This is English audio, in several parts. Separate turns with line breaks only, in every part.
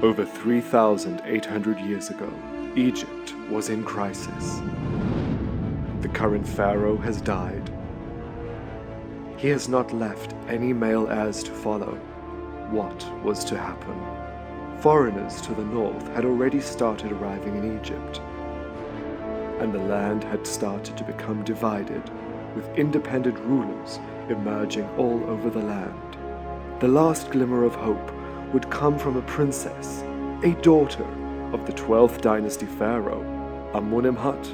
Over 3,800 years ago, Egypt was in crisis. The current pharaoh has died. He has not left any male heirs to follow. What was to happen? Foreigners to the north had already started arriving in Egypt, and the land had started to become divided, with independent rulers emerging all over the land. The last glimmer of hope would come from a princess, a daughter of the 12th dynasty pharaoh, Amunemhat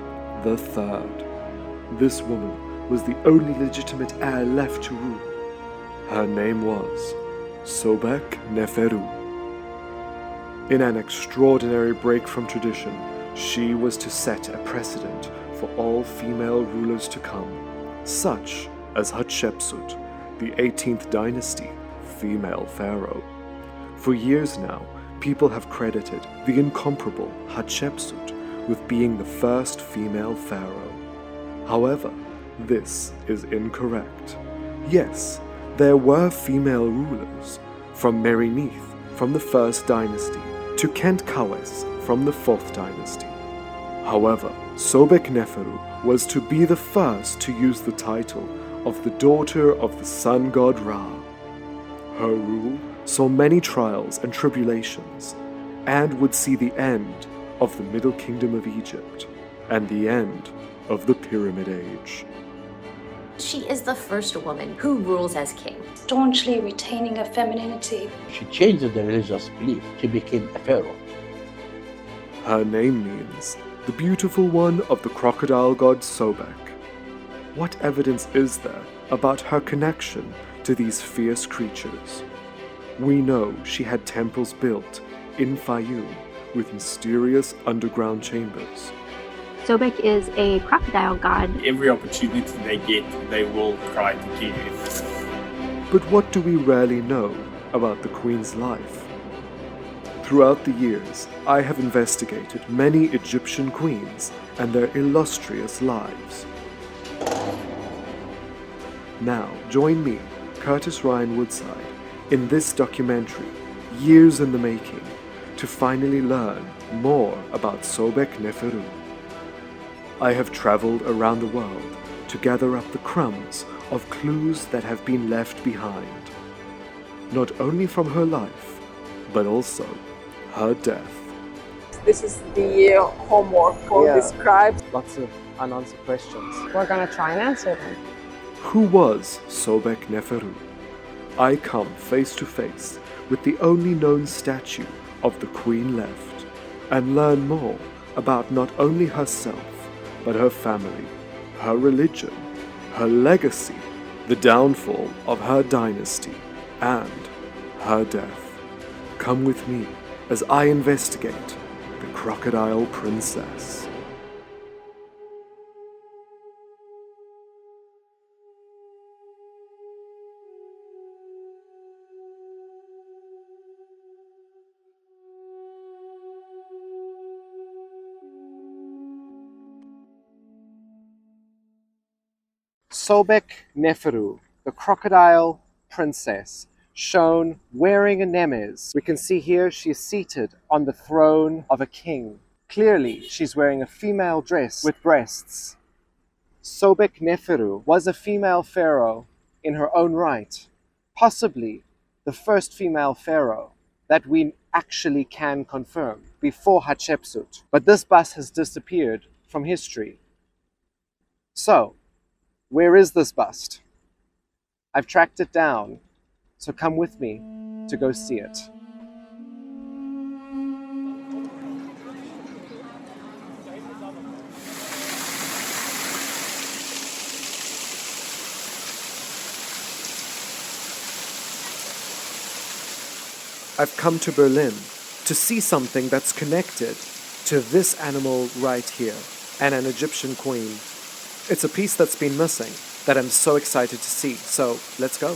III. This woman was the only legitimate heir left to rule. Her name was Sobekneferu. In an extraordinary break from tradition, she was to set a precedent for all female rulers to come, such as Hatshepsut, the 18th dynasty female pharaoh. For years now, people have credited the incomparable Hatshepsut with being the first female pharaoh. However, this is incorrect. Yes, there were female rulers, from Merinith from the 1st dynasty to Kent-Kawes from the 4th dynasty. However, Sobekneferu was to be the first to use the title of the daughter of the sun god Ra. Her rule saw many trials and tribulations, and would see the end of the Middle Kingdom of Egypt and the end of the Pyramid Age.
She is the first woman who rules as king.
Staunchly retaining her femininity.
She changed the religious belief. She became a pharaoh.
Her name means the beautiful one of the crocodile god Sobek. What evidence is there about her connection to these fierce creatures? We know she had temples built in Faiyum with mysterious underground chambers.
Sobek is a crocodile god.
Every opportunity they get, they will try to kill you.
But what do we rarely know about the queen's life? Throughout the years, I have investigated many Egyptian queens and their illustrious lives. Now, join me, Curtis Ryan Woodside, in this documentary, years in the making, to finally learn more about Sobekneferu. I have traveled around the world to gather up the crumbs of clues that have been left behind, not only from her life, but also her death.
This is the homework for the scribes.
Lots of unanswered questions.
We're gonna try and answer them.
Who was Sobekneferu? I come face to face with the only known statue of the queen left, and learn more about not only herself, but her family, her religion, her legacy, the downfall of her dynasty, and her death. Come with me as I investigate the Crocodile Princess.
Sobekneferu, the crocodile princess, shown wearing a nemes. We can see here she is seated on the throne of a king. Clearly, she's wearing a female dress with breasts. Sobekneferu was a female pharaoh in her own right, possibly the first female pharaoh that we actually can confirm before Hatshepsut. But this bust has disappeared from history. So, where is this bust? I've tracked it down, so come with me to go see it.
I've come to Berlin to see something that's connected to this animal right here, and an Egyptian queen. It's a piece that's been missing that I'm so excited to see, so let's go.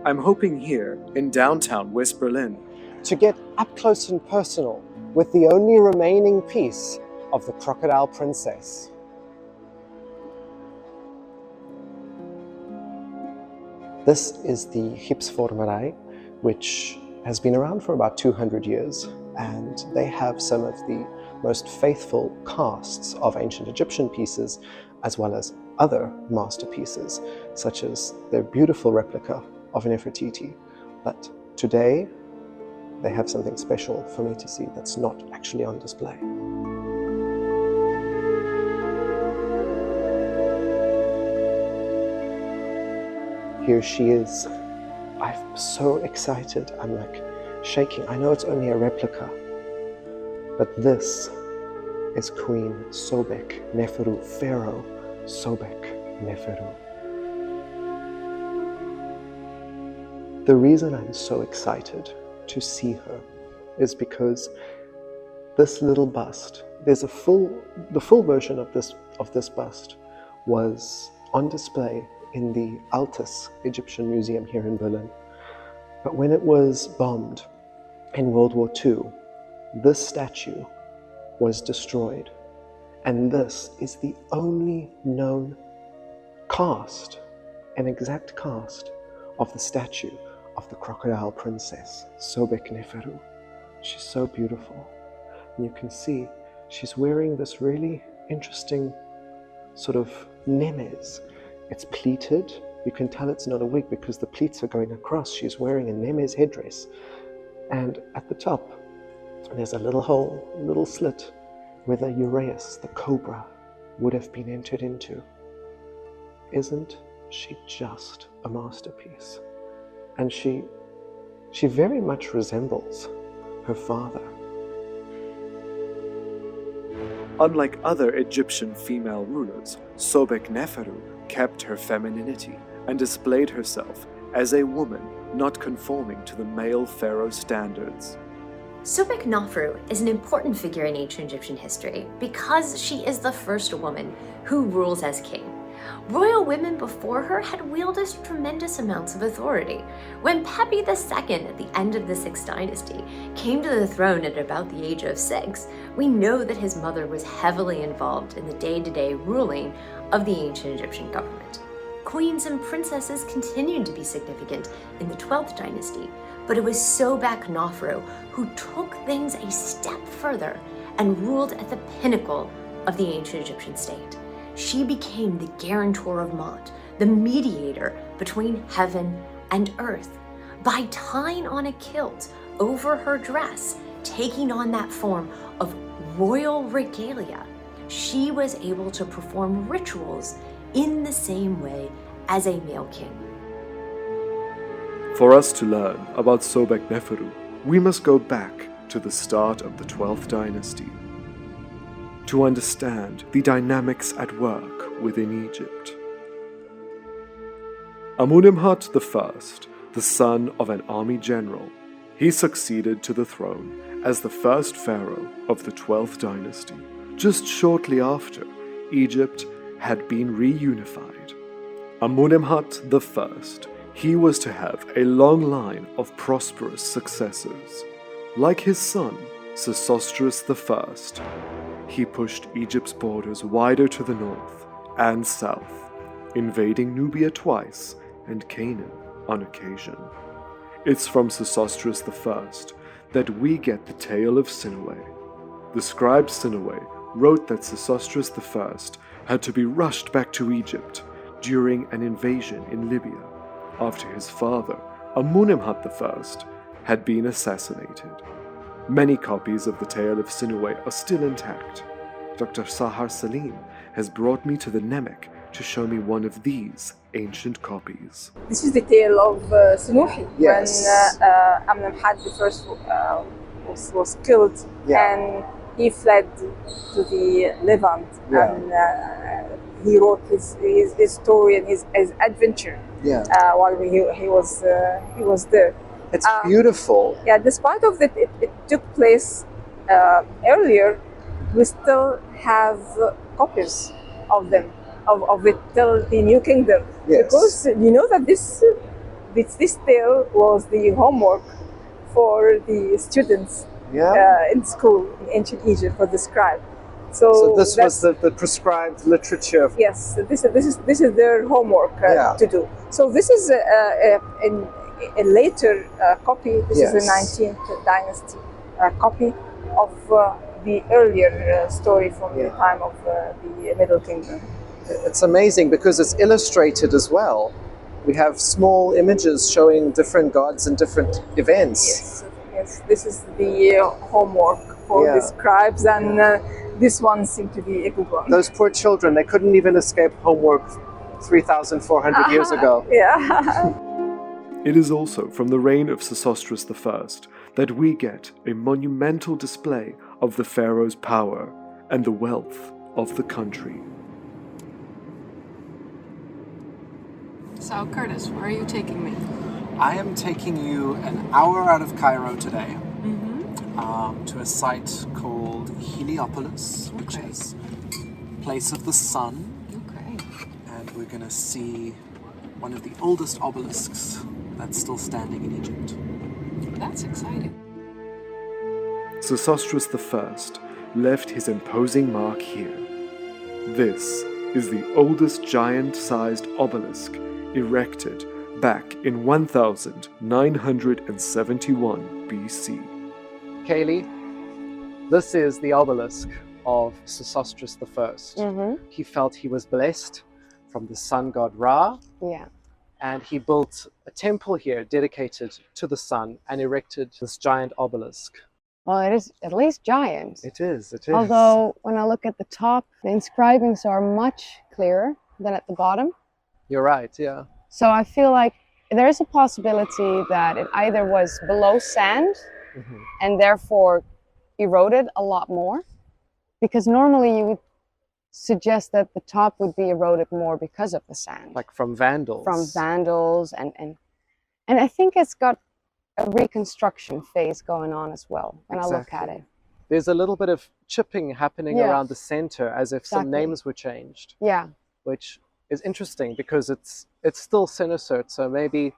I'm hoping here in downtown West Berlin
to get up close and personal with the only remaining piece of the crocodile princess. This is the Hipsvormerei, which has been around for about 200 years, and they have some of the most faithful casts of ancient Egyptian pieces, as well as other masterpieces, such as their beautiful replica of Nefertiti. But today, they have something special for me to see that's not actually on display. Here she is. I'm so excited. I'm like shaking. I know it's only a replica, but this is Queen Sobekneferu, Pharaoh Sobekneferu. The reason I'm so excited to see her is because this little bust, there's the full version of this bust was on display in the Altes Egyptian Museum here in Berlin. But when it was bombed in World War II, this statue was destroyed. And this is the only known cast, an exact cast of the statue of the crocodile princess, Sobekneferu. She's so beautiful. And you can see she's wearing this really interesting sort of nemes. It's pleated. You can tell it's not a wig because the pleats are going across. She's wearing a nemes headdress. And at the top, there's a little hole, a little slit, where the uraeus, the cobra, would have been entered into. Isn't she just a masterpiece? And she very much resembles her father.
Unlike other Egyptian female rulers, Sobekneferu kept her femininity and displayed herself as a woman not conforming to the male pharaoh standards.
Sobekneferu is an important figure in ancient Egyptian history because she is the first woman who rules as king. Royal women before her had wielded tremendous amounts of authority. When Pepi II at the end of the 6th dynasty came to the throne at about the age of 6, we know that his mother was heavily involved in the day-to-day ruling of the ancient Egyptian government. Queens and princesses continued to be significant in the 12th dynasty, but it was Sobekneferu who took things a step further and ruled at the pinnacle of the ancient Egyptian state. She became the guarantor of Ma'at, the mediator between heaven and earth. By tying on a kilt over her dress, taking on that form of royal regalia, she was able to perform rituals in the same way as a male king.
For us to learn about Sobekneferu, we must go back to the start of the 12th dynasty to understand the dynamics at work within Egypt. Amunemhat I, the son of an army general, he succeeded to the throne as the first pharaoh of the 12th dynasty, just shortly after Egypt had been reunified. Amunemhat I, he was to have a long line of prosperous successors. Like his son, Sesostris I, he pushed Egypt's borders wider to the north and south, invading Nubia twice and Canaan on occasion. It's from Sesostris I that we get the tale of Sinuhe. The scribe Sinuhe wrote that Sesostris I had to be rushed back to Egypt during an invasion in Libya after his father, Amunemhat I, had been assassinated. Many copies of the tale of Sinuhe are still intact. Dr. Sahar Salim has brought me to the Nemek to show me one of these ancient copies.
This is the tale of Sinuhe,
Yes.
when Amenemhat I was killed, and he fled to the Levant, and he wrote his story and his adventure while he was there.
It's beautiful.
Yeah, despite of that it took place earlier, we still have copies of them, of it till the New Kingdom.
Yes.
Because you know that this tale was the homework for the students in school in ancient Egypt for the scribe.
So this was the prescribed literature.
Yes, this is their homework to do. So this is a later copy. This is the 19th dynasty copy of the earlier story from the time of the Middle Kingdom.
It's amazing because it's illustrated as well. We have small images showing different gods and different events.
Yes. This is the homework for the scribes, and this one seemed to be a good one.
Those poor children, they couldn't even escape homework 3,400 years ago.
Yeah.
It is also from the reign of Sesostris I that we get a monumental display of the pharaoh's power and the wealth of the country.
So, Curtis, where are you taking me?
I am taking you an hour out of Cairo today to a site called Heliopolis, which is place of the sun.
Okay.
And we're going to see one of the oldest obelisks that's still standing in Egypt.
That's exciting.
Sesostris I left his imposing mark here. This is the oldest giant-sized obelisk erected back in 1971 BC.
Kaylee, this is the obelisk of Sesostris I. He felt he was blessed from the sun god Ra.
Yeah.
And he built a temple here dedicated to the sun and erected this giant obelisk.
Well, it is at least giant.
It is.
Although, when I look at the top, the inscriptions are much clearer than at the bottom.
You're right, yeah.
So I feel like there is a possibility that it either was below sand and therefore eroded a lot more. Because normally you would suggest that the top would be eroded more because of the sand.
Like from vandals.
From vandals and I think it's got a reconstruction phase going on as well when I look at it.
There's a little bit of chipping happening around the center as if some names were changed.
Yeah.
Which is interesting because it's still Senusert, so maybe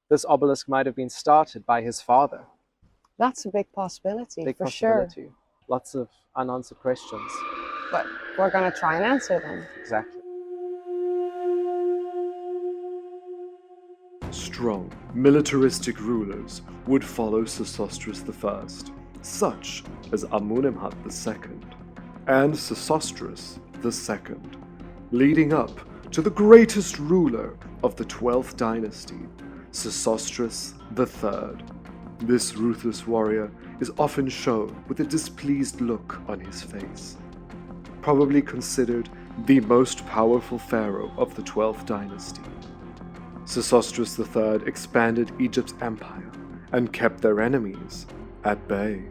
this obelisk might have been started by his father.
That's a big possibility, for
sure.
sure.
Lots of unanswered questions.
But we're going to try and answer them.
Exactly.
Strong, militaristic rulers would follow Sesostris I, such as Amunemhat II and Sesostris II, leading up to the greatest ruler of the 12th dynasty, Sesostris III. This ruthless warrior is often shown with a displeased look on his face. Probably considered the most powerful pharaoh of the 12th dynasty. Sesostris III expanded Egypt's empire and kept their enemies at bay.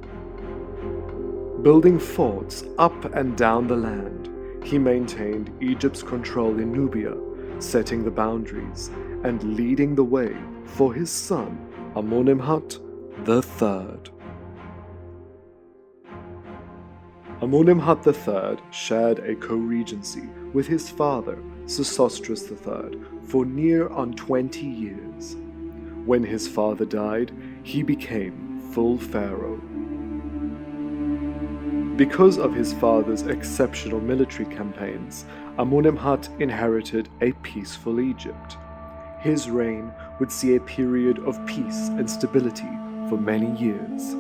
Building forts up and down the land, he maintained Egypt's control in Nubia, setting the boundaries and leading the way for his son Amunemhat III. Amunemhat III shared a co-regency with his father, Sesostris III, for near on 20 years. When his father died, he became full pharaoh. Because of his father's exceptional military campaigns, Amunemhat inherited a peaceful Egypt. His reign would see a period of peace and stability for many years.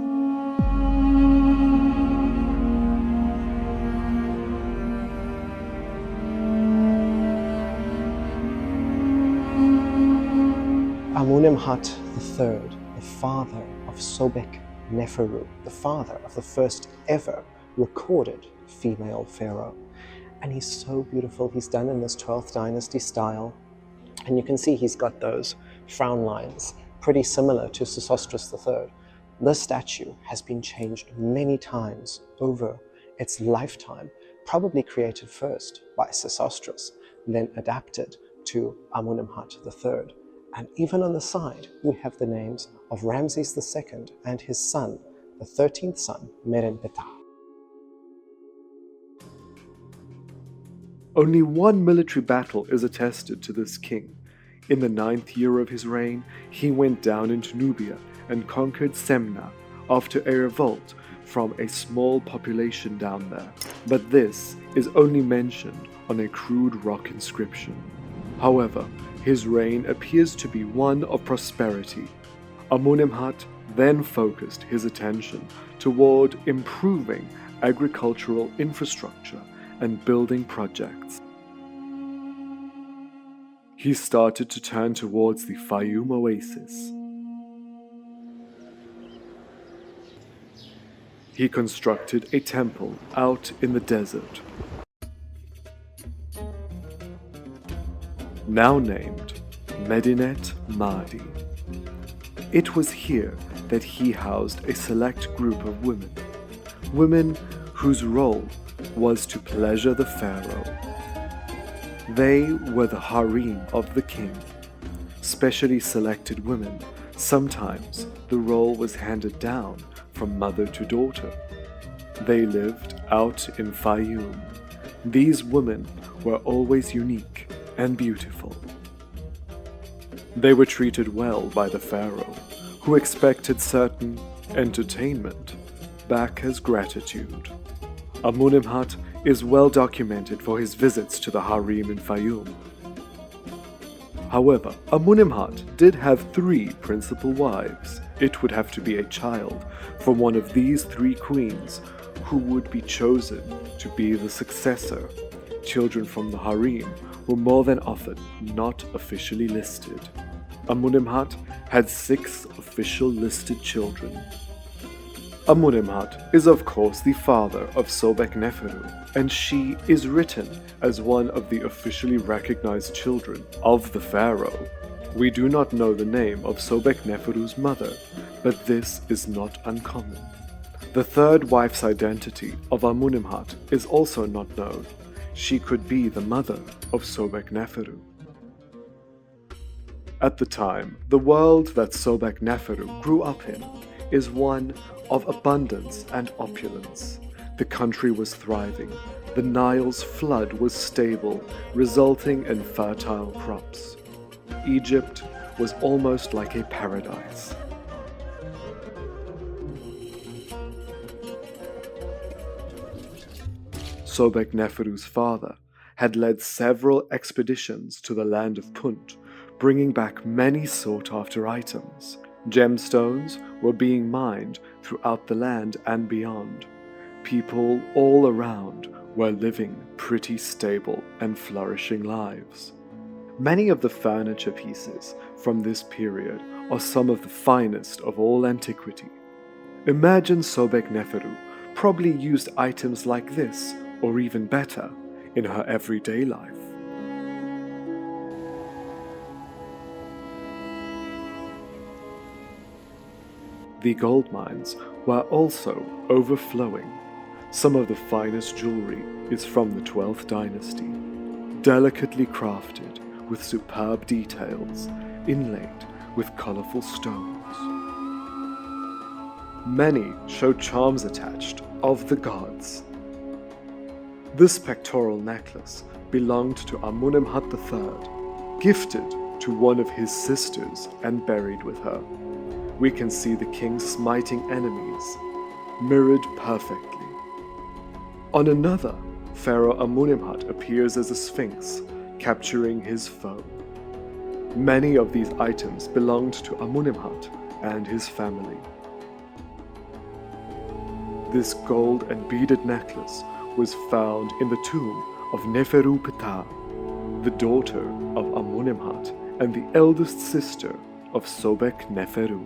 Amunemhat III, the father of Sobekneferu, the father of the first ever recorded female pharaoh. And he's so beautiful. He's done in this 12th dynasty style. And you can see he's got those frown lines, pretty similar to Sesostris III. This statue has been changed many times over its lifetime, probably created first by Sesostris, then adapted to Amunemhat III. And even on the side, we have the names of Ramesses II and his son, the 13th son, Amenirdis.
Only one military battle is attested to this king. In the 9th year of his reign, he went down into Nubia and conquered Semna after a revolt from a small population down there, but this is only mentioned on a crude rock inscription. However, his reign appears to be one of prosperity. Amunemhat then focused his attention toward improving agricultural infrastructure and building projects. He started to turn towards the Faiyum oasis. He constructed a temple out in the desert, now named Medinet Mahdi. It was here that he housed a select group of women whose role was to pleasure the pharaoh. They were the harem of the king, specially selected women. Sometimes the role was handed down from mother to daughter. They lived out in Faiyum. These women were always unique and beautiful. They were treated well by the pharaoh, who expected certain entertainment back as gratitude. Amunemhat is well documented for his visits to the harem in Faiyum. However, Amunemhat did have 3 principal wives. It would have to be a child from one of these 3 queens who would be chosen to be the successor. Children from the harem were more than often not officially listed. Amunemhat had 6 official listed children. Amunemhat is of course the father of Sobekneferu, and she is written as one of the officially recognized children of the pharaoh. We do not know the name of Sobekneferu's mother, but this is not uncommon. The 3rd wife's identity of Amunemhat is also not known. She could be the mother of Sobekneferu. At the time, the world that Sobekneferu grew up in is one of abundance and opulence. The country was thriving. The Nile's flood was stable, resulting in fertile crops. Egypt was almost like a paradise. Sobekneferu's father had led several expeditions to the land of Punt, bringing back many sought-after items. Gemstones were being mined throughout the land and beyond. People all around were living pretty stable and flourishing lives. Many of the furniture pieces from this period are some of the finest of all antiquity. Imagine Sobekneferu probably used items like this, or even better, in her everyday life. The gold mines were also overflowing. Some of the finest jewelry is from the 12th dynasty, delicately crafted with superb details, inlaid with colorful stones. Many show charms attached of the gods. This pectoral necklace belonged to Amunemhat III, gifted to one of his sisters and buried with her. We can see the king smiting enemies, mirrored perfectly. On another, Pharaoh Amunemhat appears as a sphinx, capturing his foe. Many of these items belonged to Amunemhat and his family. This gold and beaded necklace was found in the tomb of Neferu Ptah, the daughter of Amunemhat and the eldest sister of Sobekneferu.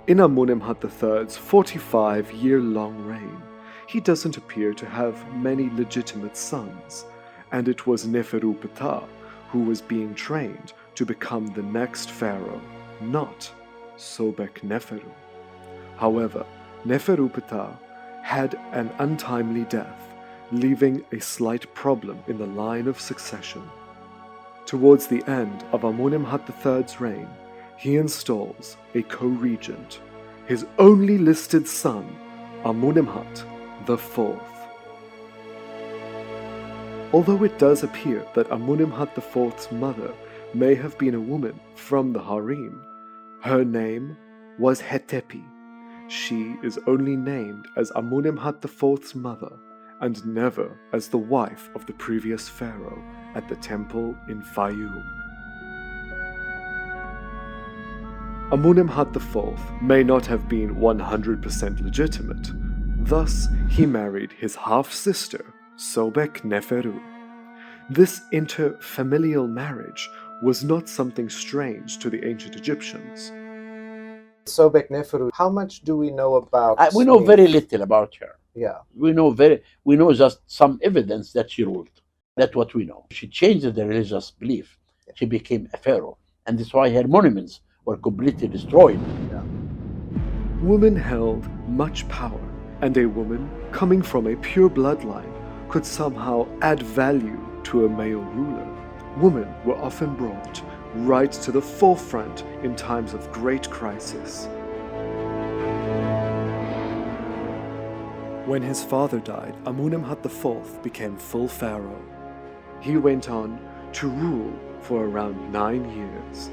In Amunemhat III's 45-year-long reign, he doesn't appear to have many legitimate sons, and it was Neferu Ptah who was being trained to become the next pharaoh, not Sobekneferu. However, Neferu Ptah had an untimely death, leaving a slight problem in the line of succession. Towards the end of Amunemhat III's reign, he installs a co-regent, his only listed son, Amunemhat IV. Although it does appear that Amunemhat IV's mother may have been a woman from the harem, her name was Hetepi. she is only named as Amunemhat IV's mother and never as the wife of the previous pharaoh at the temple in Faiyum. Amunemhat IV may not have been 100% legitimate, thus he married his half-sister, Sobekneferu. This interfamilial marriage was not something strange to the ancient Egyptians.
Sobekneferu, how much do we know about
We know very little about her.
Yeah.
We know just some evidence that she ruled. That's what we know. She changed the religious belief. She became a pharaoh, and that's why her monuments were completely destroyed.
Yeah.
Women held much power, and a woman coming from a pure bloodline could somehow add value to a male ruler. Women were often brought right to the forefront in times of great crisis. When his father died, Amunemhat IV became full pharaoh. He went on to rule for around 9 years.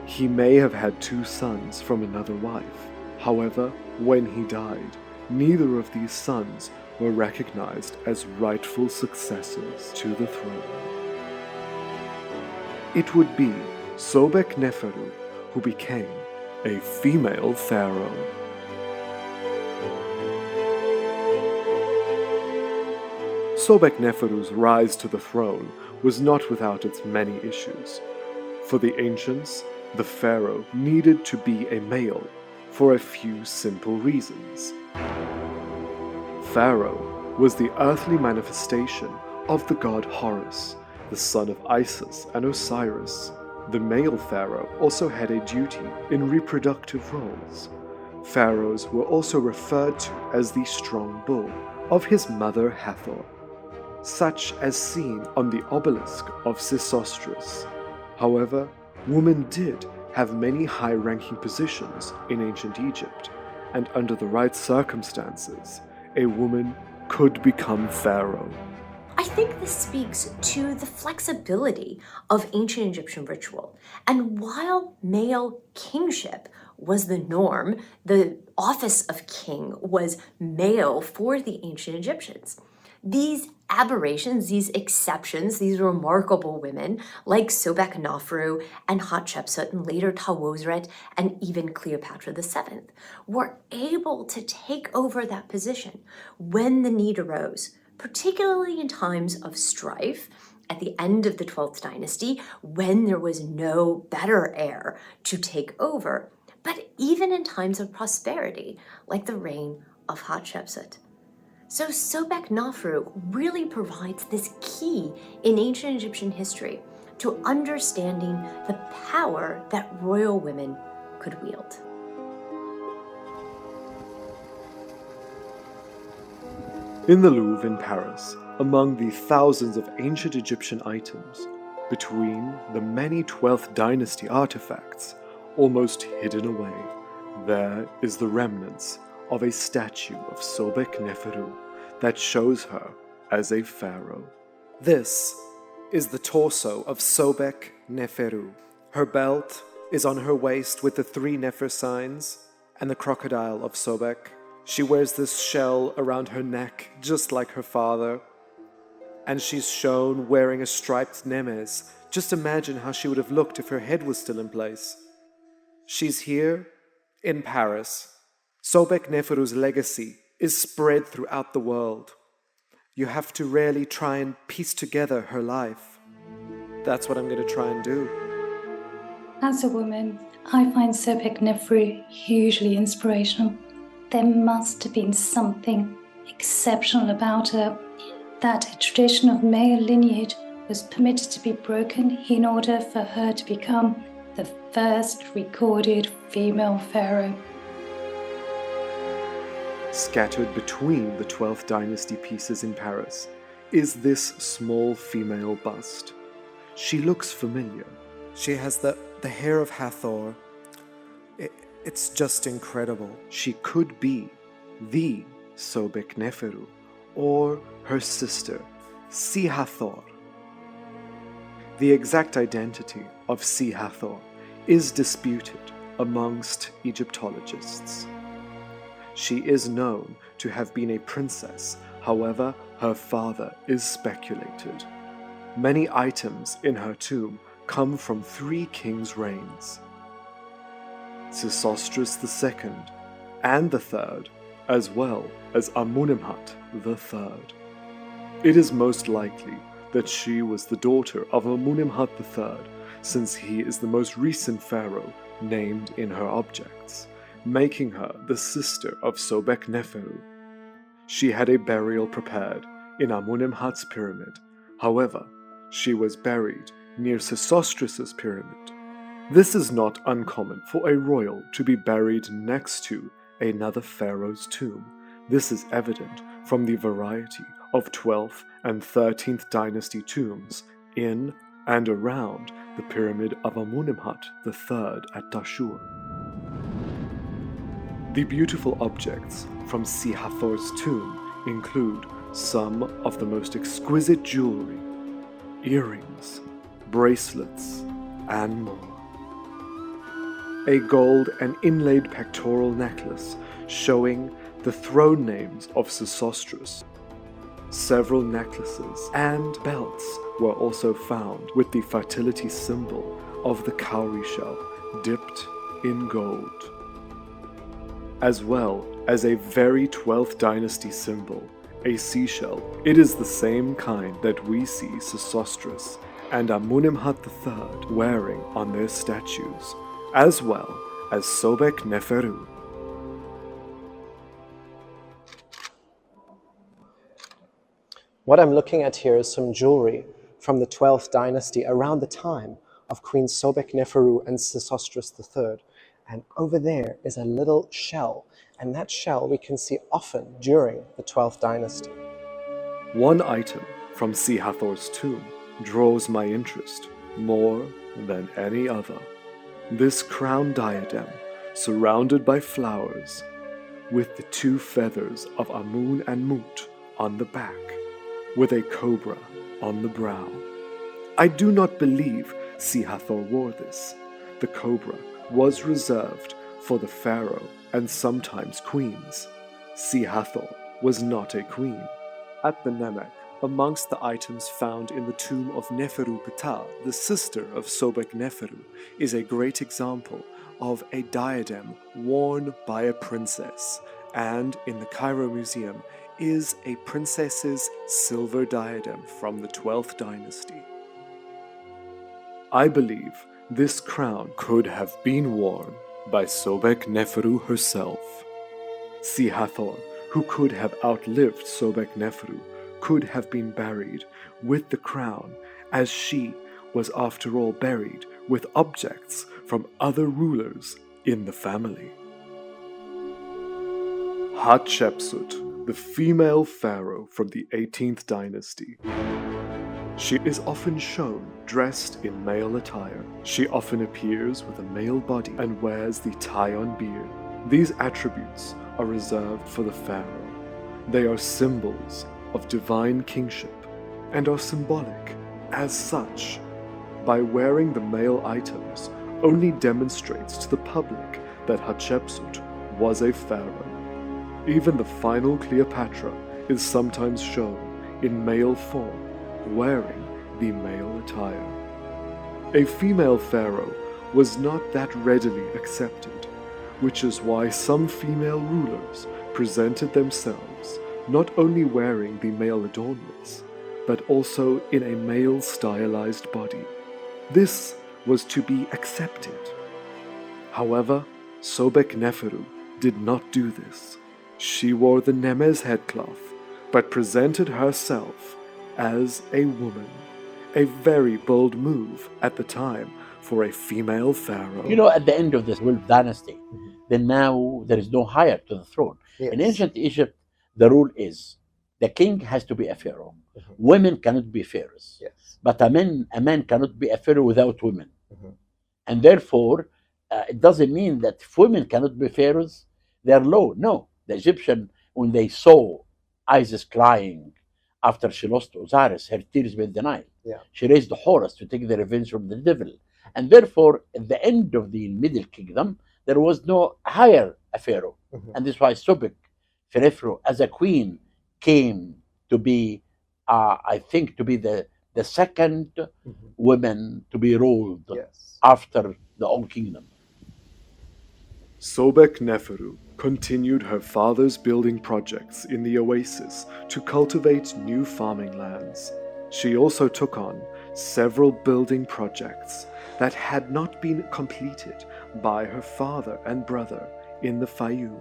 He may have had 2 sons from another wife. However, when he died, neither of these sons were recognized as rightful successors to the throne. It would be Sobekneferu who became a female pharaoh. Sobekneferu's rise to the throne was not without its many issues. For the ancients, the pharaoh needed to be a male for a few simple reasons. Pharaoh was the earthly manifestation of the god Horus, the son of Isis and Osiris. The male pharaoh also had a duty in reproductive roles. Pharaohs were also referred to as the strong bull of his mother Hathor, such as seen on the obelisk of Sesostris. However, women did have many high-ranking positions in ancient Egypt, and under the right circumstances, a woman could become pharaoh.
I think this speaks to the flexibility of ancient Egyptian ritual. And while male kingship was the norm, the office of king was male for the ancient Egyptians. These aberrations, these exceptions, these remarkable women like Sobekneferu and Hatshepsut and later Tawosret and even Cleopatra VII were able to take over that position when the need arose, particularly in times of strife at the end of the 12th dynasty when there was no better heir to take over, but even in times of prosperity like the reign of Hatshepsut. So Sobekneferu really provides this key in ancient Egyptian history to understanding the power that royal women could wield.
In the Louvre in Paris, among the thousands of ancient Egyptian items, between the many 12th dynasty artifacts almost hidden away, there is the remnants of a statue of Sobekneferu that shows her as a pharaoh.
This is the torso of Sobekneferu. Her belt is on her waist with the 3 Nefer signs and the crocodile of Sobek. She wears this shell around her neck, just like her father. And she's shown wearing a striped nemes. Just imagine how she would have looked if her head was still in place. She's here in Paris. Sobekneferu's legacy is spread throughout the world. You have to really try and piece together her life. That's what I'm going to try and do.
As a woman, I find Sobekneferu hugely inspirational. There must have been something exceptional about her, that a tradition of male lineage was permitted to be broken in order for her to become the first recorded female pharaoh.
Scattered between the 12th dynasty pieces in Paris is this small female bust. She looks familiar.
She has the hair of Hathor. It's just incredible.
She could be the Sobekneferu or her sister, Si-Hathor. The exact identity of Si-Hathor is disputed amongst Egyptologists.
She is known to have been a princess, however, her father is speculated. Many items in her tomb come from 3 kings' reigns: Sesostris II and the III, as well as Amunemhat III. It is most likely that she was the daughter of Amunemhat III, since he is the most recent pharaoh named in her objects, making her the sister of Sobekneferu. She had a burial prepared in Amunemhat's pyramid. However, she was buried near Sesostris's pyramid. This is not uncommon for a royal to be buried next to another pharaoh's tomb. This is evident from the variety of 12th and 13th dynasty tombs in and around the pyramid of Amunemhat III at Dashur. The beautiful objects from Hathor's tomb include some of the most exquisite jewelry, earrings, bracelets, and more. A gold and inlaid pectoral necklace showing the throne names of Sesostris. Several necklaces and belts were also found with the fertility symbol of the cowrie shell dipped in gold, as well as a very 12th dynasty symbol, a seashell. It is the same kind that we see Sesostris and Amunemhat III wearing on their statues, as well as Sobekneferu.
What I'm looking at here is some jewelry from the 12th dynasty around the time of Queen Sobekneferu and Sesostris III. And over there is a little shell, and that shell we can see often during the 12th dynasty.
One item from Hathor's tomb draws my interest more than any other. This crown diadem, surrounded by flowers, with the 2 feathers of Amun and Mut on the back, with a cobra on the brow. I do not believe Hathor wore this. The cobra was reserved for the pharaoh and sometimes queens. Hathor was not a queen. At the Nemek, amongst the items found in the tomb of Neferu Ptah, the sister of Sobekneferu, is a great example of a diadem worn by a princess, and in the Cairo Museum is a princess's silver diadem from the 12th dynasty. I believe this crown could have been worn by Sobekneferu herself. Hathor, who could have outlived Sobekneferu, could have been buried with the crown, as she was after all buried with objects from other rulers in the family. Hatshepsut, the female pharaoh from the 18th dynasty. She is often shown dressed in male attire. She often appears with a male body and wears the tie-on beard. These attributes are reserved for the pharaoh. They are symbols of divine kingship and are symbolic. As such, by wearing the male items only demonstrates to the public that Hatshepsut was a pharaoh. Even the final Cleopatra is sometimes shown in male form, wearing the male attire. A female pharaoh was not that readily accepted, which is why some female rulers presented themselves not only wearing the male adornments, but also in a male stylized body. This was to be accepted. However, Sobekneferu did not do this. She wore the Nemes headcloth, but presented herself as a woman, a very bold move at the time for a female pharaoh.
You know, at the end of the 12th dynasty, then now there is no heir to the throne.
Yes.
In ancient Egypt, the rule is the king has to be a pharaoh. Women cannot be pharaohs.
Yes.
But a man cannot be a pharaoh without women. And therefore, it doesn't mean that if women cannot be pharaohs, they are low. No. The Egyptian, when they saw Isis crying after she lost Osiris, her tears made the Nile.
Yeah.
She raised Horus to take the revenge from the devil. And therefore, at the end of the Middle Kingdom, there was no higher a pharaoh. And this is why Sobekneferu as a queen came to be, I think, to be the second woman to be ruled after the Old Kingdom.
Sobekneferu continued her father's building projects in the oasis to cultivate new farming lands. She also took on several building projects that had not been completed by her father and brother in the Faiyum.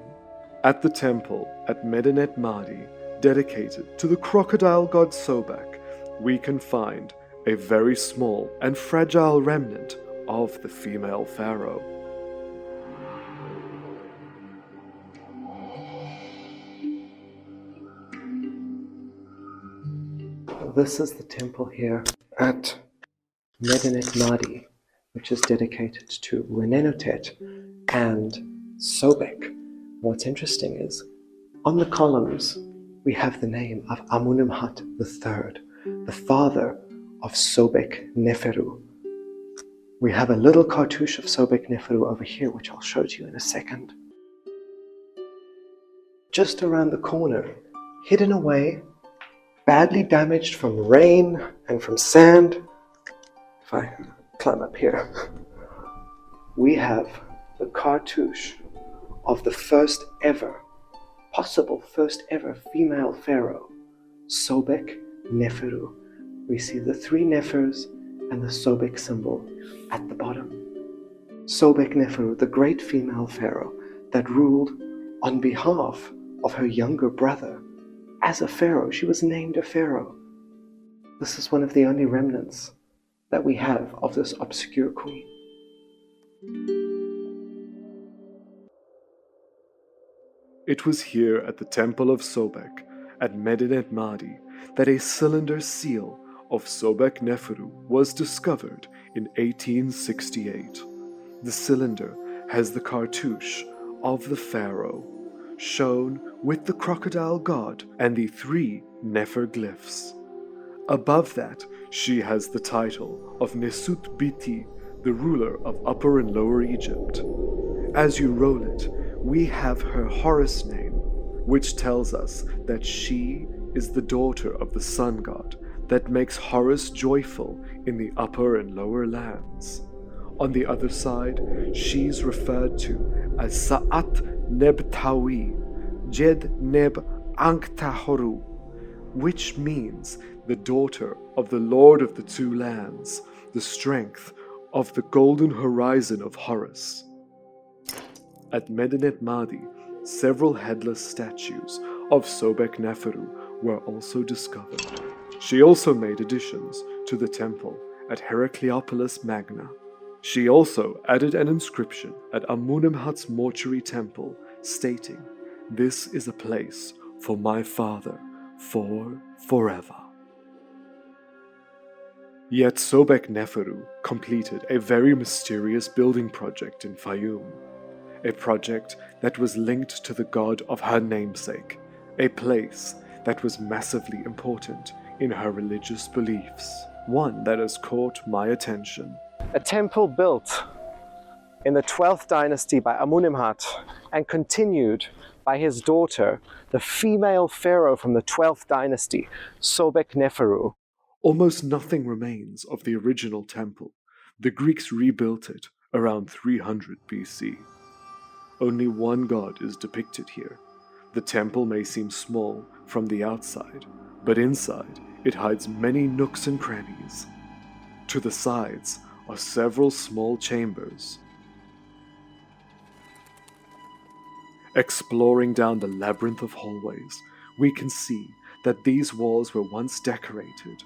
At the temple at Medinet Mahdi, dedicated to the crocodile god Sobek, we can find a very small and fragile remnant of the female pharaoh.
This is the temple here at Medinet Mahdi, which is dedicated to Renenutet and Sobek. What's interesting is, on the columns, we have the name of Amunemhat III, the father of Sobekneferu. We have a little cartouche of Sobekneferu over here, which I'll show to you in a second. Just around the corner, hidden away, badly damaged from rain and from sand. If I climb up here, we have the cartouche of the possible first ever female pharaoh, Sobekneferu. We see the three Nefers and the Sobek symbol at the bottom. Sobekneferu, the great female pharaoh that ruled on behalf of her younger brother. As a pharaoh, she was named a pharaoh. This is one of the only remnants that we have of this obscure queen.
It was here at the Temple of Sobek, at Medinet Mahdi, that a cylinder seal of Sobekneferu was discovered in 1868. The cylinder has the cartouche of the pharaoh, shown with the crocodile god and the three Nefer glyphs. Above that, she has the title of Nesut Biti, the ruler of Upper and Lower Egypt. As you roll it, we have her Horus name, which tells us that she is the daughter of the sun god that makes Horus joyful in the upper and lower lands. On the other side, she's referred to as Sa'at Nebtawi, Jed Neb Anktahoru, which means the daughter of the Lord of the Two Lands, the strength of the golden horizon of Horus. At Medinet Mahdi, several headless statues of Sobekneferu were also discovered. She also made additions to the temple at Heracleopolis Magna. She also added an inscription at Amunemhat's mortuary temple stating, "This is a place for my father for forever." Yet Sobekneferu completed a very mysterious building project in Faiyum, a project that was linked to the god of her namesake, a place that was massively important in her religious beliefs, one that has caught my attention.
A temple built in the 12th dynasty by Amunemhat and continued by his daughter, the female pharaoh from the 12th dynasty, Sobekneferu.
Almost nothing remains of the original temple. The Greeks rebuilt it around 300 BC. Only one god is depicted here. The temple may seem small from the outside, but inside it hides many nooks and crannies. To the sides are several small chambers. Exploring down the labyrinth of hallways, we can see that these walls were once decorated.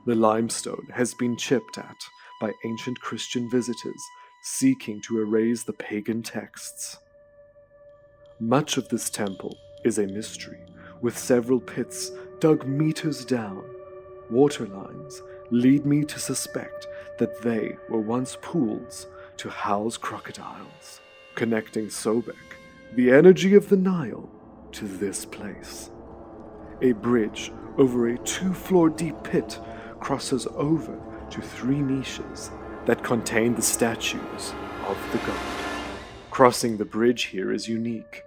The limestone has been chipped at by ancient Christian visitors seeking to erase the pagan texts. Much of this temple is a mystery, with several pits dug meters down. Water lines lead me to suspect that they were once pools to house crocodiles, connecting Sobek, the energy of the Nile, to this place. A bridge over a 2-floor deep pit crosses over to 3 niches that contain the statues of the god. Crossing the bridge here is unique.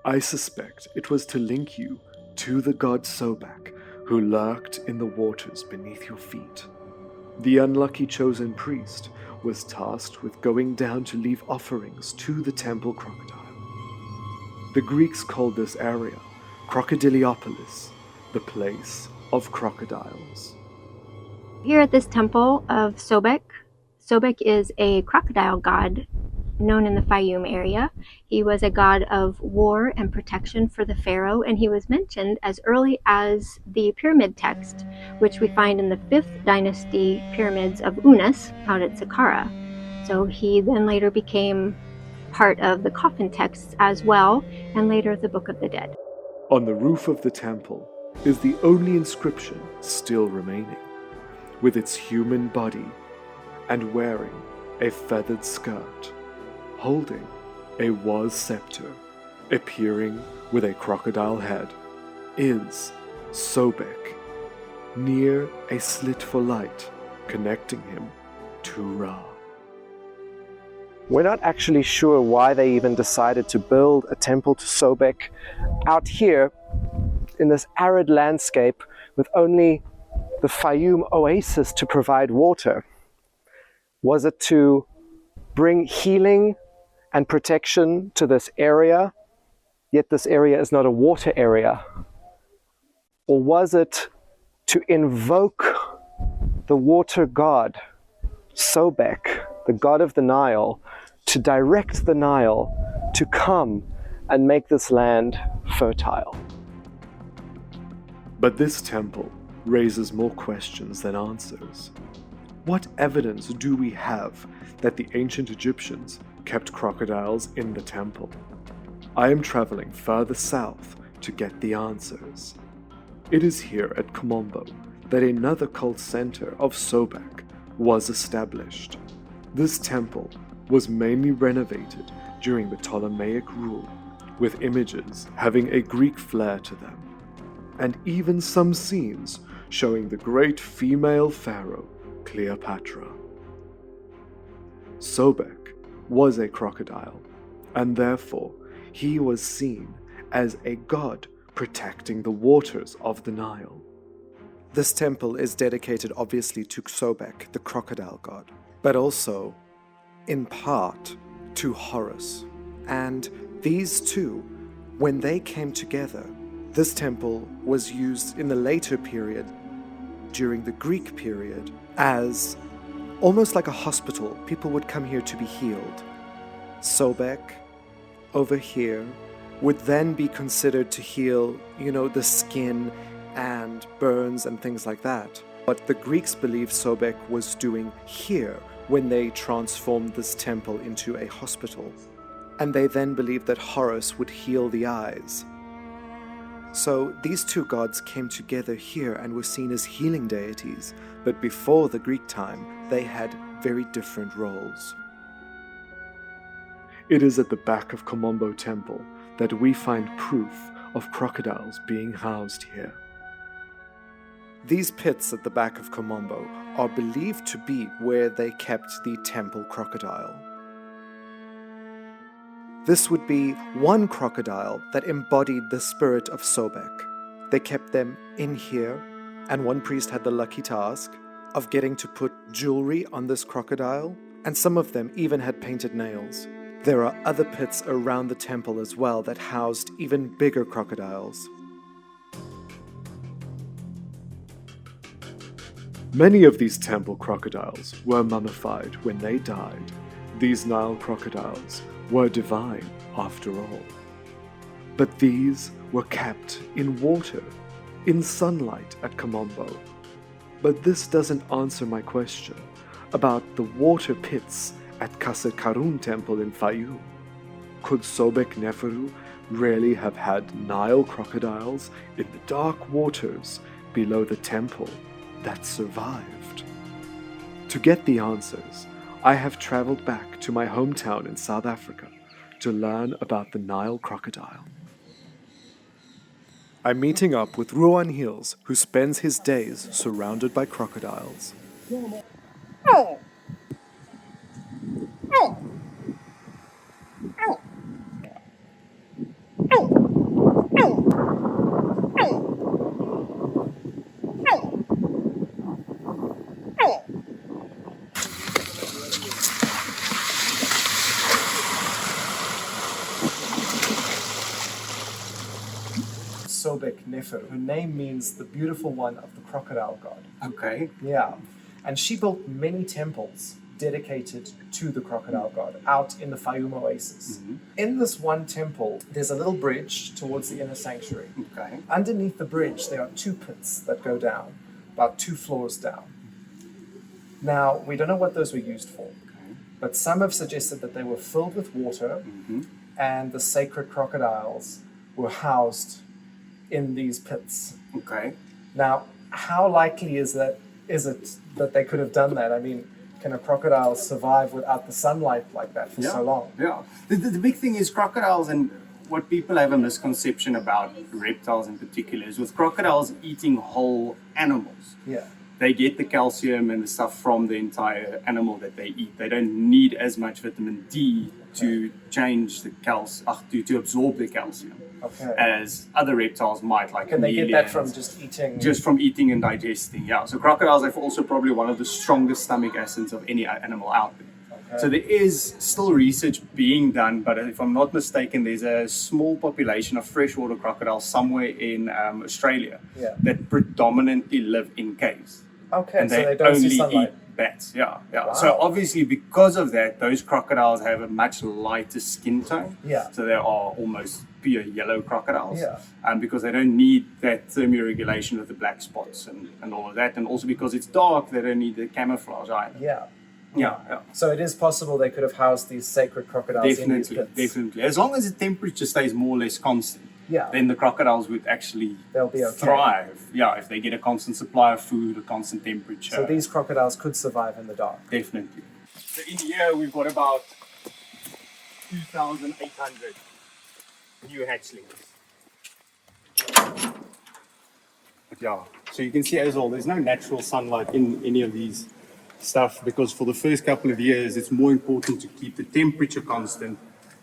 I suspect it was to link you to the god Sobek, who lurked in the waters beneath your feet. The unlucky chosen priest was tasked with going down to leave offerings to the temple crocodile. The Greeks called this area Crocodiliopolis, the place of crocodiles.
Here at this temple of Sobek, Sobek is a crocodile god known in the Faiyum area. He was a god of war and protection for the pharaoh, and he was mentioned as early as the pyramid text, which we find in the 5th dynasty pyramids of Unas out at Saqqara. So he then later became part of the coffin texts as well, and later the Book of the Dead.
On the roof of the temple is the only inscription still remaining, with its human body and wearing a feathered skirt, holding a was scepter, appearing with a crocodile head, is Sobek, near a slit for light connecting him to Ra.
We're not actually sure why they even decided to build a temple to Sobek out here in this arid landscape with only the Faiyum oasis to provide water. Was it to bring healing and protection to this area, yet this area is not a water area? Or was it to invoke the water god, Sobek, the god of the Nile, to direct the Nile to come and make this land fertile?
But this temple raises more questions than answers. What evidence do we have that the ancient Egyptians kept crocodiles in the temple? I am traveling further south to get the answers. It is here at Komombo that another cult center of Sobek was established. This temple was mainly renovated during the Ptolemaic rule, with images having a Greek flair to them, and even some scenes showing the great female pharaoh Cleopatra. Sobek was a crocodile, and therefore he was seen as a god protecting the waters of the Nile.
This temple is dedicated obviously to Sobek, the crocodile god, but also, in part, to Horus. And these two, when they came together, this temple was used in the later period, during the Greek period, as almost like a hospital. People would come here to be healed. Sobek, over here, would then be considered to heal, the skin and burns and things like that. What the Greeks believed Sobek was doing here when they transformed this temple into a hospital. And they then believed that Horus would heal the eyes. So these two gods came together here and were seen as healing deities, but before the Greek time, they had very different roles.
It is at the back of Komombo Temple that we find proof of crocodiles being housed here.
These pits at the back of Komombo are believed to be where they kept the temple crocodile. This would be one crocodile that embodied the spirit of Sobek. They kept them in here, and one priest had the lucky task of getting to put jewelry on this crocodile, and some of them even had painted nails. There are other pits around the temple as well that housed even bigger crocodiles.
Many of these temple crocodiles were mummified when they died. These Nile crocodiles were divine after all. But these were kept in water, in sunlight at Komombo. But this doesn't answer my question about the water pits at Qasr Karun Temple in Faiyum. Could Sobekneferu really have had Nile crocodiles in the dark waters below the temple that survived? To get the answers, I have traveled back to my hometown in South Africa to learn about the Nile crocodile.
I'm meeting up with Ruan Hills, who spends his days surrounded by crocodiles. Sobekneferu. Her name means the beautiful one of the crocodile god.
Okay.
Yeah. And she built many temples dedicated to the crocodile god out in the Faiyum oasis. In this one temple, there's a little bridge towards the inner sanctuary.
Okay.
Underneath the bridge, there are 2 pits that go down, about 2 floors down. Now, we don't know what those were used for, but some have suggested that they were filled with water and the sacred crocodiles were housed in these pits.
Okay.
Now, how likely is it that they could have done that? I mean, can a crocodile survive without the sunlight like that for so long?
Yeah. The big thing is crocodiles, and what people have a misconception about reptiles in particular is with crocodiles eating whole animals.
Yeah.
They get the calcium and the stuff from the entire animal that they eat. They don't need as much vitamin D to change the to absorb the calcium as other reptiles might, like
Can they get that from just eating?
Just from eating and digesting, yeah. So crocodiles have also probably one of the strongest stomach acids of any animal out there. So there is still research being done, but if I'm not mistaken, there's a small population of freshwater crocodiles somewhere in Australia that predominantly live in caves.
Okay,
and
so
they
they don't
only
see sunlight.
eat bats. Yeah, yeah.
Wow.
So obviously, because of that, those crocodiles have a much lighter skin tone.
Yeah.
So they are almost pure yellow crocodiles.
Yeah.
Because they don't need that thermoregulation with the black spots and all of that, and also because it's dark, they don't need the camouflage either.
Yeah.
Yeah, yeah.
So it is possible they could have housed these sacred crocodiles in these pits.
Definitely. As long as the temperature stays more or less constant,
Yeah.
then the crocodiles would actually
They'll be okay.
thrive. Yeah, if they get a constant supply of food, a constant temperature.
So these crocodiles could survive in the dark.
Definitely. So in here we've got about 2,800 new hatchlings. Yeah, so you can see as well, there's no natural sunlight in any of these stuff because for the first couple of years it's more important to keep the temperature constant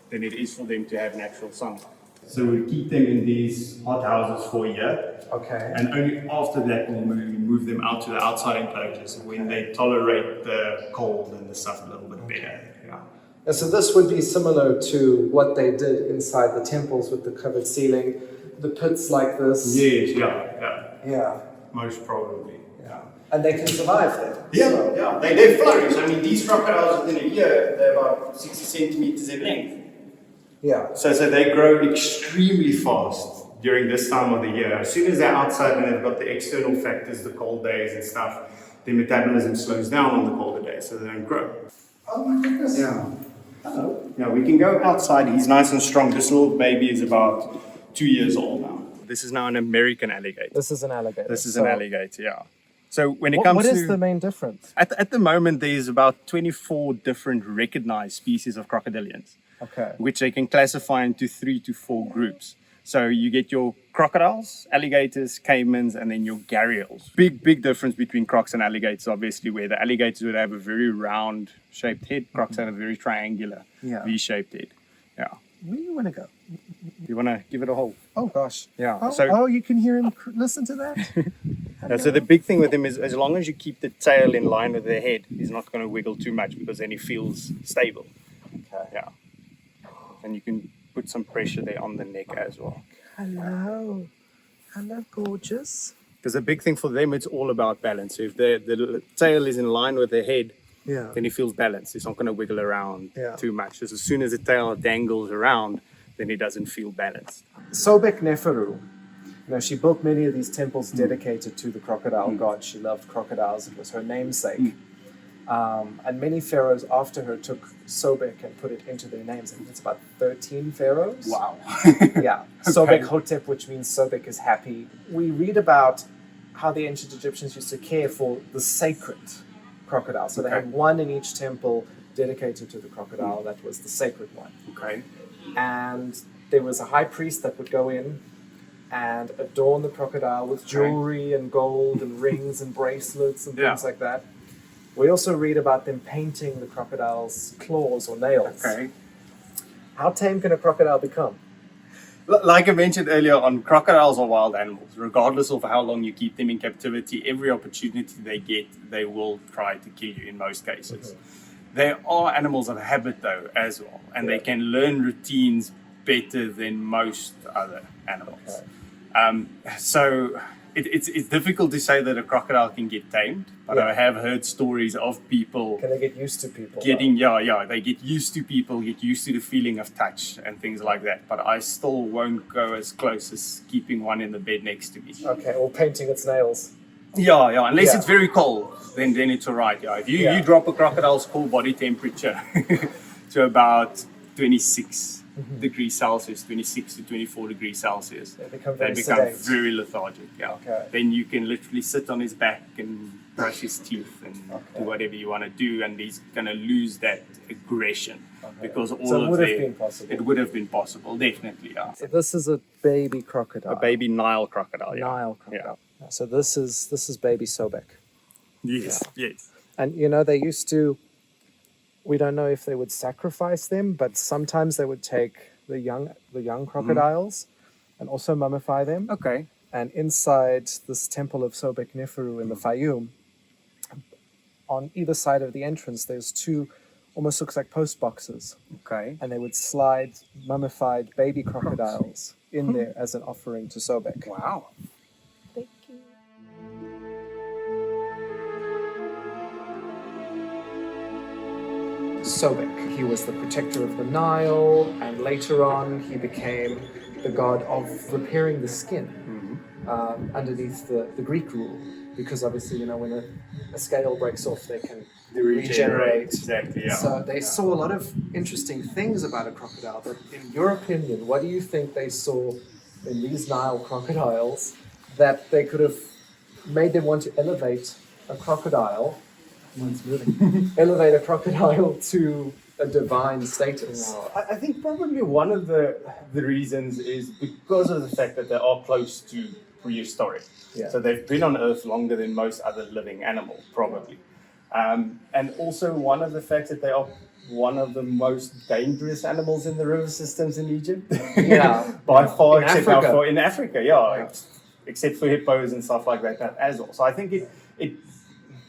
than it is for them to have natural sunlight. So we keep them in these hot houses for a year.
Okay.
And only after that we'll move them out to the outside enclosures when they tolerate the cold and the stuff a little bit better. Yeah.
And so this would be similar to what they did inside the temples with the covered ceiling, the pits like this.
Yes, yeah.
Yeah.
Most probably.
Yeah. And they can survive then.
Yeah, yeah. They flourish. I mean, these crocodiles within a year, they're about 60 centimeters in length.
Yeah.
So they grow extremely fast during this time of the year. As soon as they're outside and they've got the external factors, the cold days and stuff, their metabolism slows down on the colder days, so they don't grow.
Oh my goodness.
Yeah. Hello. Yeah, we can go outside. He's nice and strong. This little baby is about 2 years old now. This is now an American alligator.
This is an alligator.
This is an alligator, yeah. So when it comes
what
to...
What is the main difference?
At the moment, there's about 24 different recognized species of crocodilians.
Okay.
Which they can classify into 3 to 4 groups. So you get your crocodiles, alligators, caimans, and then your gharials. Big difference between crocs and alligators, obviously, where the alligators would have a very round-shaped head. Crocs have a very triangular, V-shaped head. Yeah.
Where do you want to go?
You want to give it a hold?
Oh, gosh.
Yeah.
Oh, you can hear him listen to that?
Yeah, so the big thing with him is as long as you keep the tail in line with the head, he's not going to wiggle too much because then he feels stable.
Okay.
Yeah. And you can put some pressure there on the neck as well.
Hello. Hello, gorgeous.
Because the big thing for them, it's all about balance. So if the tail is in line with the head, then he feels balanced. He's not going to wiggle around too much. Just as soon as the tail dangles around, then he doesn't feel balanced.
Sobekneferu, she built many of these temples dedicated to the crocodile god. She loved crocodiles. It was her namesake. And many pharaohs after her took Sobek and put it into their names. I think it's about 13 pharaohs.
Wow.
Yeah. Sobek Hotep, which means Sobek is happy. We read about how the ancient Egyptians used to care for the sacred crocodile. So they had one in each temple dedicated to the crocodile. That was the sacred one.
Okay.
And there was a high priest that would go in and adorn the crocodile with jewelry and gold and rings and bracelets and things like that. We also read about them painting the crocodile's claws or nails.
Okay.
How tame can a crocodile become?
Like I mentioned earlier on, crocodiles are wild animals. Regardless of how long you keep them in captivity, every opportunity they get, they will try to kill you in most cases. They are animals of habit though as well, and they can learn routines better than most other animals. So it's difficult to say that a crocodile can get tamed, but I have heard stories of people.
Can they get used to people?
They get used to people, get used to the feeling of touch and things like that. But I still won't go as close as keeping one in the bed next to me.
Okay, or painting its nails.
Unless it's very cold, then it's all right. If you drop a crocodile's core body temperature to about 26 degrees Celsius, 26 to 24 degrees Celsius,
they become
very lethargic. Okay. Then you can literally sit on his back and brush his teeth and do whatever you want to do, and he's going to lose that aggression because it would have been possible, definitely.
So this is a baby crocodile.
A baby Nile crocodile.
Nile crocodile. Yeah. So this is baby Sobek.
Yes.
And they used to. We don't know if they would sacrifice them, but sometimes they would take the young crocodiles and also mummify them.
Okay.
And inside this temple of Sobekneferu in the Faiyum, on either side of the entrance, there's two, almost looks like post boxes.
Okay.
And they would slide mummified baby crocodiles in there as an offering to Sobek.
Wow.
Thank you. Sobek. He was the protector of the Nile, and later on he became the god of repairing the skin underneath the Greek rule, because obviously, when a scale breaks off, they can regenerate.
Exactly, yeah.
So they saw a lot of interesting things about a crocodile, but in your opinion, what do you think they saw in these Nile crocodiles that they could have made them want to elevate a crocodile elevate a crocodile to a divine status?
I think probably one of the reasons is because of the fact that they are close to prehistoric.
Yeah.
So they've been on Earth longer than most other living animals, probably. And also one of the facts that they are one of the most dangerous animals in the river systems in Egypt. By far, in Africa, except for hippos and stuff like that as well. So I think it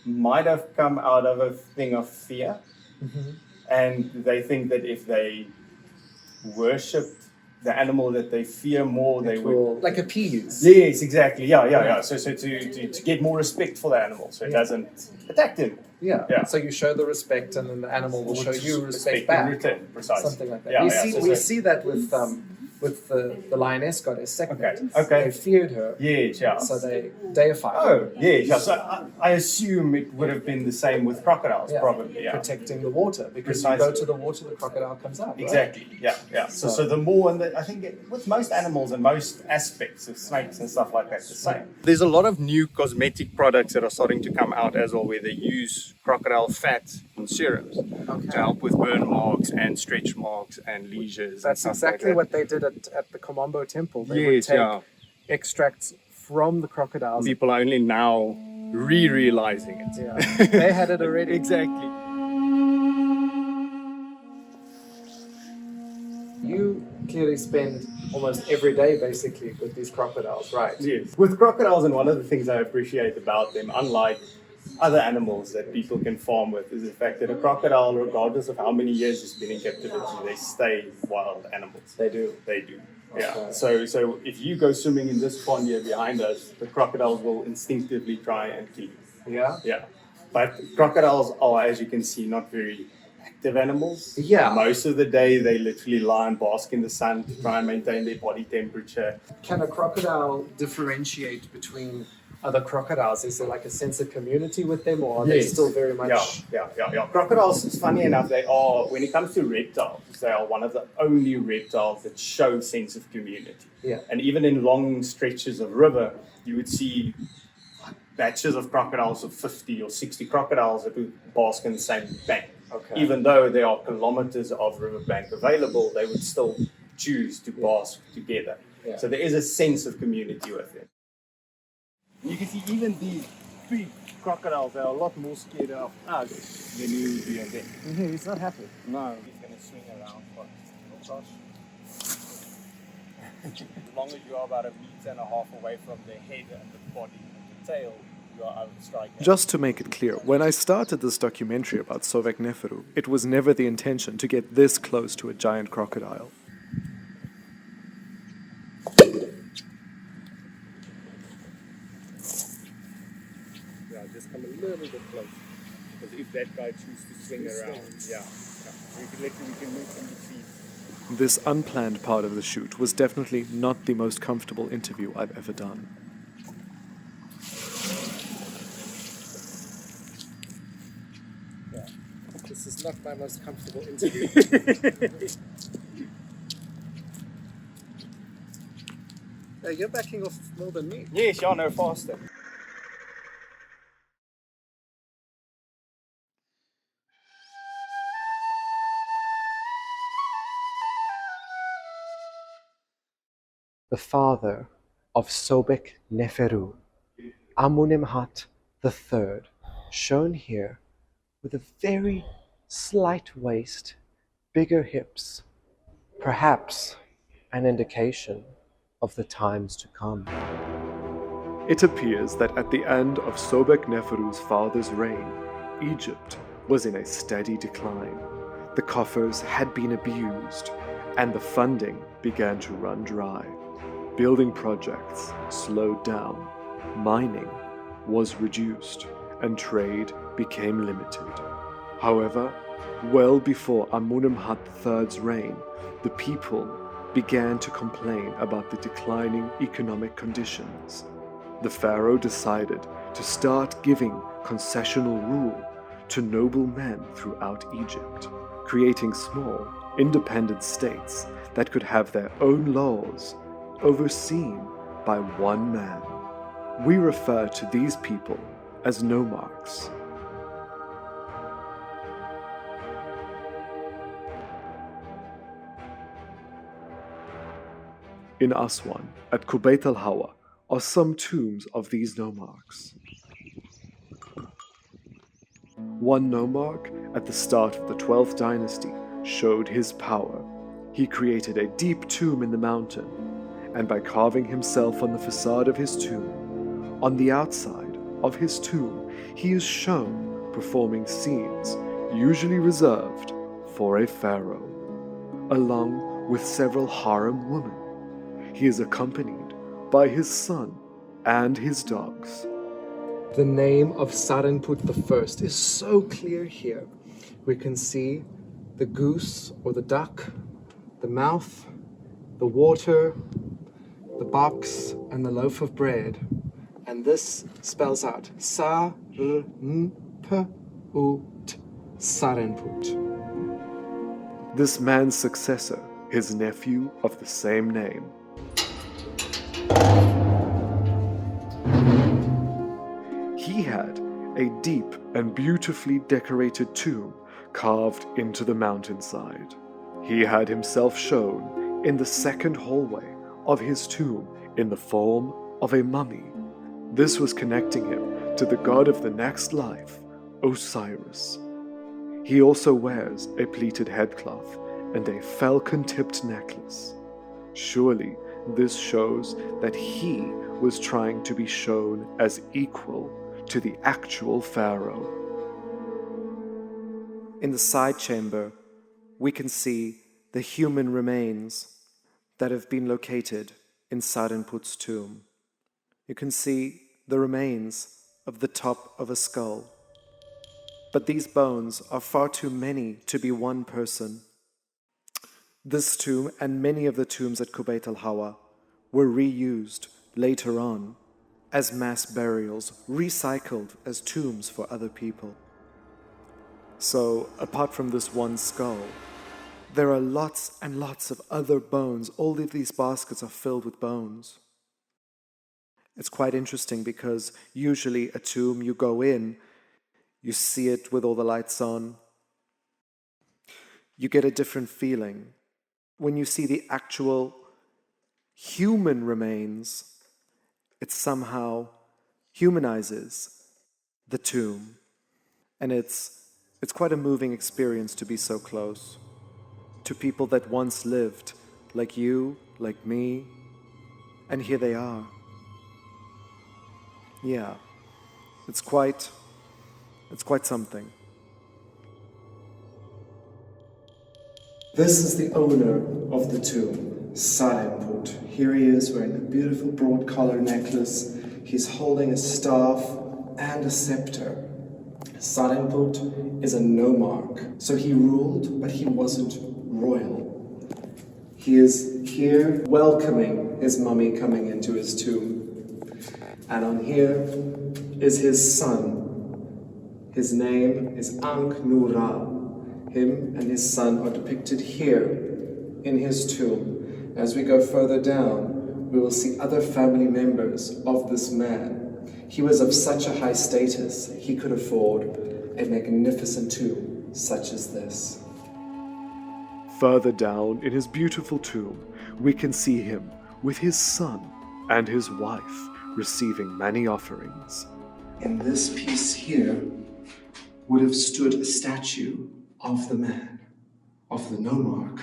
might have come out of a thing of fear, and they think that if they worshipped the animal that they fear more, they would
like appease.
Yes, exactly. So to get more respect for the animal, so it doesn't attack them.
So you show the respect, and then the animal will show you respect back.
In return, precisely.
Something like that. We see that with the lioness goddess Sekhmet.
Okay.
They feared her. So they deified her.
So I assume it would have been the same with crocodiles, probably.
Protecting the water, because you go to the water, the crocodile comes out.
Exactly.
Right?
So the more, and I think with most animals and most aspects of snakes and stuff like that, the same. There's a lot of new cosmetic products that are starting to come out as well, where they use crocodile fat in serums to help with burn marks and stretch marks and lesions.
That's exactly what they did at the Komombo temple. They would take extracts from the crocodiles.
People are only now realizing it.
They had it already.
Exactly.
You clearly spend almost every day basically with these crocodiles, right?
Yes. With crocodiles, and one of the things I appreciate about them, unlike other animals that people can farm with, is the fact that a crocodile, regardless of how many years it's been in captivity, they stay wild animals.
They do.
Yeah. So if you go swimming in this pond here behind us, the crocodiles will instinctively try and kill you. Yeah. But crocodiles are, as you can see, not very active animals. Most of the day they literally lie and bask in the sun to try and maintain their body temperature.
Can a crocodile differentiate between other crocodiles? Is there like a sense of community with them, or are they still very much...
Yeah. Crocodiles, it's funny enough, they are, when it comes to reptiles, they are one of the only reptiles that show sense of community. And even in long stretches of river, you would see batches of crocodiles, of 50 or 60 crocodiles that would bask in the same bank. Even though there are kilometers of riverbank available, they would still choose to bask together. So there is a sense of community with them. You can see even these big crocodiles, they're a lot more scared of us than you would be of them.
He's not happy.
No. He's going to swing around for gosh. As long as you are about 1.5 meters away from the head and the body and the tail, you are out of strike.
Just to make it clear, when I started this documentary about Sobekneferu, it was never the intention to get this close to a giant crocodile.
little bit close. Because if that guy chooses to swing around, we can move from the seat.
This unplanned part of the shoot was definitely not the most comfortable interview I've ever done.
Yeah. This is not my most comfortable interview. Yeah, you're backing off more than me.
Yes, y'all know faster.
The father of Sobekneferu, Amunemhat III, shown here with a very slight waist, bigger hips, perhaps an indication of the times to come.
It appears that at the end of Sobekneferu's father's reign, Egypt was in a steady decline. The coffers had been abused, and the funding began to run dry. Building projects slowed down, mining was reduced, and trade became limited. However, well before Amunemhat III's reign, the people began to complain about the declining economic conditions. The pharaoh decided to start giving concessional rule to noble men throughout Egypt, creating small, independent states that could have their own laws, overseen by one man. We refer to these people as nomarchs. In Aswan, at Kubait al-Hawa, are some tombs of these nomarchs. One nomarch at the start of the 12th dynasty showed his power. He created a deep tomb in the mountain, and by carving himself on the facade of his tomb, on the outside of his tomb, he is shown performing scenes usually reserved for a pharaoh, along with several harem women. He is accompanied by his son and his dogs.
The name of Sarenput I is so clear here. We can see the goose or the duck, the mouth, the water, the box, and the loaf of bread. And this spells out Sarenput, Sarenput.
This man's successor, his nephew of the same name. He had a deep and beautifully decorated tomb carved into the mountainside. He had himself shown in the second hallway of his tomb in the form of a mummy. This was connecting him to the god of the next life, Osiris. He also wears a pleated headcloth and a falcon-tipped necklace. Surely this shows that he was trying to be shown as equal to the actual pharaoh.
In the side chamber, we can see the human remains that have been located in Sarenput's tomb. You can see the remains of the top of a skull. But these bones are far too many to be one person. This tomb and many of the tombs at Kubait al-Hawa were reused later on as mass burials, recycled as tombs for other people. So, apart from this one skull, there are lots and lots of other bones. All of these baskets are filled with bones. It's quite interesting because usually a tomb, you go in, you see it with all the lights on, you get a different feeling. When you see the actual human remains, it somehow humanizes the tomb. And it's quite a moving experience to be so close to people that once lived like you, like me, and here they are. Yeah, it's quite something.
This is the owner of the tomb, Sarenput. Here he is wearing a beautiful broad collar necklace. He's holding a staff and a scepter. Sarenput is a nomarch, so he ruled, but he wasn't royal. He is here welcoming his mummy coming into his tomb. And on here is his son. His name is Ankh-Nura. Him and his son are depicted here in his tomb. As we go further down, we will see other family members of this man. He was of such a high status, he could afford a magnificent tomb such as this.
Further down in his beautiful tomb, we can see him with his son and his wife receiving many offerings.
In this piece here would have stood a statue of the man, of the nomarch.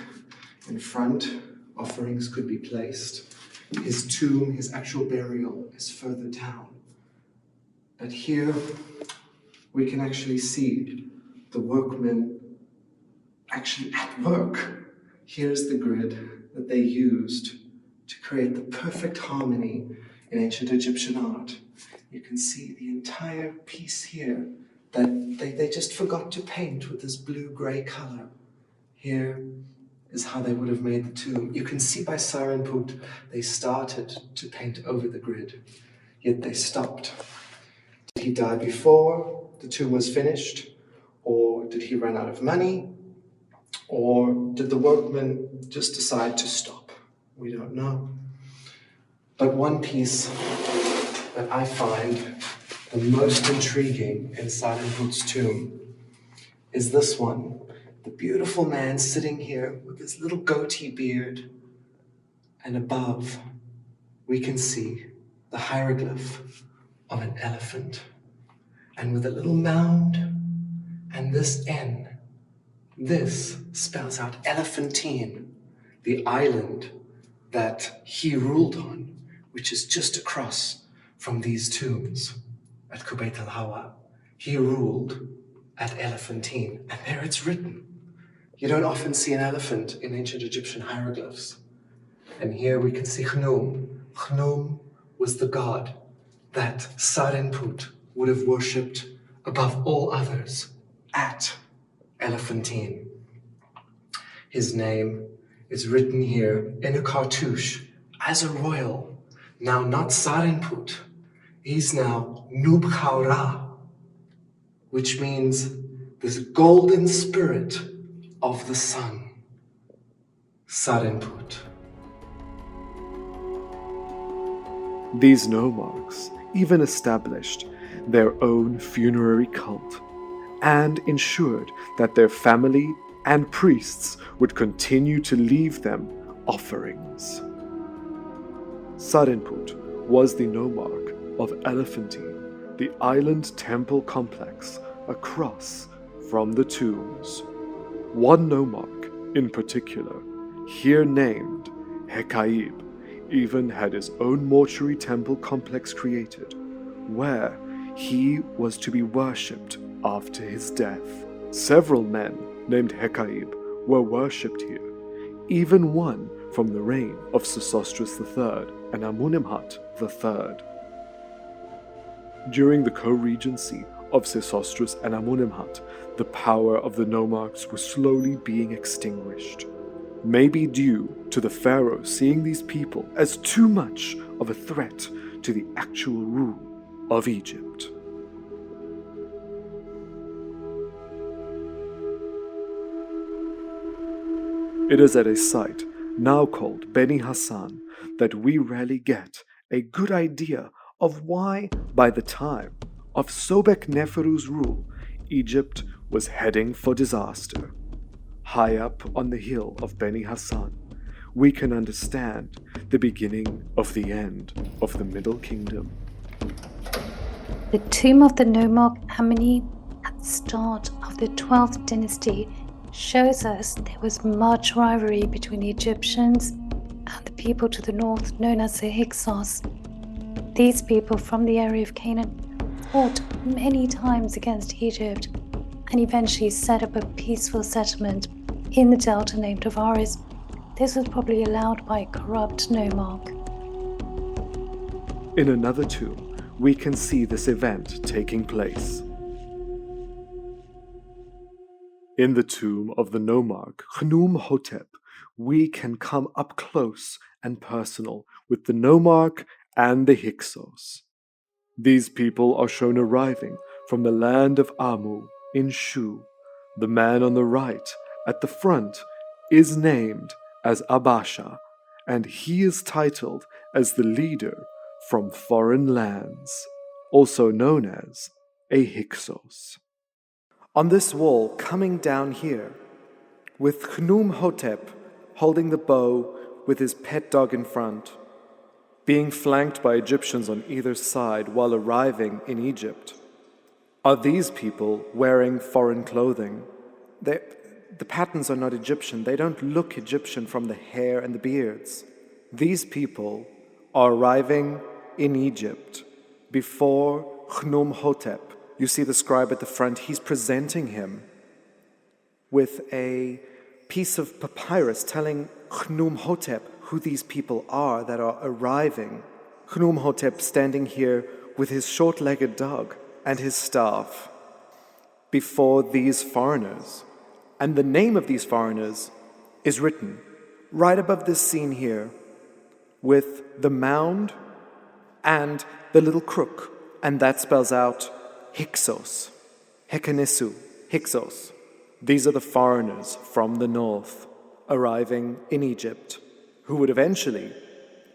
In front, offerings could be placed. His tomb, his actual burial, is further down. But here, we can actually see the workmen actually at work. Here's the grid that they used to create the perfect harmony in ancient Egyptian art. You can see the entire piece here that they just forgot to paint with this blue-gray color. Here is how they would have made the tomb. You can see by Sarenput, they started to paint over the grid, yet they stopped. Did he die before the tomb was finished? Or did he run out of money? Or did the workmen just decide to stop? We don't know. But one piece that I find the most intriguing in Sarenput's tomb is this one. The beautiful man sitting here with his little goatee beard, and above we can see the hieroglyph of an elephant, and with a little mound and this N. This spells out Elephantine, the island that he ruled on, which is just across from these tombs at Kubait al-Hawa. He ruled at Elephantine, and there it's written. You don't often see an elephant in ancient Egyptian hieroglyphs. And here we can see Khnum. Khnum was the god that Sarenput would have worshipped above all others at Elephantine. His name is written here in a cartouche as a royal. Now not Sarenput, he's now Nubkhara, which means this golden spirit of the sun, Sarenput.
These nomarchs even established their own funerary cult and ensured that their family and priests would continue to leave them offerings. Sarenput was the nomarch of Elephantine, the island temple complex across from the tombs. One nomarch in particular, here named Hekaib, even had his own mortuary temple complex created, where he was to be worshipped after his death. Several men named Hekaib were worshipped here, even one from the reign of Sesostris III and Amunemhat III. During the co-regency of Sesostris and Amunemhat, the power of the nomarchs was slowly being extinguished, maybe due to the pharaohs seeing these people as too much of a threat to the actual rule of Egypt. It is at a site now called Beni Hassan that we rarely get a good idea of why, by the time of Sobekneferu's rule, Egypt was heading for disaster. High up on the hill of Beni Hassan, we can understand the beginning of the end of the Middle Kingdom.
The tomb of the nomarch Ameni at the start of the 12th dynasty shows us there was much rivalry between the Egyptians and the people to the north known as the Hyksos. These people from the area of Canaan fought many times against Egypt and eventually set up a peaceful settlement in the delta named Tawosret. This was probably allowed by a corrupt nomarch.
In another tomb, we can see this event taking place.
In the tomb of the nomarch Amunemhat, we can come up close and personal with the nomarch and the Hyksos. These people are shown arriving from the land of Amu in Shu. The man on the right, at the front, is named as Abasha, and he is titled as the leader from foreign lands, also known as a Hyksos.
On this wall, coming down here, with Amunemhat holding the bow with his pet dog in front, being flanked by Egyptians on either side while arriving in Egypt, are these people wearing foreign clothing. The patterns are not Egyptian. They don't look Egyptian from the hair and the beards. These people are arriving in Egypt before Amunemhat. You see the scribe at the front. He's presenting him with a piece of papyrus telling Amunemhat who these people are that are arriving. Amunemhat standing here with his short-legged dog and his staff before these foreigners. And the name of these foreigners is written right above this scene here with the mound and the little crook. And that spells out Hyksos, Hekanisu, Hyksos. These are the foreigners from the north arriving in Egypt who would eventually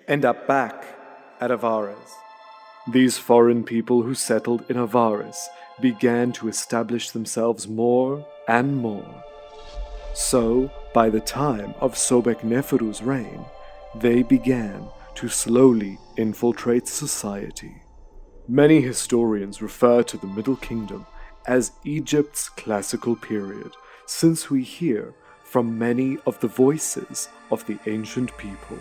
end up back at Avaris.
These foreign people who settled in Avaris began to establish themselves more and more. So, by the time of Sobekneferu's reign, they began to slowly infiltrate society. Many historians refer to the Middle Kingdom as Egypt's classical period, since we hear from many of the voices of the ancient people.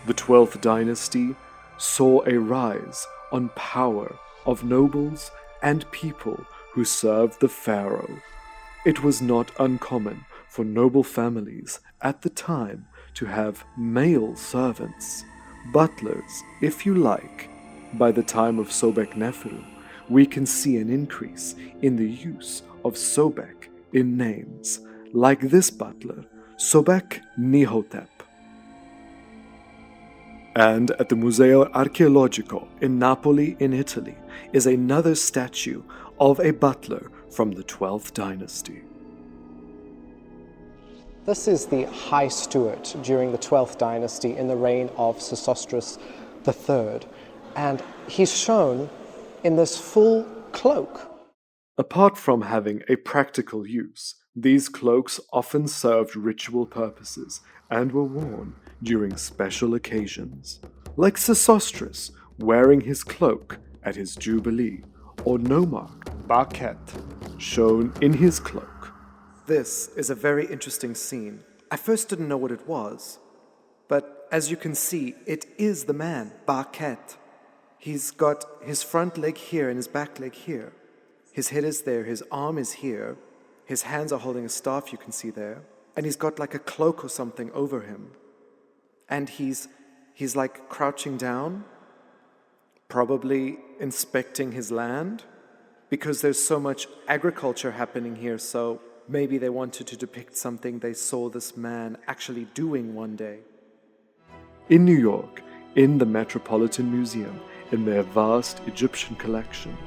The 12th dynasty saw a rise on power of nobles and people who served the pharaoh. It was not uncommon for noble families at the time to have male servants, butlers, if you like. By the time of Sobekneferu, we can see an increase in the use of Sobek in names, like this butler, Sobekneferu. And at the Museo Archeologico in Napoli, in Italy, is another statue of a butler from the 12th dynasty.
This is the High Steward during the 12th dynasty in the reign of Sesostris III, and he's shown in this full cloak.
Apart from having a practical use, these cloaks often served ritual purposes and were worn during special occasions, like Sesostris wearing his cloak at his jubilee, or nomarch Barket shown in his cloak.
This is a very interesting scene. I first didn't know what it was, but as you can see, it is the man, Barket. He's got his front leg here and his back leg here. His head is there, his arm is here, his hands are holding a staff, you can see there, and he's got like a cloak or something over him. And he's like crouching down, probably inspecting his land, because there's so much agriculture happening here, so maybe they wanted to depict something they saw this man actually doing one day.
In New York, in the Metropolitan Museum, in their vast Egyptian collection,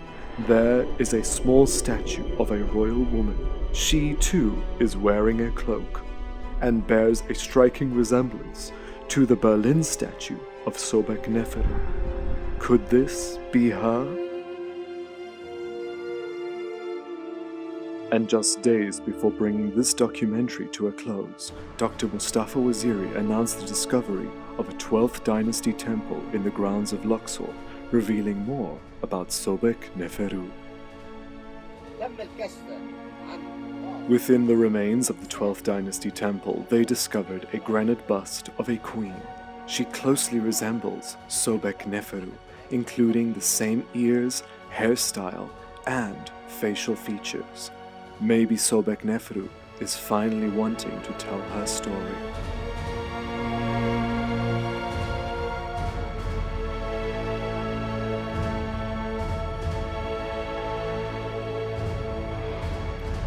there is a small statue of a royal woman. She too is wearing a cloak and bears a striking resemblance to the Berlin statue of Sobekneferu. Could this be her? And just days before bringing this documentary to a close, Dr. Mustafa Waziri announced the discovery of a 12th dynasty temple in the grounds of Luxor, revealing more about Sobekneferu. Within the remains of the 12th dynasty temple, they discovered a granite bust of a queen. She closely resembles Sobekneferu, including the same ears, hairstyle, and facial features. Maybe Sobekneferu is finally wanting to tell her story.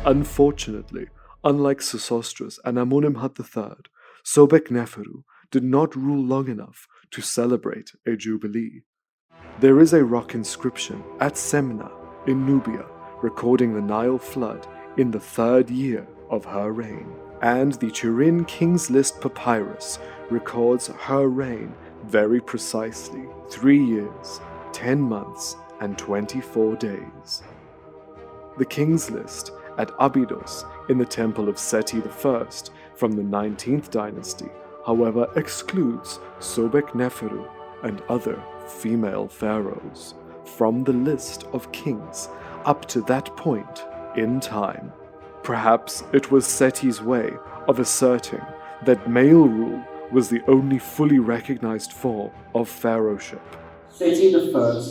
Unfortunately, Unlike Sesostris and Amunemhat III, Sobekneferu did not rule long enough to celebrate a jubilee. There is a rock inscription at Semna in Nubia recording the Nile flood in the 3rd year of her reign, and the Turin King's List papyrus records her reign very precisely 3 years, 10 months, and 24 days. The King's List at Abydos in the Temple of Seti I from the 19th dynasty, however, excludes Sobekneferu and other female pharaohs from the list of kings up to that point in time. Perhaps it was Seti's way of asserting that male rule was the only fully recognized form of pharaohship.
Seti I,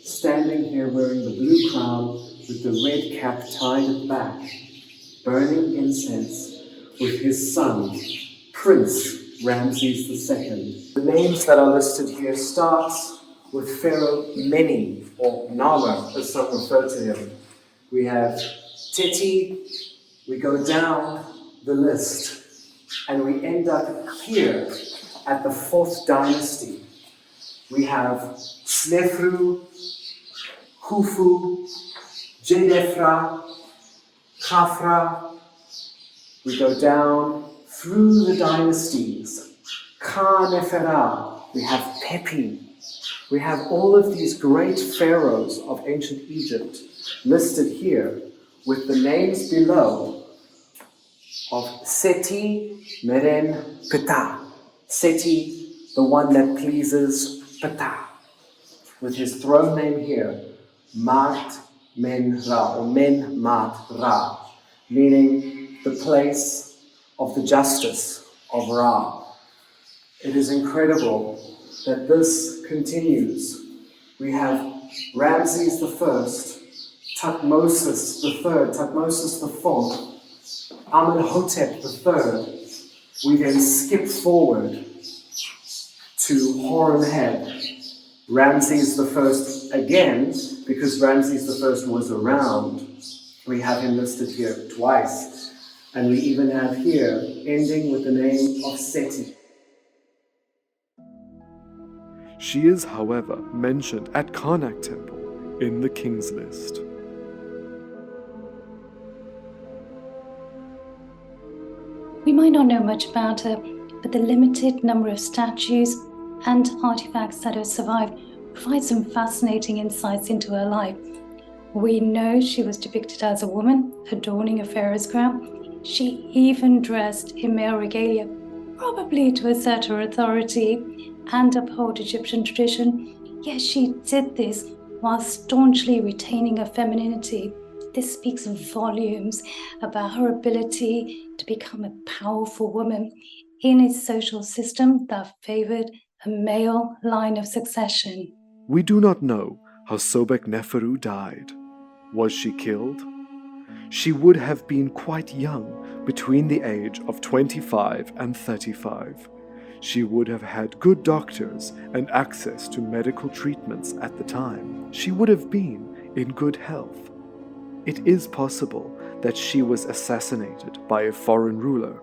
standing here wearing the blue crown with the red cap tied at the back, burning incense with his son, Prince Ramesses II.
The names that are listed here starts with Pharaoh Meni, or Nama, as some refer to him. We have Teti, we go down the list, and we end up here at the 4th dynasty. We have Snefru, Khufu, Jenefra, Khafra. We go down through the dynasties. Ka-Neferah, we have Pepi. We have all of these great pharaohs of ancient Egypt listed here with the names below of Seti, Meren, Ptah. Seti, the one that pleases Ptah. With his throne name here, Mart Men Ra, or Men Mart Ra, meaning the place of the justice of Ra. It is incredible that this continues. We have Ramses I, Thutmose III, Thutmose IV, Amenhotep III. We then skip forward to Hor Awebra, Ramses I again, because Ramses I was around. We have him listed here twice, and we even have here ending with the name of Seti.
She is, however, mentioned at Karnak Temple in the King's List.
We might not know much about her, but the limited number of statues and artifacts that have survived provide some fascinating insights into her life. We know she was depicted as a woman adorning a pharaoh's crown. She even dressed in male regalia, probably to assert her authority and uphold Egyptian tradition. Yet she did this while staunchly retaining her femininity. This speaks volumes about her ability to become a powerful woman in a social system that favored a male line of succession.
We do not know how Sobekneferu died. Was she killed? She would have been quite young, between the age of 25 and 35. She would have had good doctors and access to medical treatments at the time. She would have been in good health. It is possible that she was assassinated by a foreign ruler,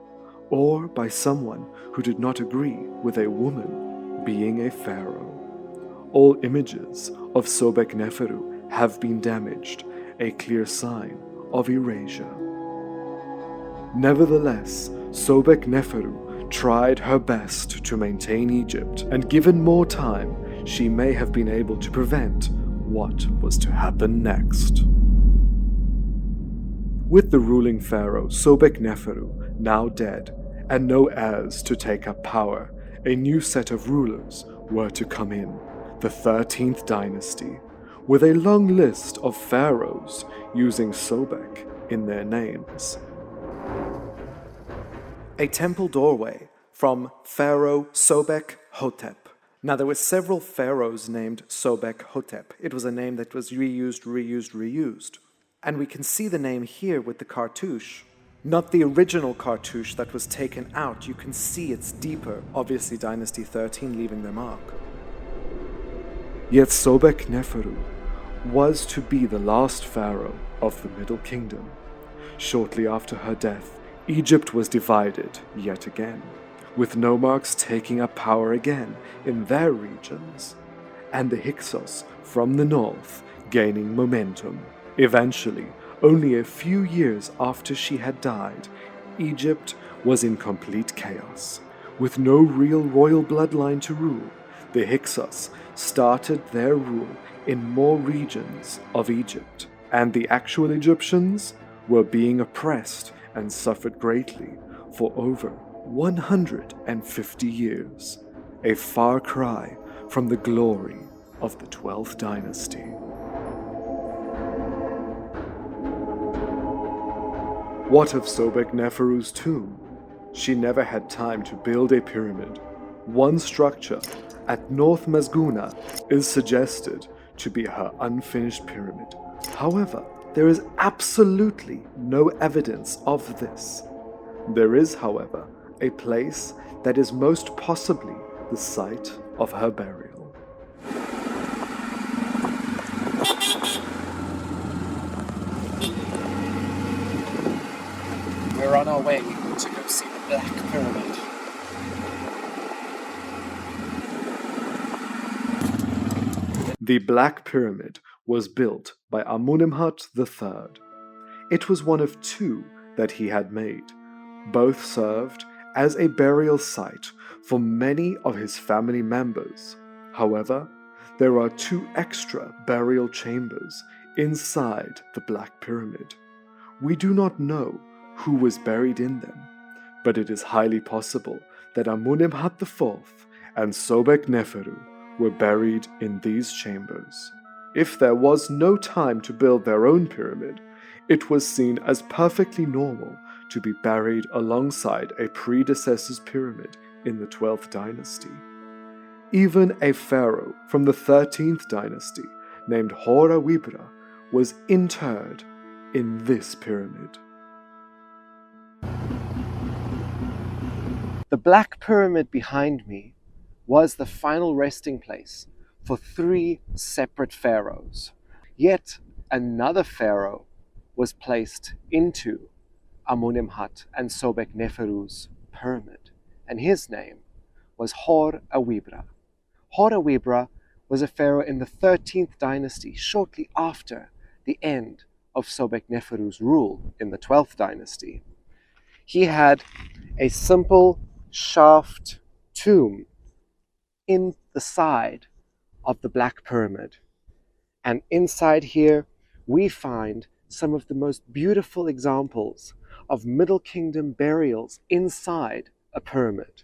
or by someone who did not agree with a woman being a pharaoh. All images of Sobekneferu have been damaged, a clear sign of erasure. Nevertheless, Sobekneferu tried her best to maintain Egypt, and given more time, she may have been able to prevent what was to happen next. With the ruling pharaoh Sobekneferu now dead, and no heirs to take up power, a new set of rulers were to come in, the 13th dynasty, with a long list of pharaohs using Sobek in their names.
A temple doorway from Pharaoh Sobek-hotep. Now, there were several pharaohs named Sobek-hotep. It was a name that was reused. And we can see the name here with the cartouche. Not the original cartouche that was taken out. You can see it's deeper. Obviously, Dynasty 13 leaving their mark.
Yet Sobekneferu was to be the last pharaoh of the Middle Kingdom. Shortly after her death, Egypt was divided yet again, with nomarchs taking up power again in their regions, and the Hyksos from the north gaining momentum. Eventually, only a few years after she had died, Egypt was in complete chaos. With no real royal bloodline to rule, the Hyksos started their rule in more regions of Egypt, and the actual Egyptians were being oppressed and suffered greatly for over 150 years, a far cry from the glory of the 12th dynasty. What of Sobekneferu's tomb? She never had time to build a pyramid. One structure at North Mazguna is suggested to be her unfinished pyramid. However, there is absolutely no evidence of this. There is, however, a place that is most possibly the site of her burial.
We're on our way to go see the Black Pyramid.
The Black Pyramid was built by Amunemhat III. It was one of two that he had made. Both served as a burial site for many of his family members. However, there are two extra burial chambers inside the Black Pyramid. We do not know who was buried in them, but it is highly possible that Amunemhat IV and Sobekneferu were buried in these chambers. If there was no time to build their own pyramid, it was seen as perfectly normal to be buried alongside a predecessor's pyramid in the 12th dynasty. Even a pharaoh from the 13th dynasty named Hor Awebra was interred in this pyramid.
The Black Pyramid behind me was the final resting place for three separate pharaohs. Yet another pharaoh was placed into Amunemhat and Sobekneferu's pyramid, and his name was Hor Awebra. Hor Awebra was a pharaoh in the 13th dynasty, shortly after the end of Sobekneferu's rule in the 12th dynasty. He had a simple shaft tomb in the side of the Black Pyramid. And inside here, we find some of the most beautiful examples of Middle Kingdom burials inside a pyramid.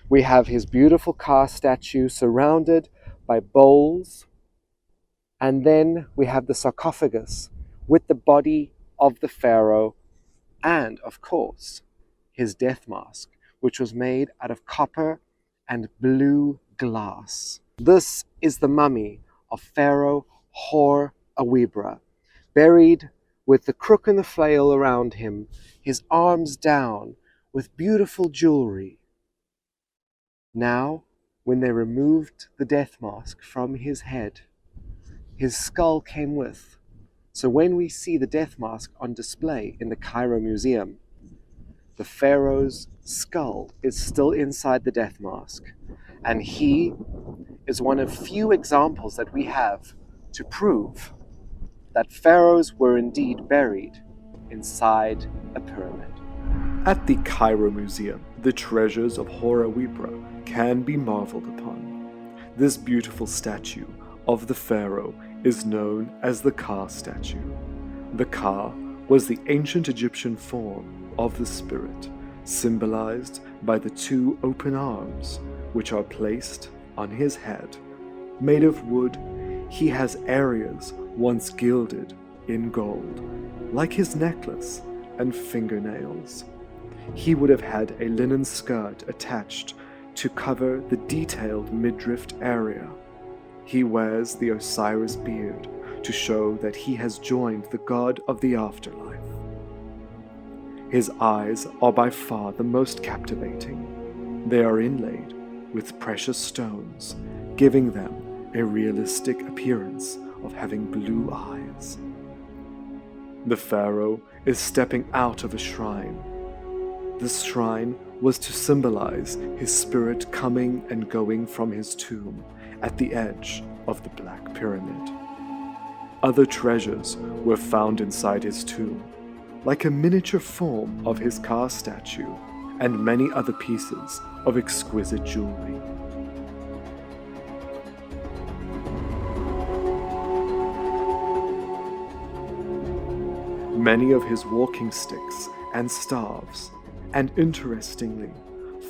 We have his beautiful Ka statue surrounded by bowls, and then we have the sarcophagus with the body of the pharaoh and, of course, his death mask, which was made out of copper and blue glass. This is the mummy of Pharaoh Hor Awebra, buried with the crook and the flail around him, his arms down, with beautiful jewelry. Now, when they removed the death mask from his head, his skull came with. So when we see the death mask on display in the Cairo Museum, the pharaoh's skull is still inside the death mask, and he is one of few examples that we have to prove that pharaohs were indeed buried inside a pyramid.
At the Cairo Museum, the treasures of Hor Awebra can be marveled upon. This beautiful statue of the pharaoh is known as the Ka statue. The Ka was the ancient Egyptian form of the spirit, symbolized by the two open arms, which are placed on his head. Made of wood, he has areas once gilded in gold, like his necklace and fingernails. He would have had a linen skirt attached to cover the detailed midriff area. He wears the Osiris beard to show that he has joined the god of the afterlife. His eyes are by far the most captivating. They are inlaid with precious stones, giving them a realistic appearance of having blue eyes. The pharaoh is stepping out of a shrine. this shrine was to symbolize his spirit coming and going from his tomb at the edge of the Black Pyramid. Other treasures were found inside his tomb, like a miniature form of his car statue and many other pieces of exquisite jewelry. Many of his walking sticks and staves, and interestingly,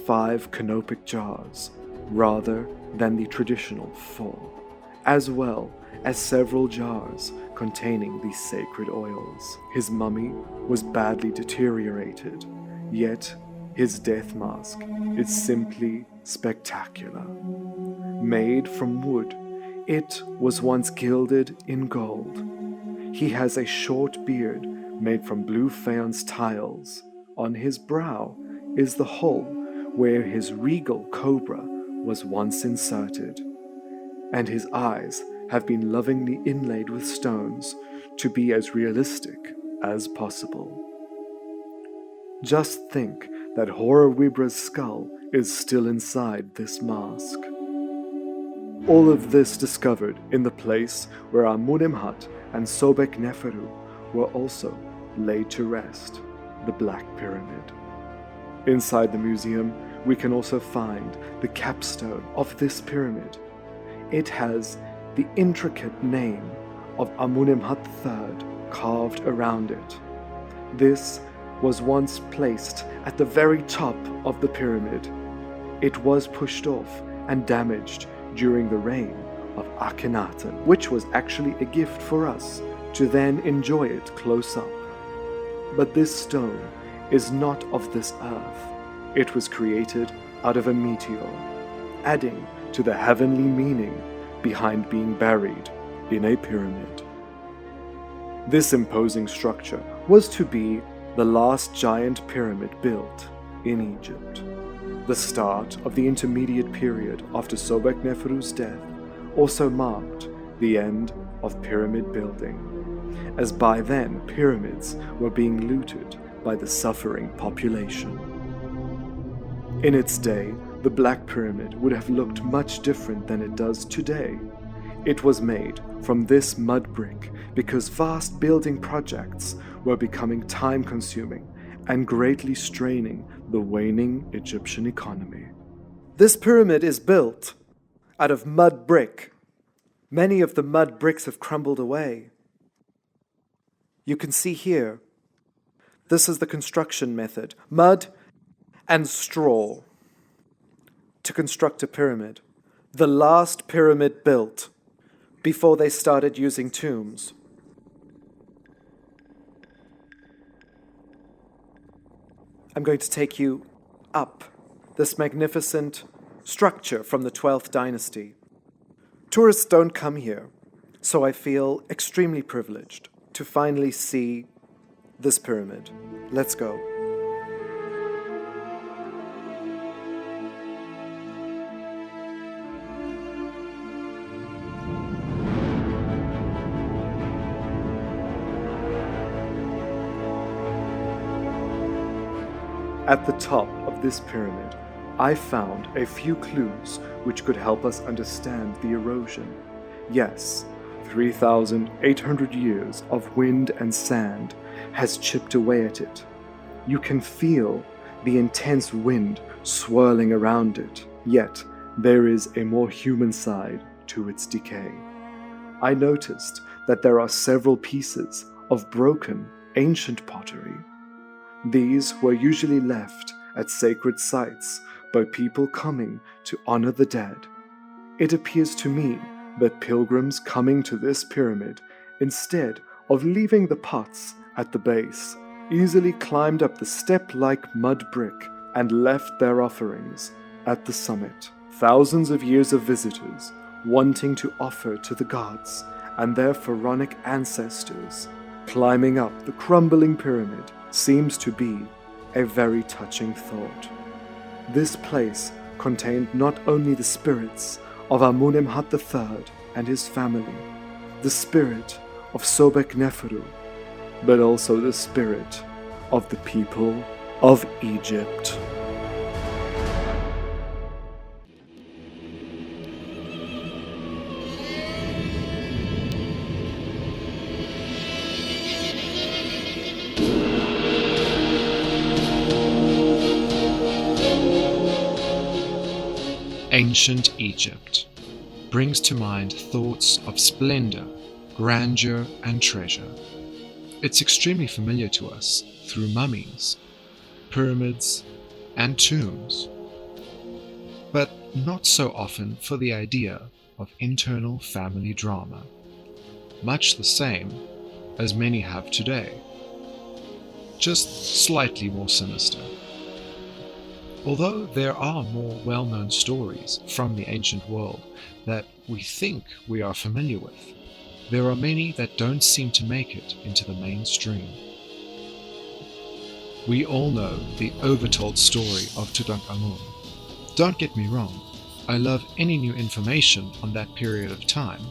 5 canopic jars rather than the traditional 4, as well as several jars containing these sacred oils. His mummy was badly deteriorated, yet his death mask is simply spectacular. Made from wood, it was once gilded in gold. He has a short beard made from blue faience tiles. On his brow is the hole where his regal cobra was once inserted, and his eyes have been lovingly inlaid with stones to be as realistic as possible. Just think that Hor Awebra's skull is still inside this mask. All of this discovered in the place where Amunemhat and Sobekneferu were also laid to rest, the Black Pyramid. Inside the museum, we can also find the capstone of this pyramid. It has the intricate name of Amunemhat III carved around it. This was once placed at the very top of the pyramid. It was pushed off and damaged during the reign of Akhenaten, which was actually a gift for us to then enjoy it close up. But this stone is not of this earth. It was created out of a meteor, adding to the heavenly meaning behind being buried in a pyramid. This imposing structure was to be the last giant pyramid built in Egypt. The start of the intermediate period after Sobekneferu's death also marked the end of pyramid building, as by then pyramids were being looted by the suffering population. In its day, the Black Pyramid would have looked much different than it does today. It was made from this mud brick because vast building projects were becoming time-consuming and greatly straining the waning Egyptian economy.
This pyramid is built out of mud brick. Many of the mud bricks have crumbled away. You can see here, this is the construction method: mud and straw to construct a pyramid. The last pyramid built before they started using tombs. I'm going to take you up this magnificent structure from the 12th dynasty. Tourists don't come here, so I feel extremely privileged to finally see this pyramid. Let's go.
At the top of this pyramid, I found a few clues which could help us understand the erosion. Yes, 3,800 years of wind and sand has chipped away at it. You can feel the intense wind swirling around it, yet there is a more human side to its decay. I noticed that there are several pieces of broken, ancient pottery. These were usually left at sacred sites by people coming to honor the dead. It appears to me that pilgrims coming to this pyramid, instead of leaving the pots at the base, easily climbed up the step-like mud brick and left their offerings at the summit. Thousands of years of visitors wanting to offer to the gods and their pharaonic ancestors climbing up the crumbling pyramid seems to be a very touching thought. This place contained not only the spirits of Amunemhat III and his family, the spirit of Sobekneferu, but also the spirit of the people of Egypt.
Ancient Egypt brings to mind thoughts of splendor, grandeur, and treasure. It's extremely familiar to us through mummies, pyramids, and tombs, but not so often for the idea of internal family drama, much the same as many have today, just slightly more sinister. Although there are more well-known stories from the ancient world that we think we are familiar with, there are many that don't seem to make it into the mainstream. We all know the overtold story of Tutankhamun. Don't get me wrong, I love any new information on that period of time,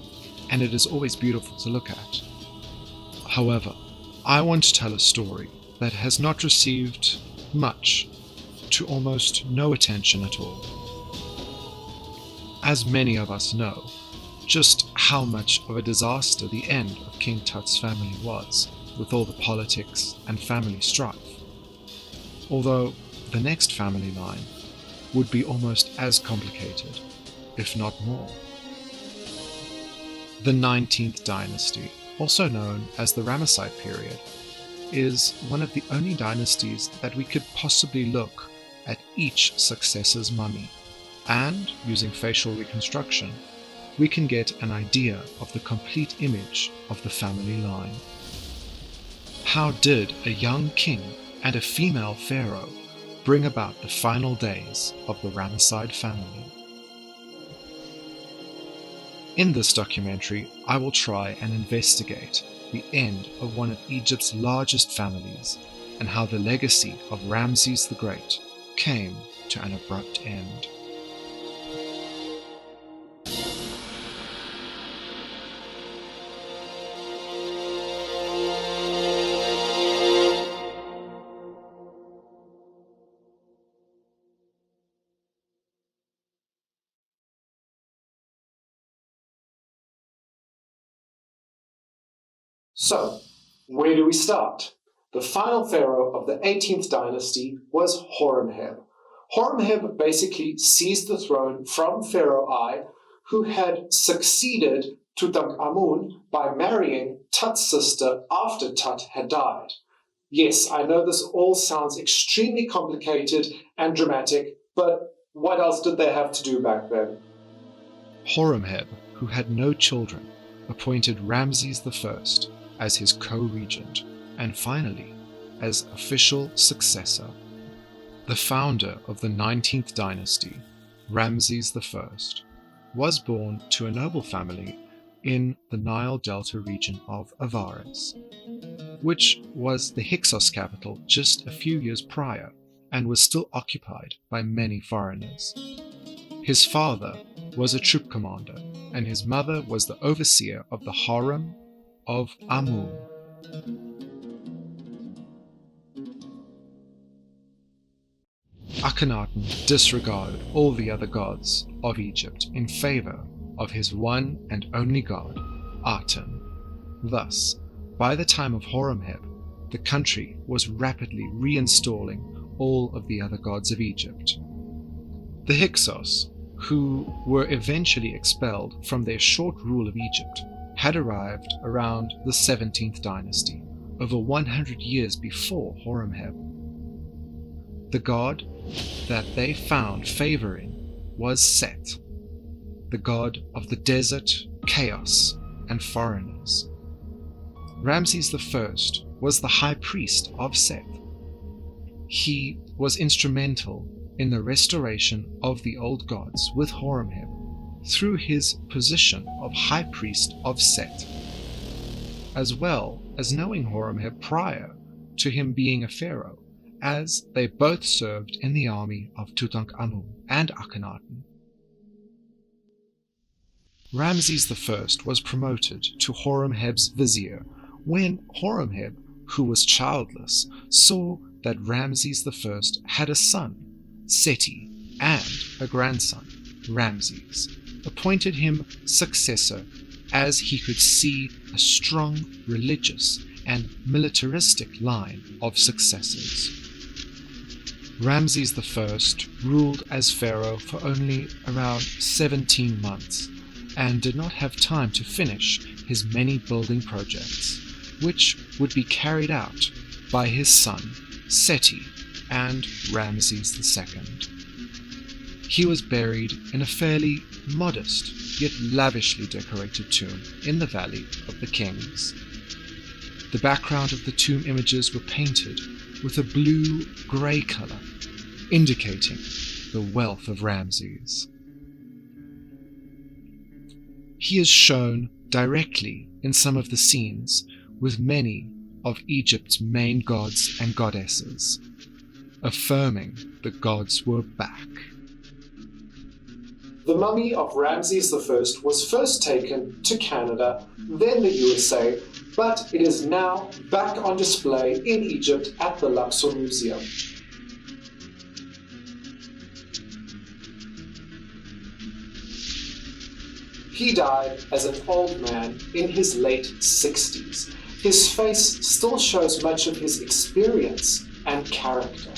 and it is always beautiful to look at. However, I want to tell a story that has not received much to almost no attention at all. As many of us know, just how much of a disaster the end of King Tut's family was, with all the politics and family strife. Although the next family line would be almost as complicated, if not more. The 19th dynasty, also known as the Ramesside period, is one of the only dynasties that we could possibly look at each successor's mummy, and using facial reconstruction, we can get an idea of the complete image of the family line. How did a young king and a female pharaoh bring about the final days of the Ramesside family? In this documentary, I will try and investigate the end of one of Egypt's largest families and how the legacy of Ramses the Great came to an abrupt end. So, where do we start? The final pharaoh of the 18th dynasty was Horemheb. Horemheb basically seized the throne from Pharaoh I, who had succeeded Tutankhamun by marrying Tut's sister after Tut had died. Yes, I know this all sounds extremely complicated and dramatic, but what else did they have to do back then? Horemheb, who had no children, appointed Ramses I as his co-regent, and finally, as official successor. The founder of the 19th dynasty, Ramses I, was born to a noble family in the Nile Delta region of Avaris, which was the Hyksos capital just a few years prior and was still occupied by many foreigners. His father was a troop commander, and his mother was the overseer of the harem of Amun. Akhenaten disregarded all the other gods of Egypt in favor of his one and only god, Aten. Thus, by the time of Horemheb, the country was rapidly reinstalling all of the other gods of Egypt. The Hyksos, who were eventually expelled from their short rule of Egypt, had arrived around the 17th dynasty, over 100 years before Horemheb. The god that they found favor in was Set, the god of the desert, chaos, and foreigners. Ramses I was the high priest of Set. He was instrumental in the restoration of the old gods with Horemheb through his position of high priest of Set, as well as knowing Horemheb prior to him being a pharaoh, as they both served in the army of Tutankhamun and Akhenaten. Ramses I was promoted to Horemheb's vizier when Horemheb, who was childless, saw
that Ramses I had a son, Seti, and a grandson, Ramses, appointed him successor as he could see a strong religious and militaristic line of successors. Ramses I ruled as pharaoh for only around 17 months and did not have time to finish his many building projects, which would be carried out by his son Seti and Ramses II. He was buried in a fairly modest yet lavishly decorated tomb in the Valley of the Kings. The background of the tomb images were painted with a blue-grey color, indicating the wealth of Ramses. He is shown directly in some of the scenes with many of Egypt's main gods and goddesses, affirming the gods were back.
The mummy of Ramses I was first taken to Canada, then the USA, but it is now back on display in Egypt at the Luxor Museum. He died as an old man in his late 60s. His face still shows much of his experience and character.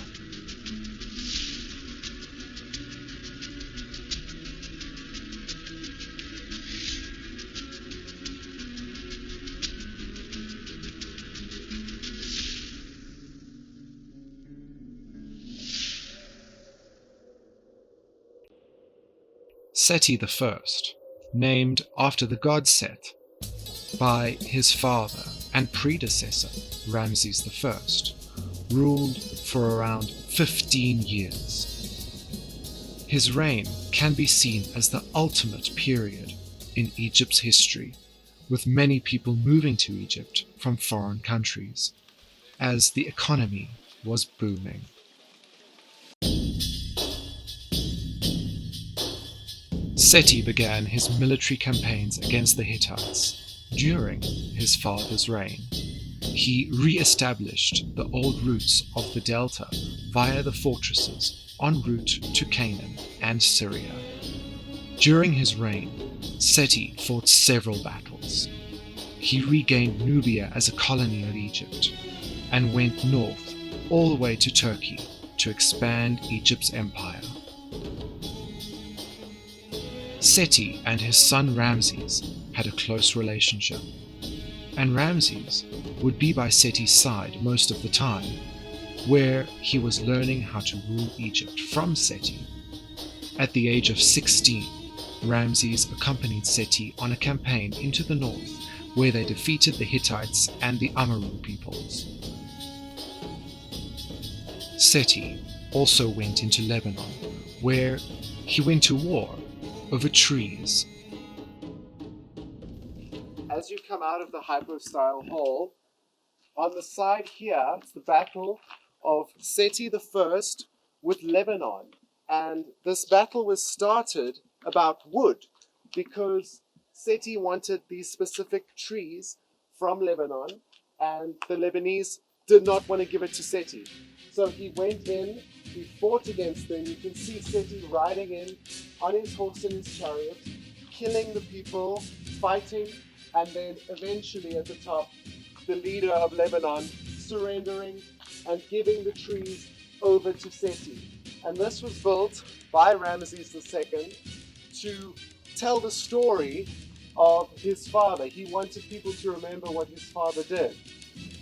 Seti I, named after the god Set by his father and predecessor Ramses I, ruled for around 15 years. His reign can be seen as the ultimate period in Egypt's history, with many people moving to Egypt from foreign countries, as the economy was booming. Seti began his military campaigns against the Hittites during his father's reign. He re-established the old routes of the delta via the fortresses en route to Canaan and Syria. During his reign, Seti fought several battles. He regained Nubia as a colony of Egypt and went north all the way to Turkey to expand Egypt's empire. Seti and his son Ramses had a close relationship, and Ramses would be by Seti's side most of the time, where he was learning how to rule Egypt from Seti. At the age of 16, Ramses accompanied Seti on a campaign into the north, where they defeated the Hittites and the Amurru peoples. Seti also went into Lebanon, where he went to war over trees.
As you come out of the hypostyle hall, on the side here, it's the battle of Seti I with Lebanon. And this battle was started about wood because Seti wanted these specific trees from Lebanon, and the Lebanese did not want to give it to Seti. So he went in, he fought against them. You can see Seti riding in on his horse and his chariot, killing the people, fighting, and then eventually at the top, the leader of Lebanon surrendering and giving the trees over to Seti. And this was built by Ramesses II to tell the story of his father. He wanted people to remember what his father did.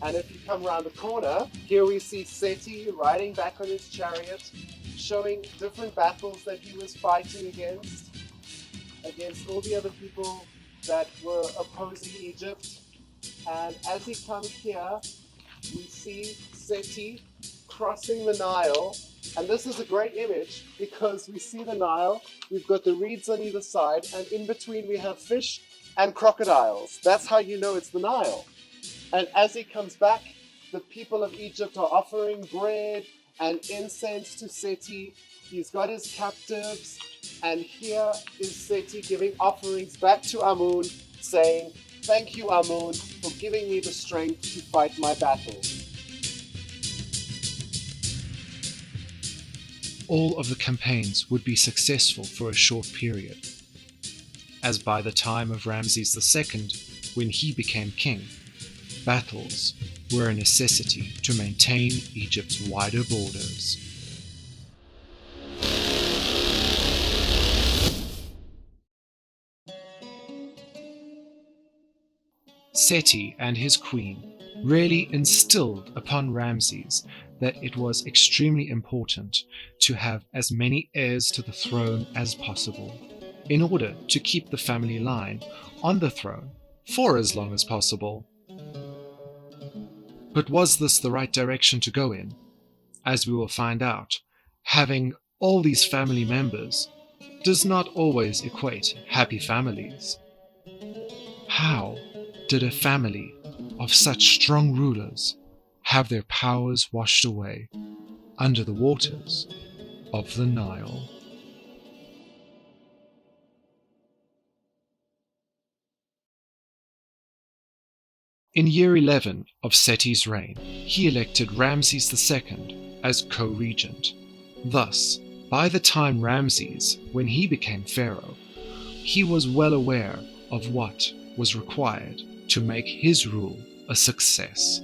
And if you come around the corner, here we see Seti riding back on his chariot, showing different battles that he was fighting against all the other people that were opposing Egypt. And as he comes here, we see Seti crossing the Nile. And this is a great image because we see the Nile, we've got the reeds on either side, and in between we have fish and crocodiles. That's how you know it's the Nile. And as he comes back, the people of Egypt are offering bread and incense to Seti. He's got his captives, and here is Seti giving offerings back to Amun, saying, "Thank you, Amun, for giving me the strength to fight my battles."
all of the campaigns would be successful for a short period, as by the time of Ramesses II, when he became king, battles were a necessity to maintain Egypt's wider borders. Seti and his queen really instilled upon Ramses that it was extremely important to have as many heirs to the throne as possible, in order to keep the family line on the throne for as long as possible. But was this the right direction to go in? As we will find out, having all these family members does not always equate happy families. How did a family of such strong rulers have their powers washed away under the waters of the Nile? In year 11 of Seti's reign, he elected Ramses II as co-regent. Thus, by the time Ramses, when he became pharaoh, he was well aware of what was required to make his rule a success.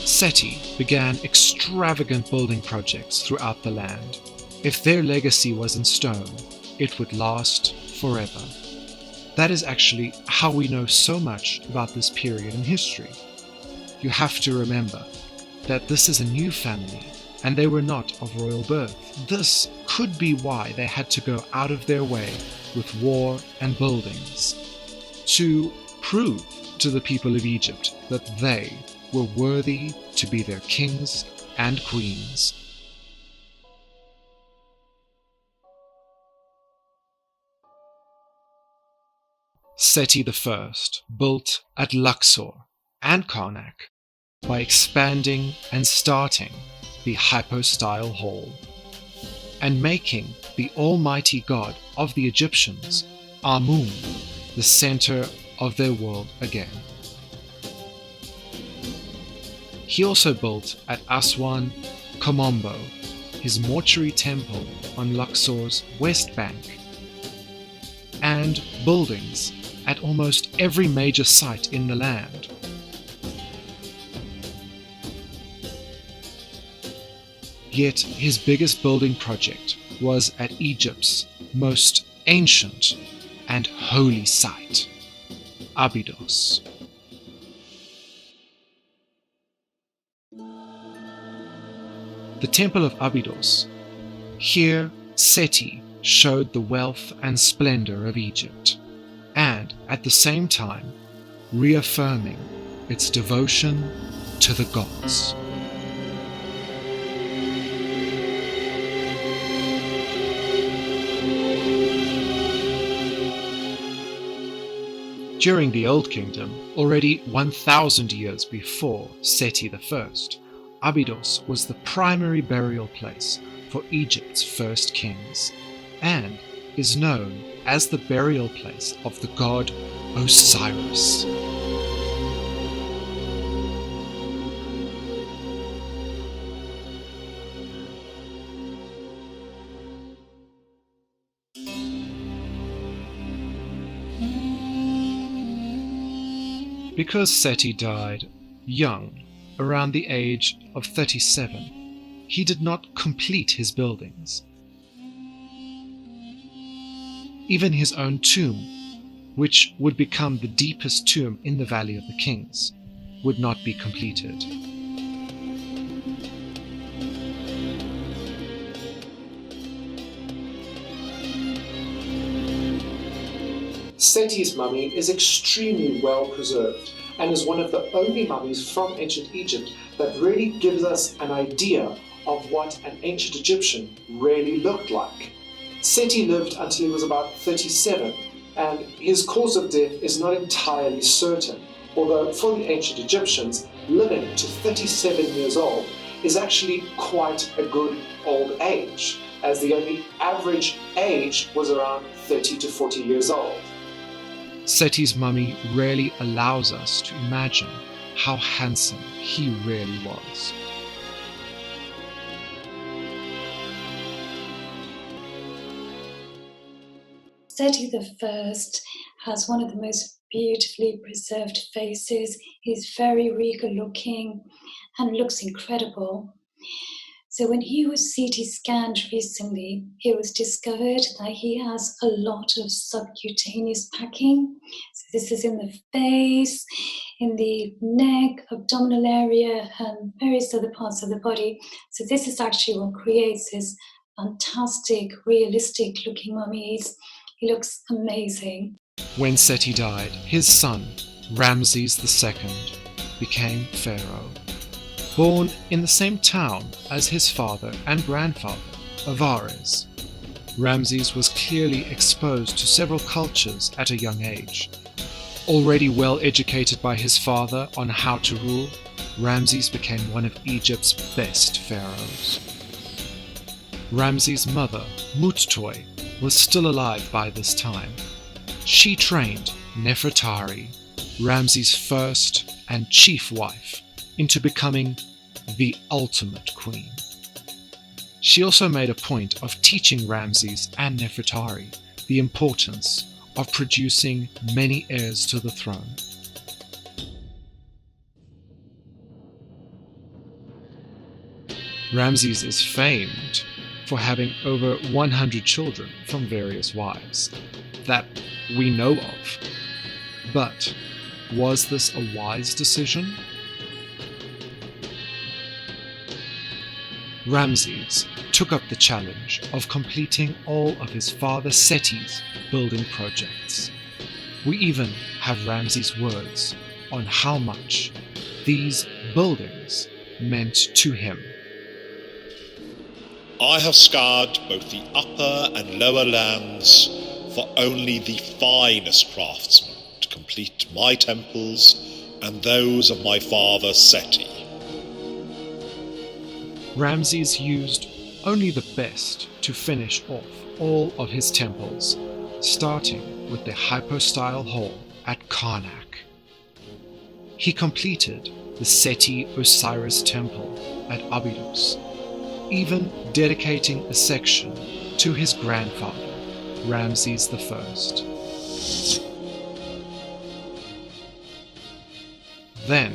Seti began extravagant building projects throughout the land. If their legacy was in stone, it would last forever. That is actually how we know so much about this period in history. You have to remember that this is a new family, and they were not of royal birth. This could be why they had to go out of their way with war and buildings, to prove to the people of Egypt that they were worthy to be their kings and queens. Seti I built at Luxor and Karnak by expanding and starting the hypostyle hall, and making the almighty god of the Egyptians, Amun, the center of their world again. He also built at Aswan, Komombo, his mortuary temple on Luxor's west bank, and buildings at almost every major site in the land. Yet his biggest building project was at Egypt's most ancient and holy site, Abydos. The Temple of Abydos. Here Seti showed the wealth and splendor of Egypt, and at the same time reaffirming its devotion to the gods. During the Old Kingdom, already 1,000 years before Seti I, Abydos was the primary burial place for Egypt's first kings, and is known as the burial place of the god Osiris. Because Seti died young, around the age of 37, he did not complete his buildings. Even his own tomb, which would become the deepest tomb in the Valley of the Kings, would not be completed.
Seti's mummy is extremely well preserved and is one of the only mummies from ancient Egypt that really gives us an idea of what an ancient Egyptian really looked like. Seti lived until he was about 37, and his cause of death is not entirely certain, although for the ancient Egyptians, living to 37 years old is actually quite a good old age, as the only average age was around 30 to 40 years old.
Seti's mummy really allows us to imagine how handsome he really was.
Seti I has one of the most beautifully preserved faces. He's very regal looking and looks incredible. So when he was CT scanned recently, it was discovered that he has a lot of subcutaneous packing. So this is in the face, in the neck, abdominal area, and various other parts of the body. So this is actually what creates his fantastic, realistic looking mummies. He looks amazing.
When Seti died, his son, Ramses II, became pharaoh. Born in the same town as his father and grandfather, Avares, Ramses was clearly exposed to several cultures at a young age. Already well educated by his father on how to rule, Ramses became one of Egypt's best pharaohs. Ramses' mother, Muttoi, was still alive by this time. She trained Nefertari, Ramses' first and chief wife, into becoming the ultimate queen. She also made a point of teaching Ramses and Nefertari the importance of producing many heirs to the throne. Ramses is famed for having over 100 children from various wives that we know of. But was this a wise decision? Ramses took up the challenge of completing all of his father Seti's building projects. We even have Ramses' words on how much these buildings meant to him.
I have scoured both the upper and lower lands for only the finest craftsmen to complete my temples and those of my father Seti.
Ramses used only the best to finish off all of his temples, starting with the hypostyle hall at Karnak. He completed the Seti Osiris temple at Abydos, even dedicating a section to his grandfather, Ramses I. Then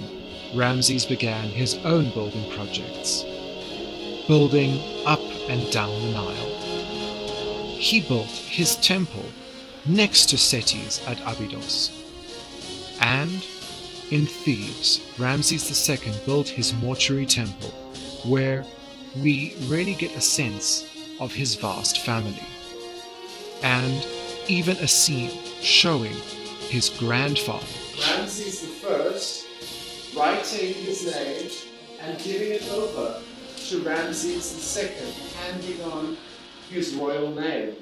Ramses began his own building projects, building up and down the Nile. He built his temple next to Seti's at Abydos. And in Thebes, Ramses II built his mortuary temple, where we really get a sense of his vast family, and even a scene showing his grandfather,
Ramses I, writing his name and giving it over to Ramses II, handing on his royal name.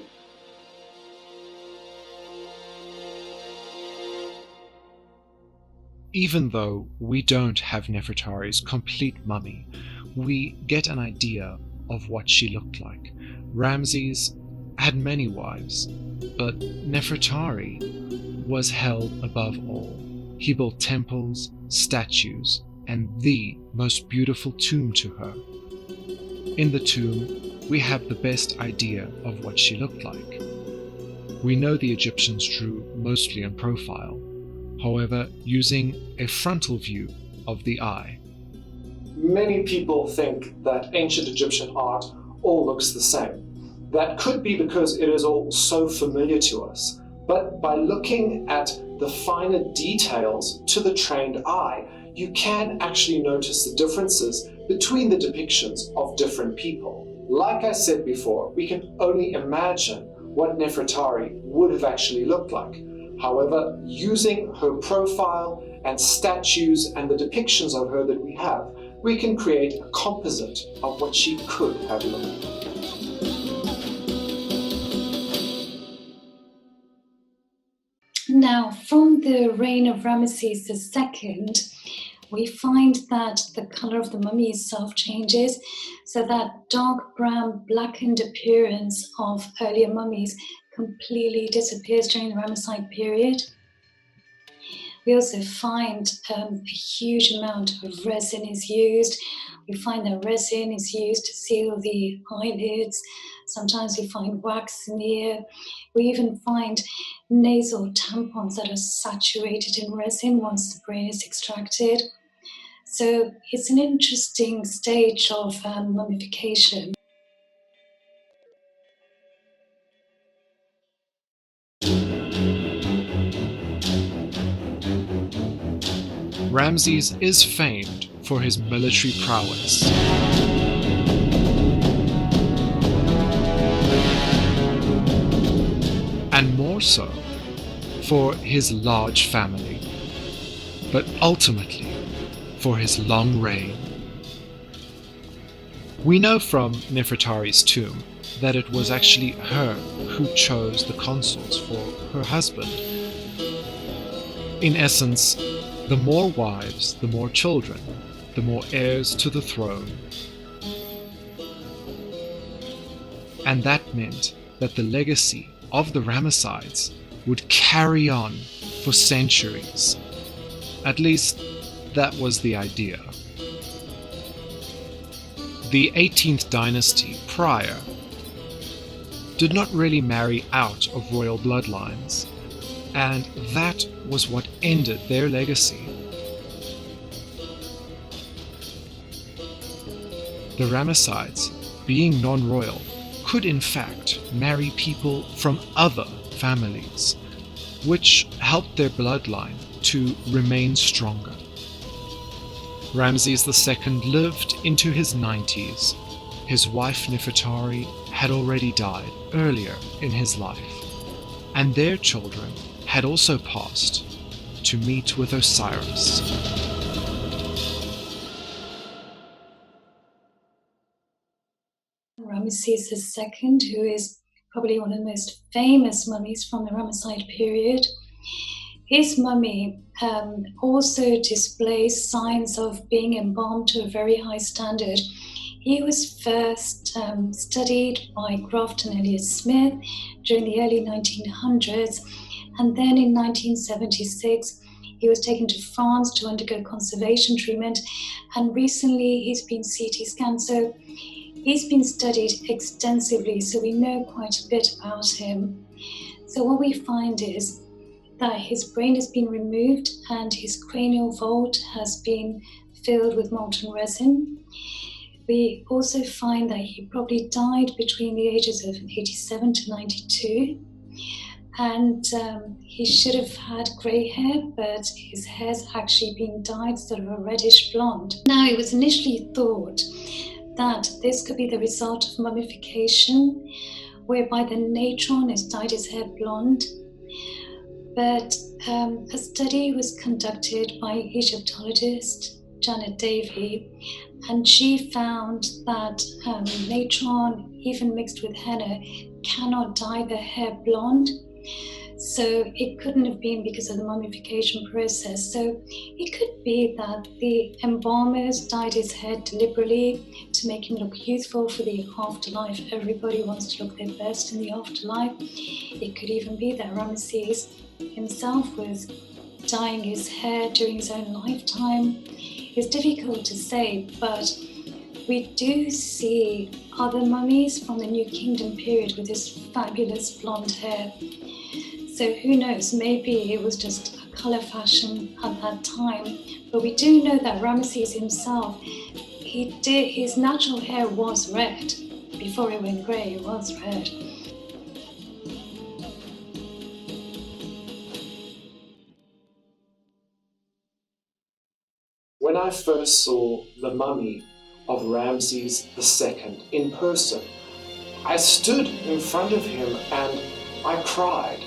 Even though we don't have Nefertari's complete mummy, we get an idea of what she looked like. Ramses had many wives, but Nefertari was held above all. He built temples, statues, and the most beautiful tomb to her. In the tomb, we have the best idea of what she looked like. We know the Egyptians drew mostly in profile, however, using a frontal view of the eye.
Many people think that ancient Egyptian art all looks the same. That could be because it is all so familiar to us. But by looking at the finer details to the trained eye, you can actually notice the differences between the depictions of different people. Like I said before, we can only imagine what Nefertari would have actually looked like. However, using her profile and statues and the depictions of her that we have, we can create a composite of what she could have looked like.
Now, from the reign of Ramesses II, we find that the color of the mummy itself changes, so that dark brown blackened appearance of earlier mummies completely disappears during the Ramesside period. We also find a huge amount of resin is used. We find that resin is used to seal the eyelids. Sometimes we find wax in the ear. We even find nasal tampons that are saturated in resin once the brain is extracted. So it's an interesting stage of mummification.
Ramses is famed for his military prowess. And more so for his large family, but ultimately for his long reign. We know from Nefertari's tomb that it was actually her who chose the consorts for her husband. In essence, the more wives, the more children, the more heirs to the throne. And that meant that the legacy of the Ramessides would carry on for centuries. At least, that was the idea. The 18th dynasty prior did not really marry out of royal bloodlines, and that was what ended their legacy. The Ramessides, being non-royal, could in fact marry people from other families, which helped their bloodline to remain stronger. Ramses II lived into his 90s. His wife Nefertari had already died earlier in his life, and their children had also passed to meet with Osiris.
Ramesses II, who is probably one of the most famous mummies from the Ramesside period, his mummy also displays signs of being embalmed to a very high standard. He was first studied by Graft and Elliott Smith during the early 1900s, and then in 1976 he was taken to France to undergo conservation treatment, and recently he's been CT scanned, so he's been studied extensively, so we know quite a bit about him. So what we find is that his brain has been removed and his cranial vault has been filled with molten resin. We also find that he probably died between the ages of 87 to 92. And he should have had grey hair, but his hair's actually been dyed sort of a reddish blonde. Now, it was initially thought that this could be the result of mummification, whereby the natron has dyed his hair blonde. But a study was conducted by Egyptologist Janet Davey, and she found that natron, even mixed with henna, cannot dye the hair blonde. So it couldn't have been because of the mummification process. So it could be that the embalmers dyed his hair deliberately to make him look youthful for the afterlife. Everybody wants to look their best in the afterlife. It could even be that Ramesses himself was dyeing his hair during his own lifetime. It's difficult to say, but we do see other mummies from the New Kingdom period with this fabulous blonde hair. So who knows, maybe it was just a colour fashion at that time. But we do know that Ramesses himself, his natural hair was red. Before it went grey, it was red.
When I first saw the mummy of Ramses II in person, I stood in front of him and I cried.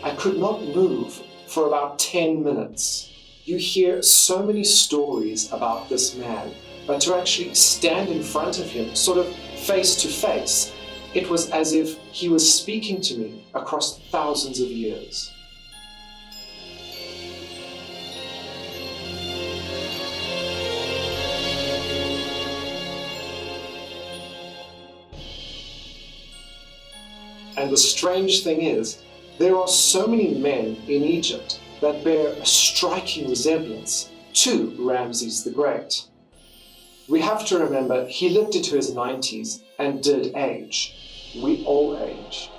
I could not move for about 10 minutes. You hear so many stories about this man, but to actually stand in front of him, sort of face to face, it was as if he was speaking to me across thousands of years. And the strange thing is, there are so many men in Egypt
that bear a striking resemblance to Ramses the Great. We have to remember he lived into his 90s and did age. We all age.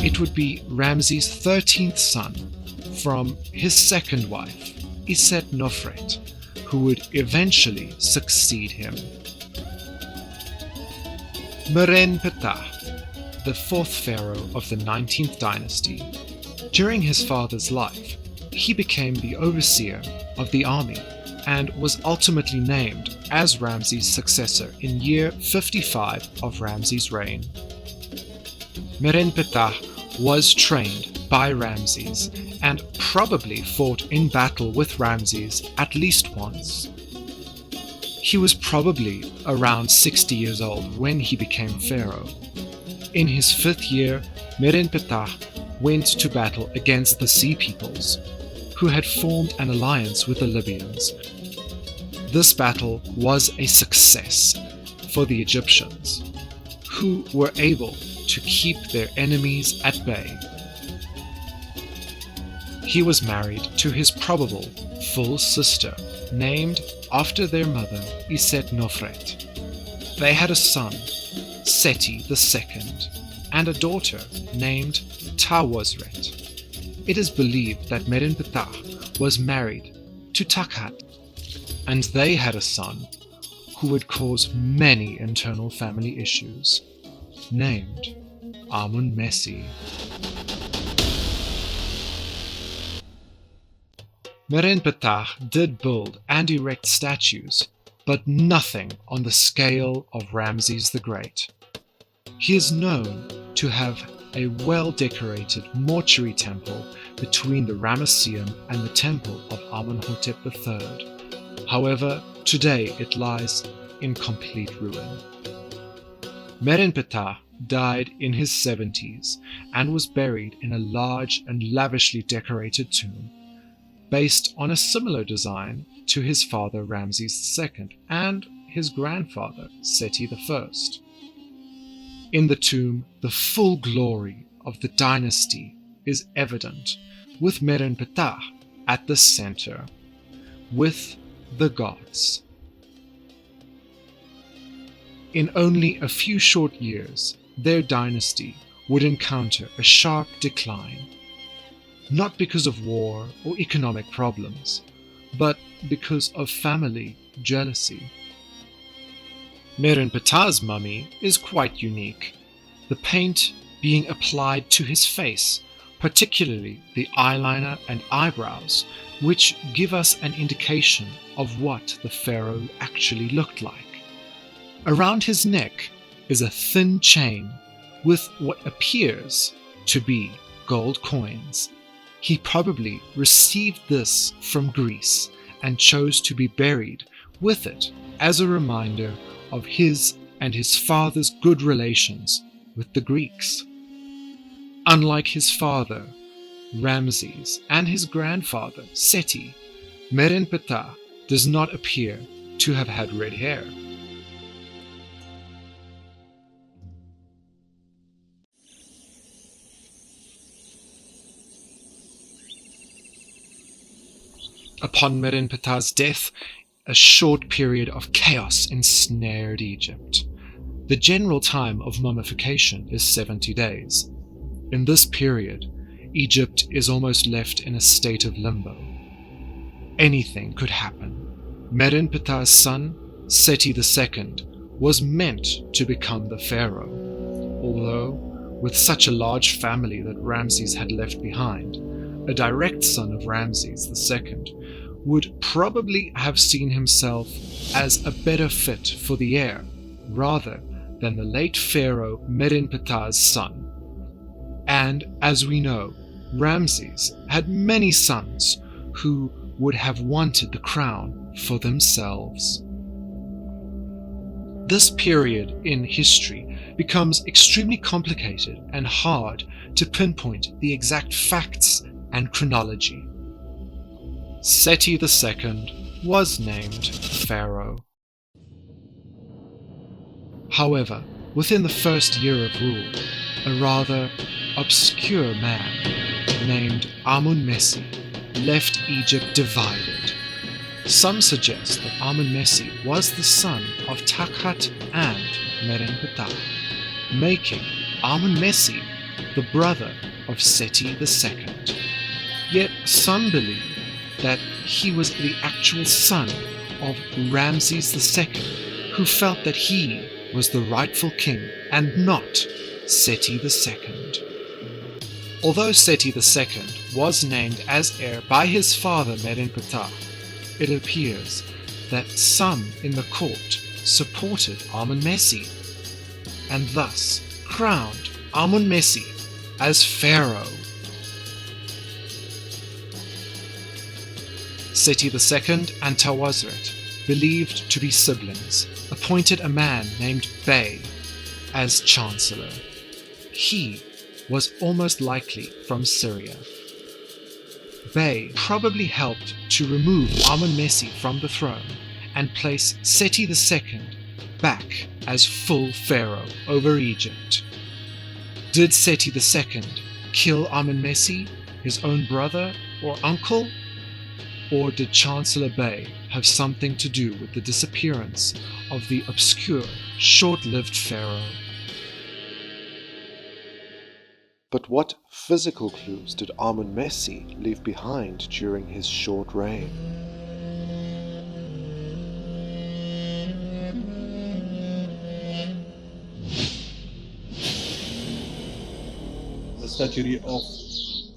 It would be Ramses' 13th son from his second wife, Nofret, who would eventually succeed him. Merenptah, the fourth pharaoh of the 19th dynasty. During his father's life, he became the overseer of the army and was ultimately named as Ramses' successor in year 55 of Ramses' reign. Merenptah was trained by Ramses and probably fought in battle with Ramses at least once. He was probably around 60 years old when he became pharaoh. In his 5th year, Merenptah went to battle against the Sea Peoples, who had formed an alliance with the Libyans. This battle was a success for the Egyptians, who were able to keep their enemies at bay. He was married to his probable full sister, named after their mother, Nofret. They had a son, Seti II, and a daughter named Tawosret. It is believed that Merenptah was married to Takhat, and they had a son who would cause many internal family issues, named Amun-adris. Merenptah did build and erect statues, but nothing on the scale of Ramses the Great. He is known to have a well-decorated mortuary temple between the Ramesseum and the temple of Amenhotep III. However, today it lies in complete ruin. Merenptah died in his 70s and was buried in a large and lavishly decorated tomb, based on a similar design to his father Ramses II and his grandfather Seti I. In the tomb, the full glory of the dynasty is evident, with Merenptah at the center, with the gods. In only a few short years, their dynasty would encounter a sharp decline, not because of war or economic problems, but because of family jealousy. Merenptah's mummy is quite unique, the paint being applied to his face, particularly the eyeliner and eyebrows, which give us an indication of what the pharaoh actually looked like. Around his neck is a thin chain with what appears to be gold coins. He probably received this from Greece and chose to be buried with it as a reminder of his and his father's good relations with the Greeks. Unlike his father, Ramses, and his grandfather, Seti, Merenptah does not appear to have had red hair. Upon Merenptah's death, a short period of chaos ensnared Egypt. The general time of mummification is 70 days. In this period, Egypt is almost left in a state of limbo. Anything could happen. Merenptah's son, Seti II, was meant to become the pharaoh, although, with such a large family that Ramses had left behind, a direct son of Ramses II would probably have seen himself as a better fit for the heir, rather than the late pharaoh Merenptah's son. And as we know, Ramses had many sons who would have wanted the crown for themselves. This period in history becomes extremely complicated and hard to pinpoint the exact facts and chronology. Seti II was named Pharaoh. However, within the first year of rule, a rather obscure man named Amun-adris left Egypt divided. Some suggest that Amun-adris was the son of Taharqa and Amenirdis, making Amun-adris the brother of Seti II. Yet some believe that he was the actual son of Ramesses II, who felt that he was the rightful king and not Seti II. Although Seti II was named as heir by his father Amenirdis, it appears that some in the court supported Amun-adris and thus crowned Amun-adris as pharaoh. Seti II and Tawosret, believed to be siblings, appointed a man named Bey as chancellor. He was almost likely from Syria. Bey probably helped to remove Amun-adris from the throne and place Seti II back as full pharaoh over Egypt. Did Seti II kill Amun-adris, his own brother or uncle? Or did Chancellor Bey have something to do with the disappearance of the obscure, short-lived pharaoh?
But what physical clues did Amun-adris leave behind during his short reign?
The statue of,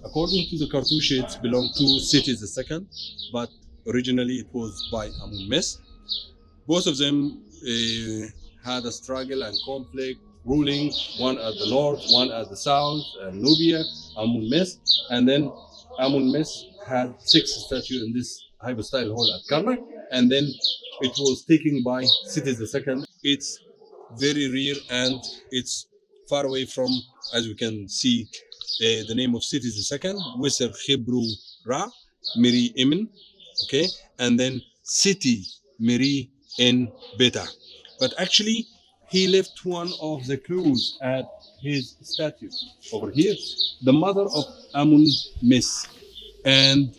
according to the cartouches, belonged to Seti II, but originally it was by Amun-adris. Both of them had a struggle and conflict, ruling, one at the north, one at the south, Nubia, Amun-adris, and then Amun-adris had 6 statues in this hypostyle hall at Karnak, and then it was taken by Seti II. It's very rare and it's far away from, as we can see, the name of Seti II, Wisser Hebrew Ra, Miri Imen, okay, and then Seti Miri in Beta. But actually, he left one of the clues at his statue over here, the mother of Amun-adris and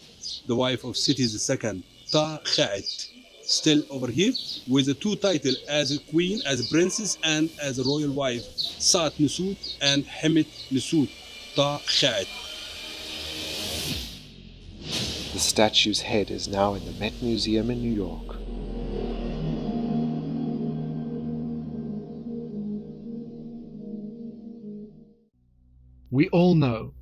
the wife of Seti II, Taharqa, still over here with the 2 titles as a queen, as a princess, and as a royal wife, Saat Nusut and Hemet Nusut, Taharqa.
The statue's head is now in the Met Museum in New York.
We all know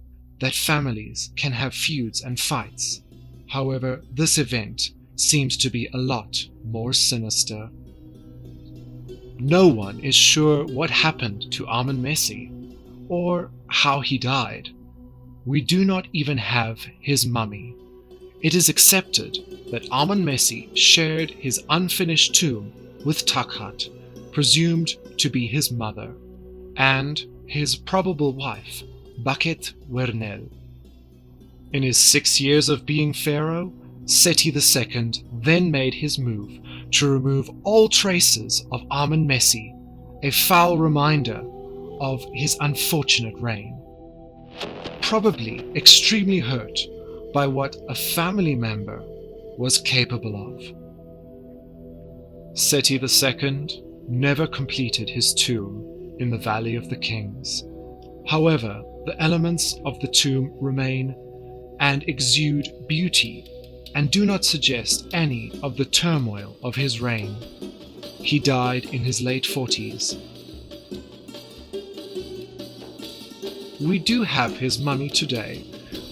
that families can have feuds and fights. However, this event seems to be a lot more sinister. No one is sure what happened to Amun-adris or how he died. We do not even have his mummy. It is accepted that Amun-adris shared his unfinished tomb with Taharqa, presumed to be his mother, and his probable wife, Bakhet Wernel. In his 6 years of being pharaoh, Seti II then made his move to remove all traces of Amun-adris, a foul reminder of his unfortunate reign. Probably extremely hurt by what a family member was capable of. Seti II never completed his tomb in the Valley of the Kings. However, the elements of the tomb remain and exude beauty and do not suggest any of the turmoil of his reign. He died in his late 40s. We do have his mummy today,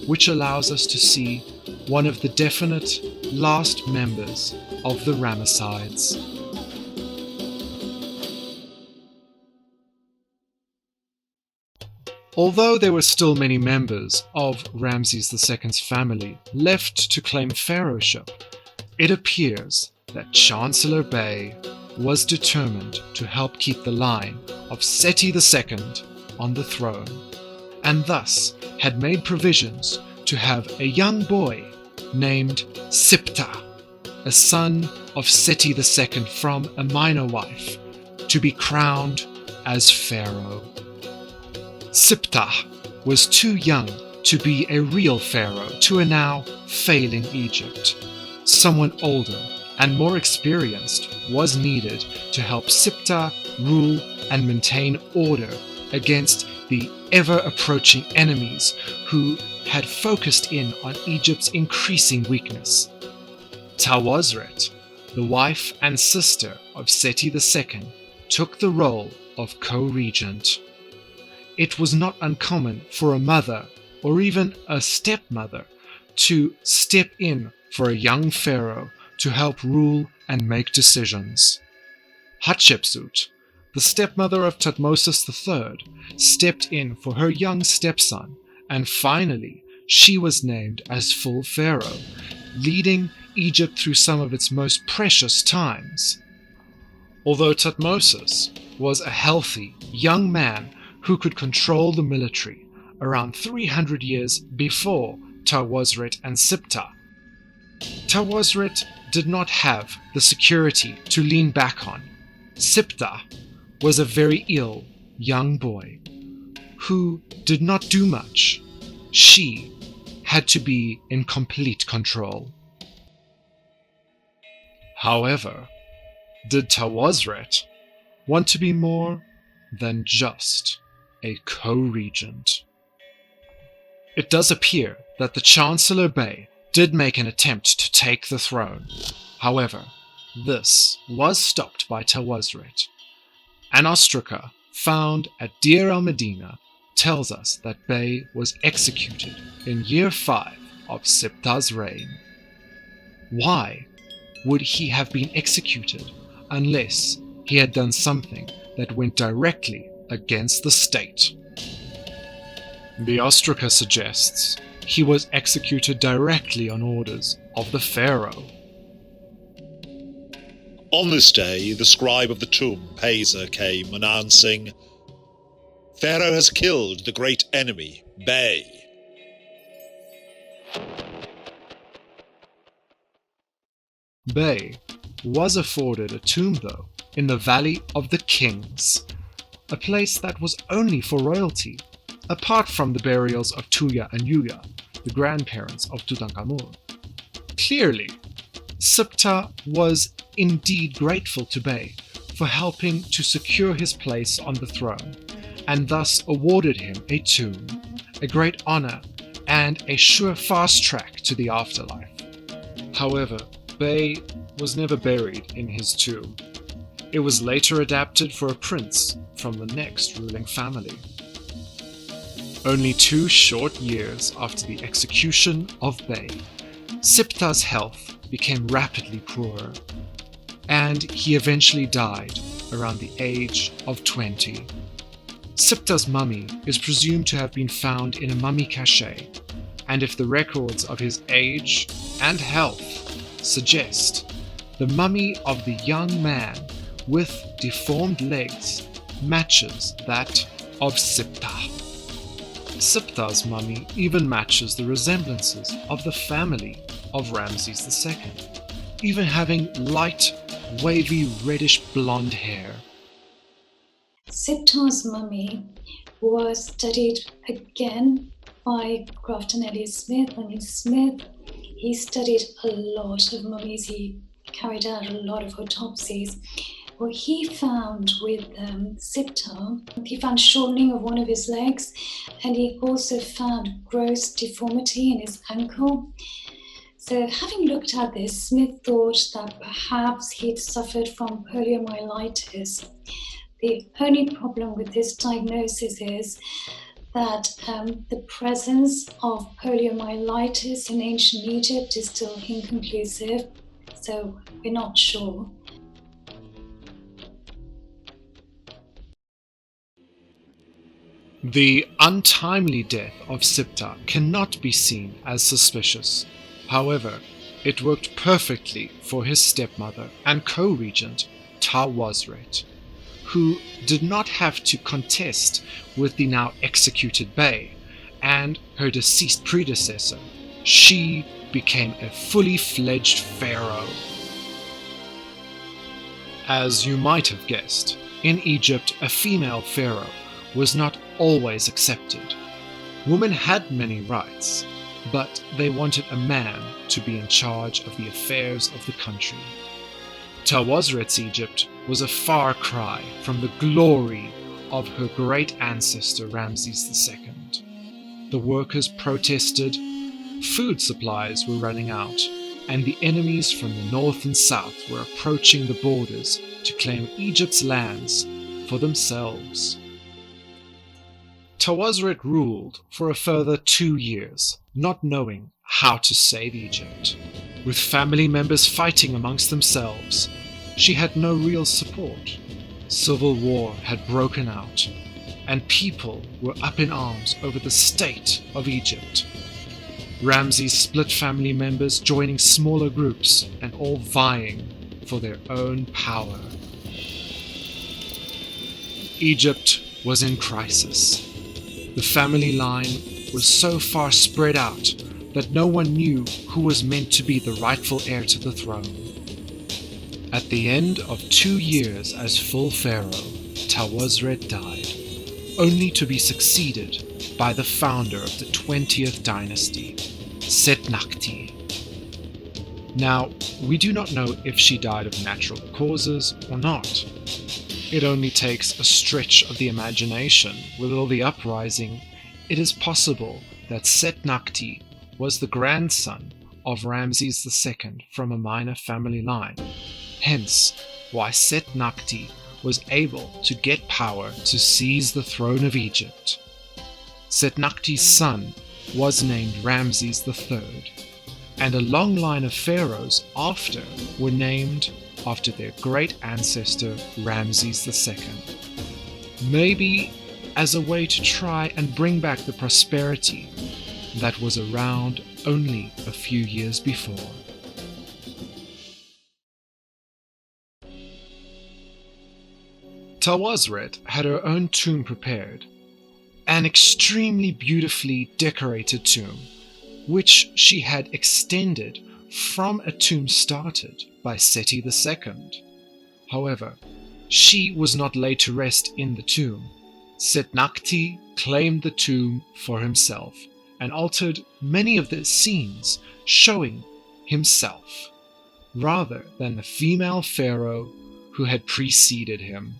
which allows us to see one of the definite last members of the Ramessides. Although there were still many members of Ramses II's family left to claim pharaohship, it appears that Chancellor Bey was determined to help keep the line of Seti II on the throne, and thus had made provisions to have a young boy named Siptah, a son of Seti II from a minor wife, to be crowned as pharaoh. Siptah was too young to be a real pharaoh to a now failing Egypt. Someone older and more experienced was needed to help Siptah rule and maintain order against the ever-approaching enemies who had focused in on Egypt's increasing weakness. Tawosret, the wife and sister of Seti II, took the role of co-regent. It was not uncommon for a mother or even a stepmother to step in for a young pharaoh to help rule and make decisions. Hatshepsut, the stepmother of Thutmose III, stepped in for her young stepson, and finally she was named as full pharaoh, leading Egypt through some of its most precious times. Although Thutmose was a healthy, young man who could control the military around 300 years before Tawosret and Siptah, Tawosret did not have the security to lean back on. Siptah was a very ill young boy who did not do much. She had to be in complete control. However, did Tawosret want to be more than just a co-regent? It does appear that the Chancellor Bey did make an attempt to take the throne. However, this was stopped by Tawosret. An ostraca found at Deir al-Medina tells us that Bey was executed in year 5 of Siptah's reign. Why would he have been executed unless he had done something that went directly against the state? The ostraca suggests he was executed directly on orders of the pharaoh.
On this day, the scribe of the tomb, Pabasa, came announcing, "Pharaoh has killed the great enemy, Bey."
Bey was afforded a tomb, though, in the Valley of the Kings, a place that was only for royalty, apart from the burials of Tuya and Yuya, the grandparents of Tutankhamun. Clearly, Siptah was indeed grateful to Bey for helping to secure his place on the throne, and thus awarded him a tomb, a great honor and a sure fast track to the afterlife. However, Bey was never buried in his tomb. It was later adapted for a prince from the next ruling family. Only 2 short years after the execution of Bey, Siptah's health became rapidly poorer, and he eventually died around the age of 20. Siptah's mummy is presumed to have been found in a mummy cache, and if the records of his age and health suggest, the mummy of the young man with deformed legs matches that of Siptah. Siptah's mummy even matches the resemblances of the family of Ramses II, even having light, wavy reddish blonde hair.
Siptah's mummy was studied again by Grafton Elliot Smith. Smith, he studied a lot of mummies. He carried out a lot of autopsies. What he found with Siptah, he found shortening of one of his legs, and he also found gross deformity in his ankle. So having looked at this, Smith thought that perhaps he'd suffered from poliomyelitis. The only problem with this diagnosis is that the presence of poliomyelitis in ancient Egypt is still inconclusive, so we're not sure.
The untimely death of Siptah cannot be seen as suspicious. However, it worked perfectly for his stepmother and co-regent, Tawosret, who did not have to contest with the now executed Bey and her deceased predecessor. She became a fully fledged pharaoh. As you might have guessed, in Egypt a female pharaoh was not always accepted. Women had many rights, but they wanted a man to be in charge of the affairs of the country. Tawosret's Egypt was a far cry from the glory of her great ancestor Ramesses II. The workers protested, food supplies were running out, and the enemies from the north and south were approaching the borders to claim Egypt's lands for themselves. Tawosret ruled for a further 2 years, not knowing how to save Egypt. With family members fighting amongst themselves, she had no real support. Civil war had broken out, and people were up in arms over the state of Egypt. Ramses split family members, joining smaller groups and all vying for their own power. Egypt was in crisis. The family line was so far spread out that no one knew who was meant to be the rightful heir to the throne. At the end of 2 years as full pharaoh, Tawosret died, only to be succeeded by the founder of the 20th dynasty, Setnakti. Now, we do not know if she died of natural causes or not. It only takes a stretch of the imagination. With all the uprising, it is possible that Setnakti was the grandson of Ramesses II from a minor family line. Hence, why Setnakti was able to get power to seize the throne of Egypt. Setnakti's son was named Ramesses III, and a long line of pharaohs after were named after their great ancestor Ramesses II. Maybe as a way to try and bring back the prosperity that was around only a few years before. Tawosret had her own tomb prepared, an extremely beautifully decorated tomb, which she had extended from a tomb started by Seti II. However, she was not laid to rest in the tomb. Setnakti claimed the tomb for himself and altered many of the scenes showing himself, rather than the female pharaoh who had preceded him.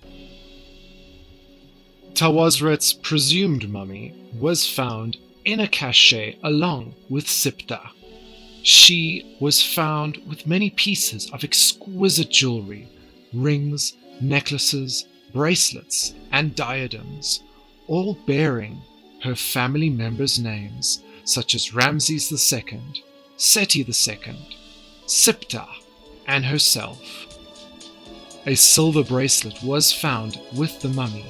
Tawosret's presumed mummy was found in a cache along with Siptah. She was found with many pieces of exquisite jewelry, rings, necklaces, bracelets, and diadems, all bearing her family members' names, such as Ramesses II, Seti II, Siptah, and herself. A silver bracelet was found with the mummy,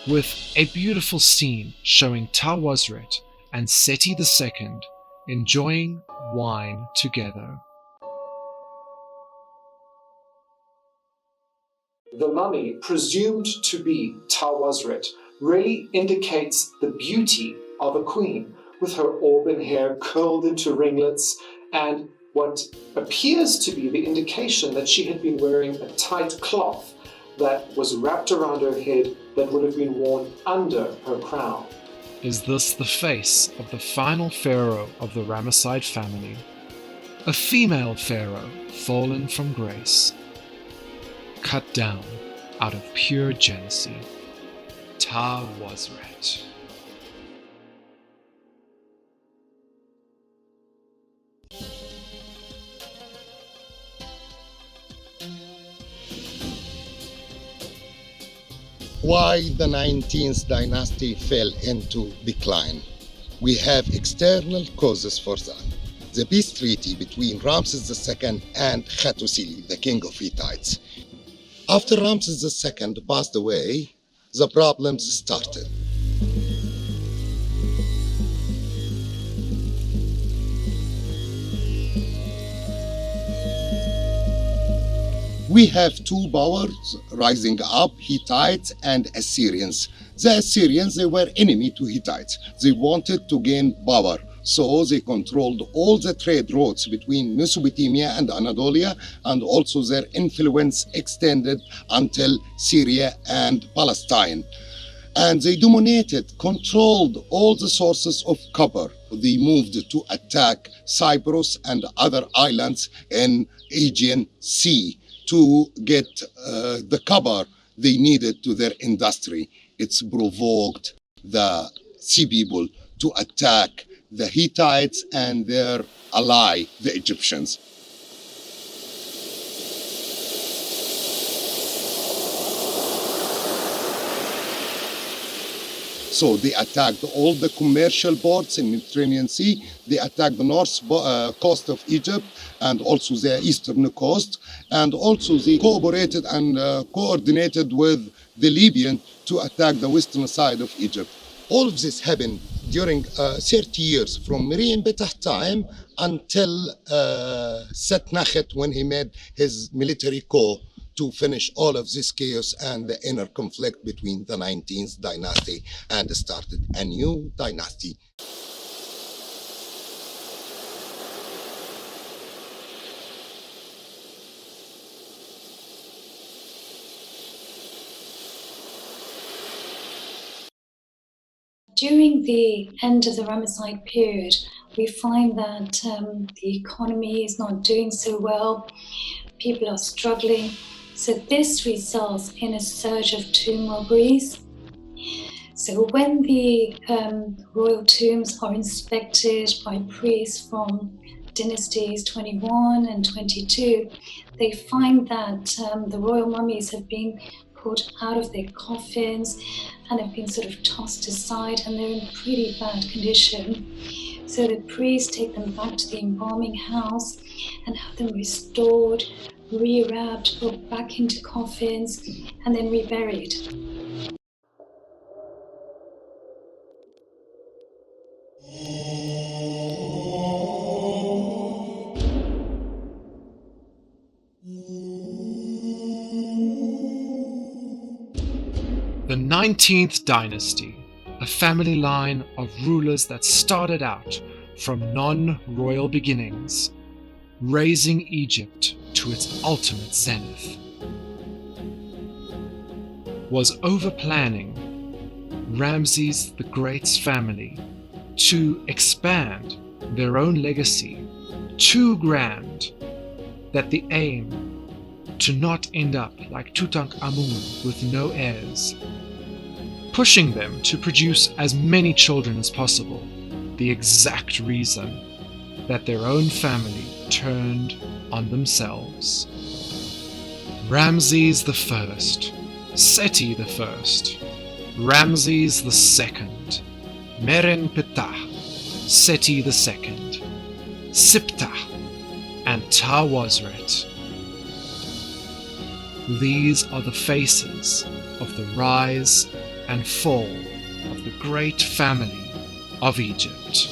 with a beautiful scene showing Tawosret and Seti II enjoying wine together.
The mummy, presumed to be Tawosret, really indicates the beauty of a queen, with her auburn hair curled into ringlets and what appears to be the indication that she had been wearing a tight cloth that was wrapped around her head that would have been worn under her crown.
Is this the face of the final pharaoh of the Ramesside family? A female pharaoh fallen from grace, cut down out of pure jealousy. Tawosret.
Why the 19th dynasty fell into decline? We have external causes for that. The peace treaty between Ramesses II and Hattusili, the king of Hittites. After Ramesses II passed away, the problems started. We have two powers rising up, Hittites and Assyrians. The Assyrians, they were enemy to Hittites. They wanted to gain power. So they controlled all the trade routes between Mesopotamia and Anatolia, and also their influence extended until Syria and Palestine. And they dominated, controlled all the sources of copper. They moved to attack Cyprus and other islands in Aegean Sea to get the copper they needed to their industry. It's provoked the sea people to attack the Hittites and their ally, the Egyptians. So they attacked all the commercial ports in the Mediterranean Sea. They attacked the north coast of Egypt and also the eastern coast. And also they cooperated and coordinated with the Libyan to attack the western side of Egypt. All of this happened during 30 years, from Miriam Betah time until Setnakhet, when he made his military coup to finish all of this chaos and the inner conflict between the 19th dynasty and started a new dynasty.
During the end of the Ramesside period, we find that the economy is not doing so well. People are struggling. So this results in a surge of tomb robberies. So when the royal tombs are inspected by priests from dynasties 21 and 22, they find that the royal mummies have been put out of their coffins and have been sort of tossed aside, and they're in pretty bad condition. So the priests take them back to the embalming house and have them restored, rewrapped, put back into coffins, and then reburied.
The 19th dynasty, a family line of rulers that started out from non-royal beginnings, raising Egypt to its ultimate zenith, was over-planning Ramses the Great's family to expand their own legacy too grand that the aim to not end up like Tutankhamun with no heirs, pushing them to produce as many children as possible, the exact reason that their own family turned on themselves. Ramses I, Seti I, Ramses II, Merenptah, Seti II, Siptah, and Tawosret. These are the faces of the rise and fall of the great family of Egypt.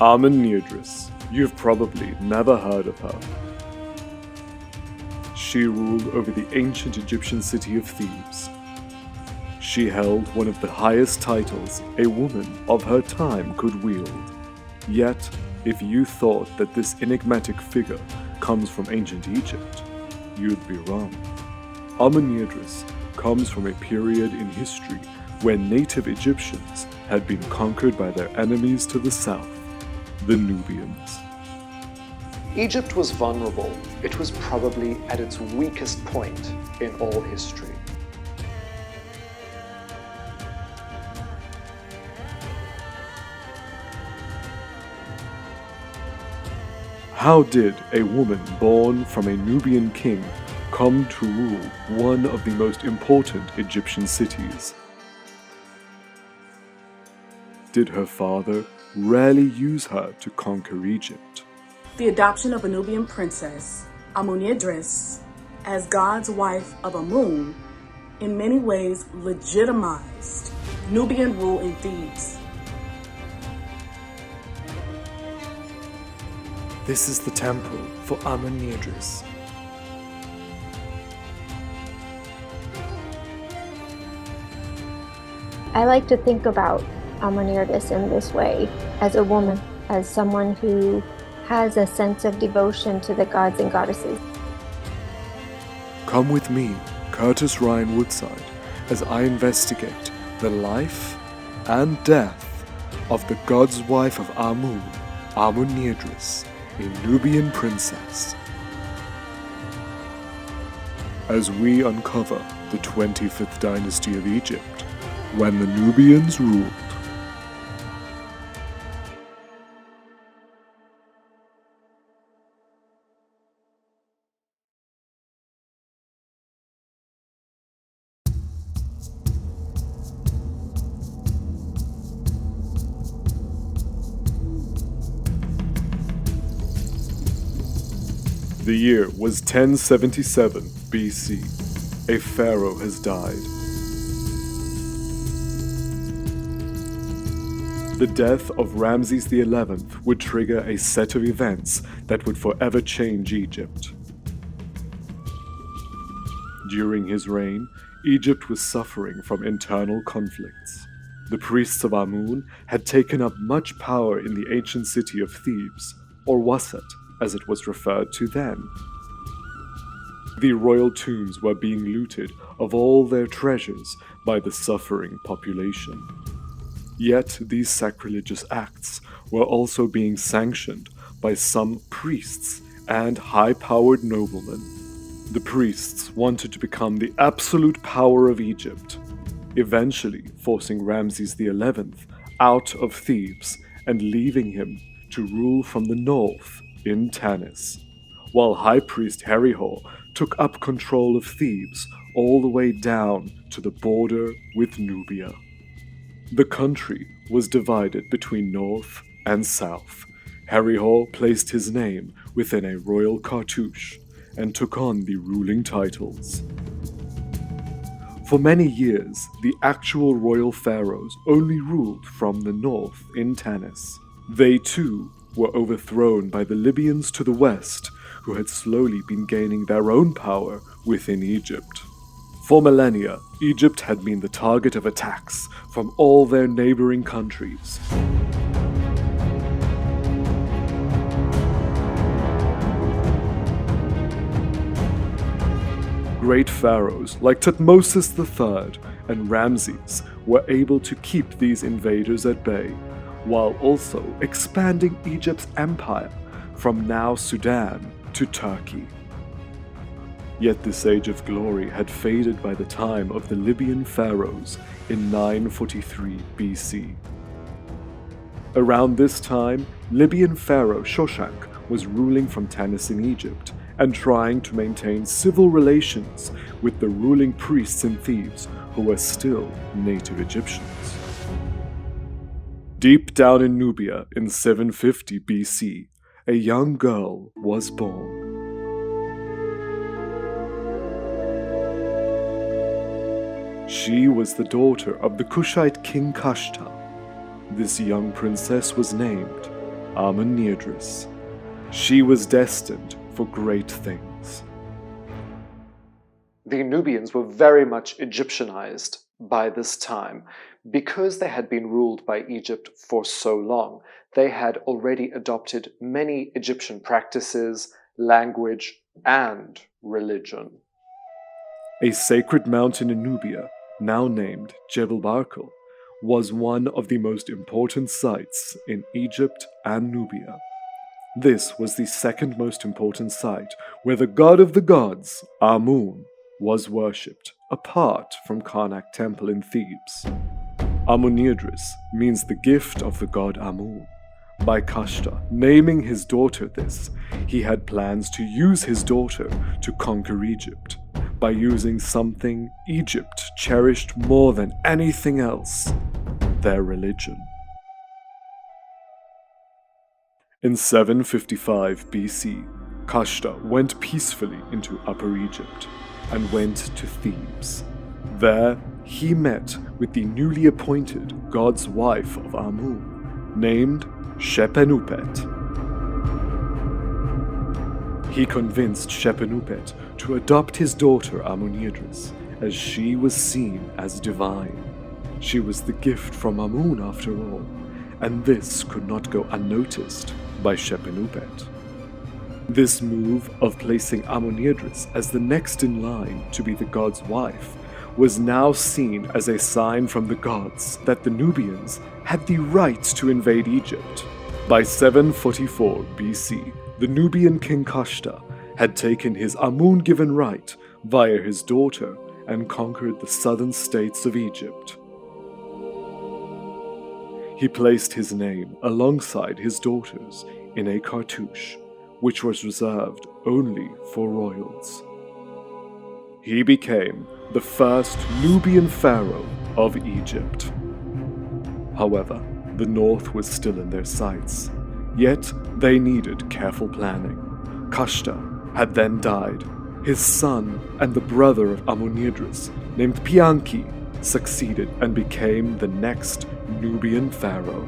Amenirdis. You've probably never heard of her. She ruled over the ancient Egyptian city of Thebes. She held one of the highest titles a woman of her time could wield. Yet, if you thought that this enigmatic figure comes from ancient Egypt, you'd be wrong. Amenirdis comes from a period in history when native Egyptians had been conquered by their enemies to the south, the Nubians.
Egypt was vulnerable. It was probably at its weakest point in all history.
How did a woman born from a Nubian king come to rule one of the most important Egyptian cities. Did her father rarely use her to conquer Egypt?
The adoption of a Nubian princess, Amenirdis, as God's wife of Amun, in many ways legitimized Nubian rule in Thebes.
This is the temple for Amenirdis.
I like to think about Amenirdis in this way, as a woman, as someone who has a sense of devotion to the gods and goddesses.
Come with me, Curtis Ryan Woodside, as I investigate the life and death of the god's wife of Amun, Amenirdis, a Nubian princess. As we uncover the 25th dynasty of Egypt, when the Nubians ruled. The year was 1077 BC. A pharaoh has died. The death of Ramesses XI would trigger a set of events that would forever change Egypt. During his reign, Egypt was suffering from internal conflicts. The priests of Amun had taken up much power in the ancient city of Thebes, or Tawosret, as it was referred to then. The royal tombs were being looted of all their treasures by the suffering population. Yet these sacrilegious acts were also being sanctioned by some priests and high-powered noblemen. The priests wanted to become the absolute power of Egypt, eventually forcing Ramesses XI out of Thebes and leaving him to rule from the north in Tanis, while High Priest Herihor took up control of Thebes all the way down to the border with Nubia. The country was divided between north and south. Herihor placed his name within a royal cartouche and took on the ruling titles. For many years, the actual royal pharaohs only ruled from the north in Tanis. They too were overthrown by the Libyans to the west, who had slowly been gaining their own power within Egypt. For millennia, Egypt had been the target of attacks from all their neighboring countries. Great pharaohs like Thutmose III and Ramses were able to keep these invaders at bay, while also expanding Egypt's empire from now Sudan to Turkey. Yet this age of glory had faded by the time of the Libyan pharaohs in 943 BC. Around this time, Libyan pharaoh Shoshank was ruling from Tanis in Egypt and trying to maintain civil relations with the ruling priests in Thebes who were still native Egyptians. Deep down in Nubia in 750 BC, a young girl was born. She was the daughter of the Kushite king Kashta. This young princess was named Amenirdis. She was destined for great things.
The Nubians were very much Egyptianized by this time. Because they had been ruled by Egypt for so long, they had already adopted many Egyptian practices, language, and religion.
A sacred mountain in Nubia, now named Jebel Barkal, was one of the most important sites in Egypt and Nubia. This was the second most important site where the god of the gods, Amun, was worshipped, apart from Karnak Temple in Thebes. Amenirdis means the gift of the god Amun, by Kashta, naming his daughter this. He had plans to use his daughter to conquer Egypt by using something Egypt cherished more than anything else: their religion. In 755 BC, Kashta went peacefully into Upper Egypt and went to Thebes. There, he met with the newly appointed god's wife of Amun, named Shepenupet. He convinced Shepenupet to adopt his daughter Amenirdis, as she was seen as divine. She was the gift from Amun after all, and this could not go unnoticed by Shepenupet. This move of placing Amenirdis as the next in line to be the god's wife was now seen as a sign from the gods that the Nubians had the right to invade Egypt. By 744 BC, the Nubian king Kashta had taken his Amun-given right via his daughter and conquered the southern states of Egypt. He placed his name alongside his daughter's in a cartouche, which was reserved only for royals. He became the first Nubian pharaoh of Egypt. However, the north was still in their sights, yet they needed careful planning. Kashta had then died. His son and the brother of Amenirdis, named Pianki, succeeded and became the next Nubian pharaoh.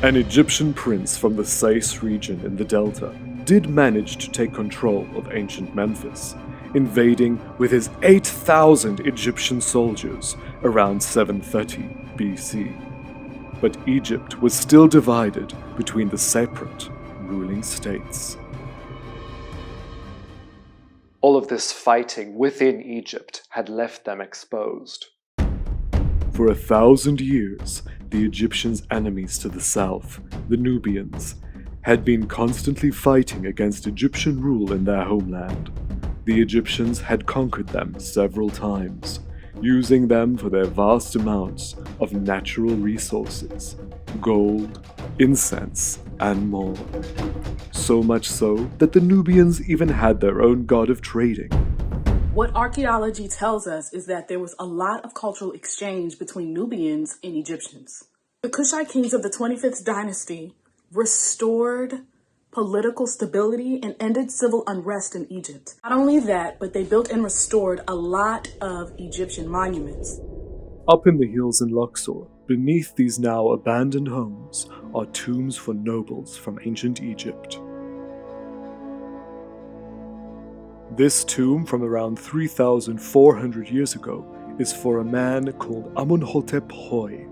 An Egyptian prince from the Sais region in the delta did manage to take control of ancient Memphis, invading with his 8,000 Egyptian soldiers around 730 BC. But Egypt was still divided between the separate ruling states.
All of this fighting within Egypt had left them exposed.
For 1,000 years, the Egyptians' enemies to the south, the Nubians, had been constantly fighting against Egyptian rule in their homeland. The Egyptians had conquered them several times, using them for their vast amounts of natural resources, gold, incense, and more. So much so that the Nubians even had their own god of trading.
What archaeology tells us is that there was a lot of cultural exchange between Nubians and Egyptians. The Kushite kings of the 25th dynasty restored political stability and ended civil unrest in Egypt. Not only that, but they built and restored a lot of Egyptian monuments.
Up in the hills in Luxor, beneath these now abandoned homes, are tombs for nobles from ancient Egypt. This tomb from around 3,400 years ago is for a man called Amenhotep II.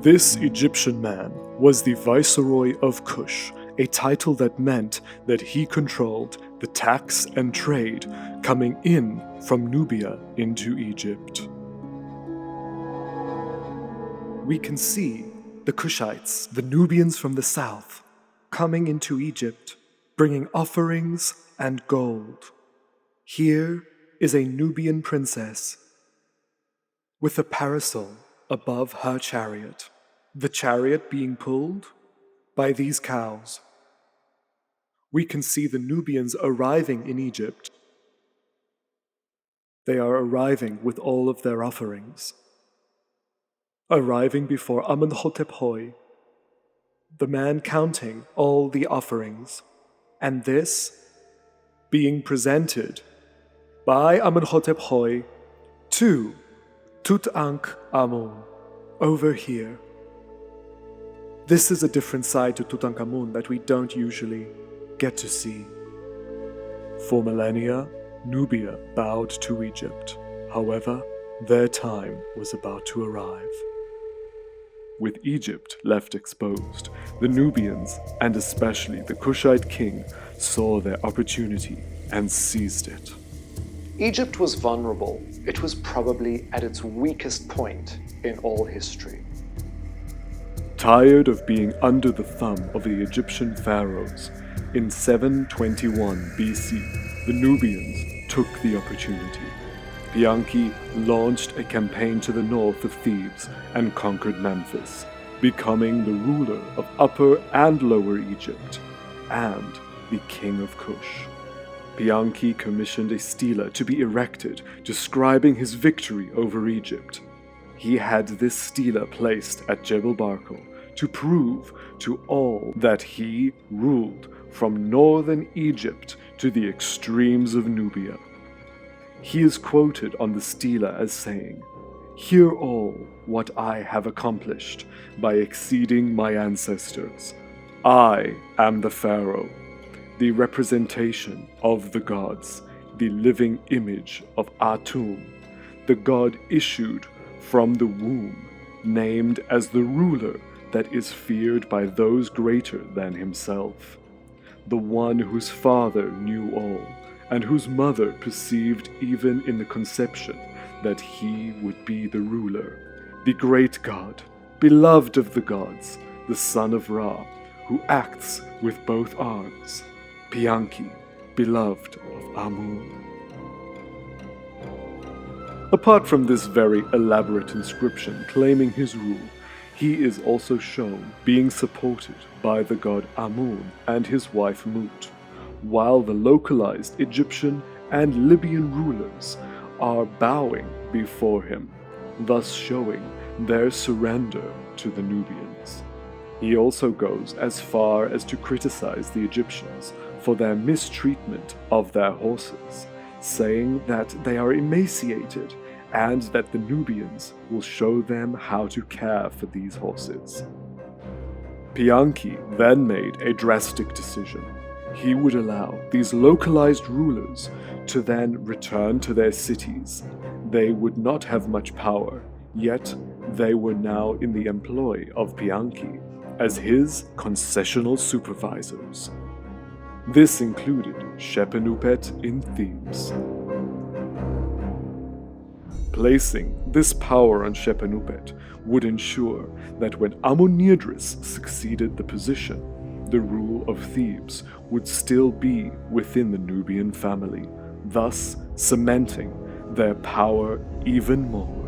This Egyptian man was the Viceroy of Kush, a title that meant that he controlled the tax and trade coming in from Nubia into Egypt. We can see the Kushites, the Nubians from the south, coming into Egypt, bringing offerings and gold. Here is a Nubian princess with a parasol above her chariot, the chariot being pulled by these cows. We can see the Nubians arriving in Egypt. They are arriving with all of their offerings, arriving before Amenhotep II, the man counting all the offerings, and this being presented by Amenhotep II to Tutankhamun over here. This is a different side to Tutankhamun that we don't usually get to see. For millennia, Nubia bowed to Egypt. However, their time was about to arrive. With Egypt left exposed, the Nubians, and especially the Kushite king, saw their opportunity and seized it.
Egypt was vulnerable. It was probably at its weakest point in all history.
Tired of being under the thumb of the Egyptian pharaohs, in 721 BC, the Nubians took the opportunity. Pianki launched a campaign to the north of Thebes and conquered Memphis, becoming the ruler of Upper and Lower Egypt, and the king of Kush. Pianki commissioned a stela to be erected, describing his victory over Egypt. He had this stela placed at Jebel Barkal to prove to all that he ruled from northern Egypt to the extremes of Nubia. He is quoted on the stela as saying, "Hear all what I have accomplished by exceeding my ancestors. I am the Pharaoh, the representation of the gods, the living image of Atum, the god issued from the womb, named as the ruler that is feared by those greater than himself, the one whose father knew all, and whose mother perceived even in the conception that he would be the ruler, the great god, beloved of the gods, the son of Ra, who acts with both arms, Pianki, beloved of Amun." Apart from this very elaborate inscription claiming his rule, he is also shown being supported by the god Amun and his wife Mut, while the localized Egyptian and Libyan rulers are bowing before him, thus showing their surrender to the Nubians. He also goes as far as to criticize the Egyptians for their mistreatment of their horses, saying that they are emaciated and that the Nubians will show them how to care for these horses. Pianki then made a drastic decision. He would allow these localized rulers to then return to their cities. They would not have much power, yet they were now in the employ of Pianki as his concessional supervisors. This included Shepenupet in Thebes. Placing this power on Shepenupet would ensure that when Amenirdis succeeded the position, the rule of Thebes would still be within the Nubian family, thus cementing their power even more.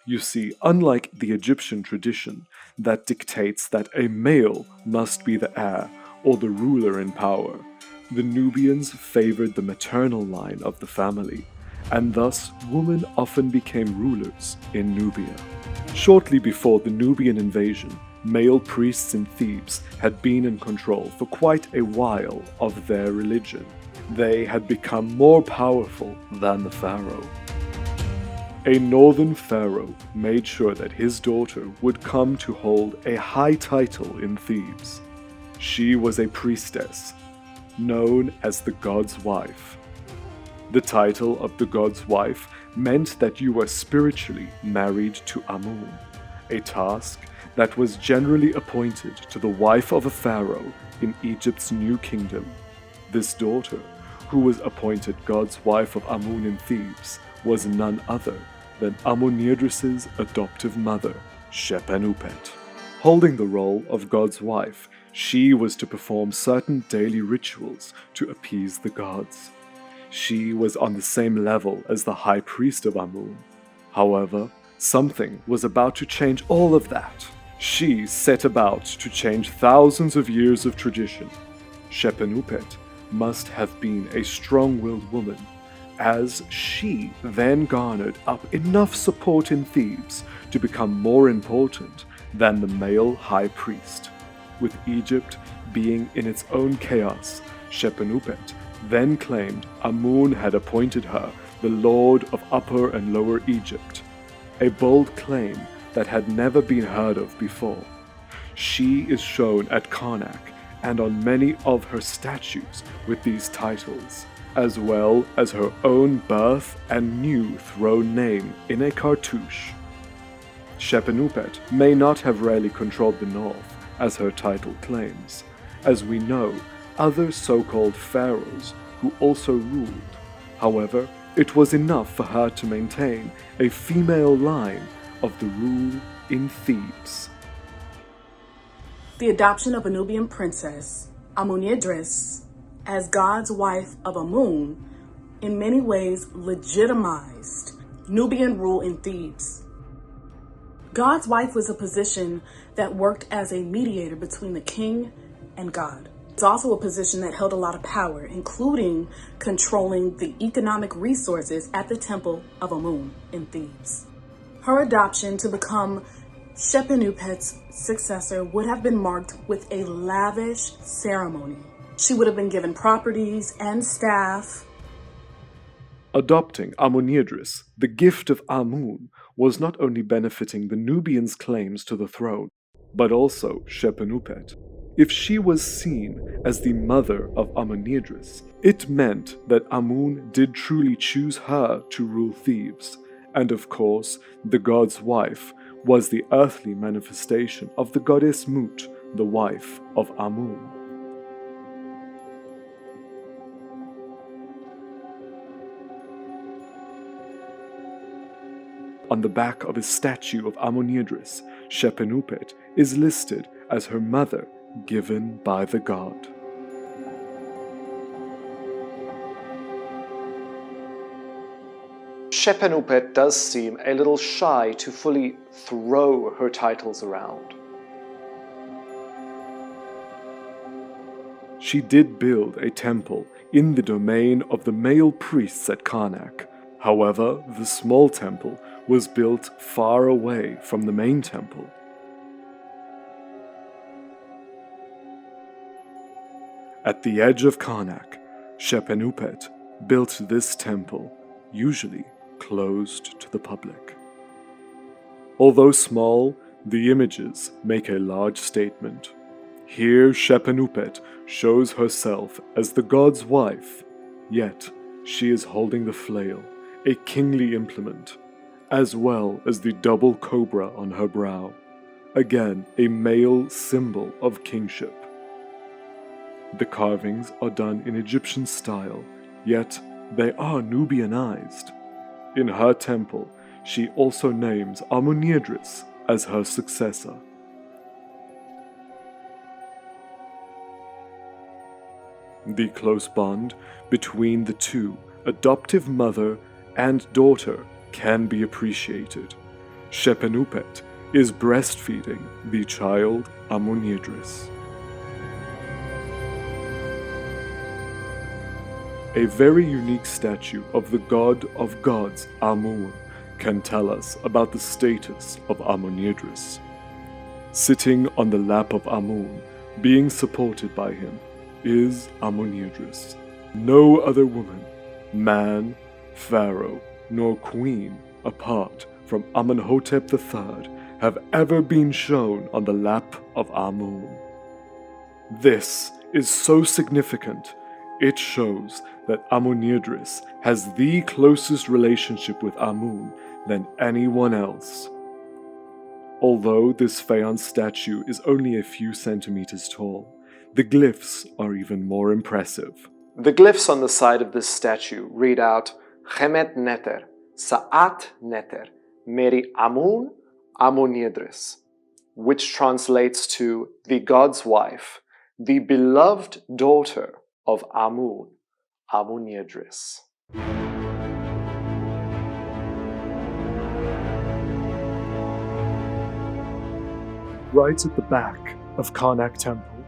You see, unlike the Egyptian tradition that dictates that a male must be the heir or the ruler in power, the Nubians favored the maternal line of the family, and thus women often became rulers in Nubia. Shortly before the Nubian invasion, male priests in Thebes had been in control for quite a while of their religion. They had become more powerful than the pharaoh. A northern pharaoh made sure that his daughter would come to hold a high title in Thebes. She was a priestess, known as the god's wife. The title of the god's wife meant that you were spiritually married to Amun, a task that was generally appointed to the wife of a pharaoh in Egypt's new kingdom. This daughter, who was appointed god's wife of Amun in Thebes, was none other than Amenirdis' adoptive mother, Shepenupet. Holding the role of god's wife, she was to perform certain daily rituals to appease the gods. She was on the same level as the high priest of Amun. However, something was about to change all of that. She set about to change thousands of years of tradition. Shepenupet must have been a strong-willed woman, as she then garnered up enough support in Thebes to become more important than the male high priest. With Egypt being in its own chaos, Shepenupet then claimed Amun had appointed her the lord of Upper and Lower Egypt, a bold claim that had never been heard of before. She is shown at Karnak and on many of her statues with these titles, as well as her own birth and new throne name in a cartouche. Shepenupet may not have really controlled the north, as her title claims, as we know other so-called pharaohs who also ruled. However, it was enough for her to maintain a female line of the rule in Thebes.
The adoption of a Nubian princess, Amun-adris, as God's wife of Amun, in many ways legitimized Nubian rule in Thebes. God's wife was a position that worked as a mediator between the king and God. It's also a position that held a lot of power, including controlling the economic resources at the temple of Amun in Thebes. Her adoption to become Shepenupet's successor would have been marked with a lavish ceremony. She would have been given properties and staff.
Adopting Amenirdis, the gift of Amun, was not only benefiting the Nubians' claims to the throne, but also Shepenupet. If she was seen as the mother of Amenirdis, it meant that Amun did truly choose her to rule Thebes, and of course, the god's wife was the earthly manifestation of the goddess Mut, the wife of Amun. On the back of a statue of Amenirdis, Shepenupet is listed as her mother given by the god. Shepenupet does seem a little shy to fully throw her titles around. She did build a temple in the domain of the male priests at Karnak. However, the small temple was built far away from the main temple. At the edge of Karnak, Shepenupet built this temple, usually closed to the public. Although small, the images make a large statement. Here Shepenupet shows herself as the god's wife, yet she is holding the flail, a kingly implement, as well as the double cobra on her brow, again a male symbol of kingship. The carvings are done in Egyptian style, yet they are Nubianized. In her temple, she also names Amenirdis as her successor. The close bond between the two, adoptive mother and daughter, can be appreciated. Shepenupet is breastfeeding the child Amenirdis. A very unique statue of the god of gods, Amun, can tell us about the status of Amenirdis. Sitting on the lap of Amun, being supported by him, is Amenirdis. No other woman, man, pharaoh, nor queen, apart from Amenhotep III, have ever been shown on the lap of Amun. This is so significant. It shows that Amenirdis has the closest relationship with Amun than anyone else. Although this faience statue is only a few centimeters tall, the glyphs are even more impressive. The glyphs on the side of this statue read out Chemet Neter, Sa'at Neter, Meri Amun, Amenirdis, which translates to the god's wife, the beloved daughter of Amun, Amenirdis. Right at the back of Karnak Temple,